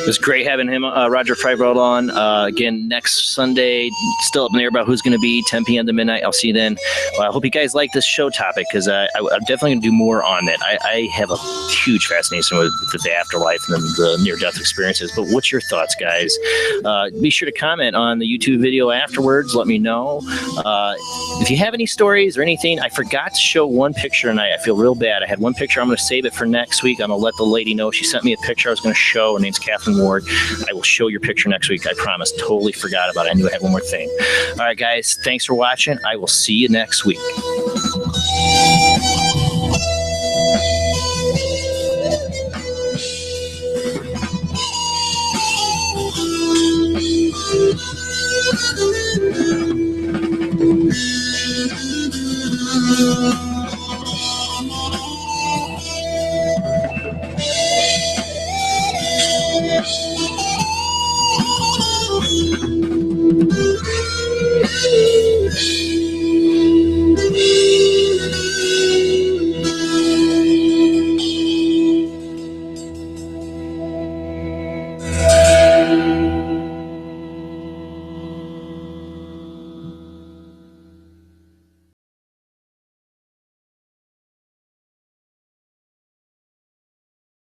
It was great having him, Rodger Frievalt, on. Again, next Sunday, still up in the air about who's going to be, 10 p.m. to midnight. I'll see you then. Well, I hope you guys like this show topic, because I'm definitely going to do more on it. I have a huge fascination with the afterlife and the near-death experiences. But what's your thoughts, guys? Be sure to comment on the YouTube video afterwards. Let me know. If you have any stories or anything, I forgot to show one picture tonight. I feel real bad. I had one picture. I'm going to save it for next week. I'm going to let the lady know. She sent me a picture I was going to show. Her name's Catherine Ward. I will show your picture next week. I promise. Totally forgot about it. I knew I had one more thing. All right, guys. Thanks for watching. I will see you next week.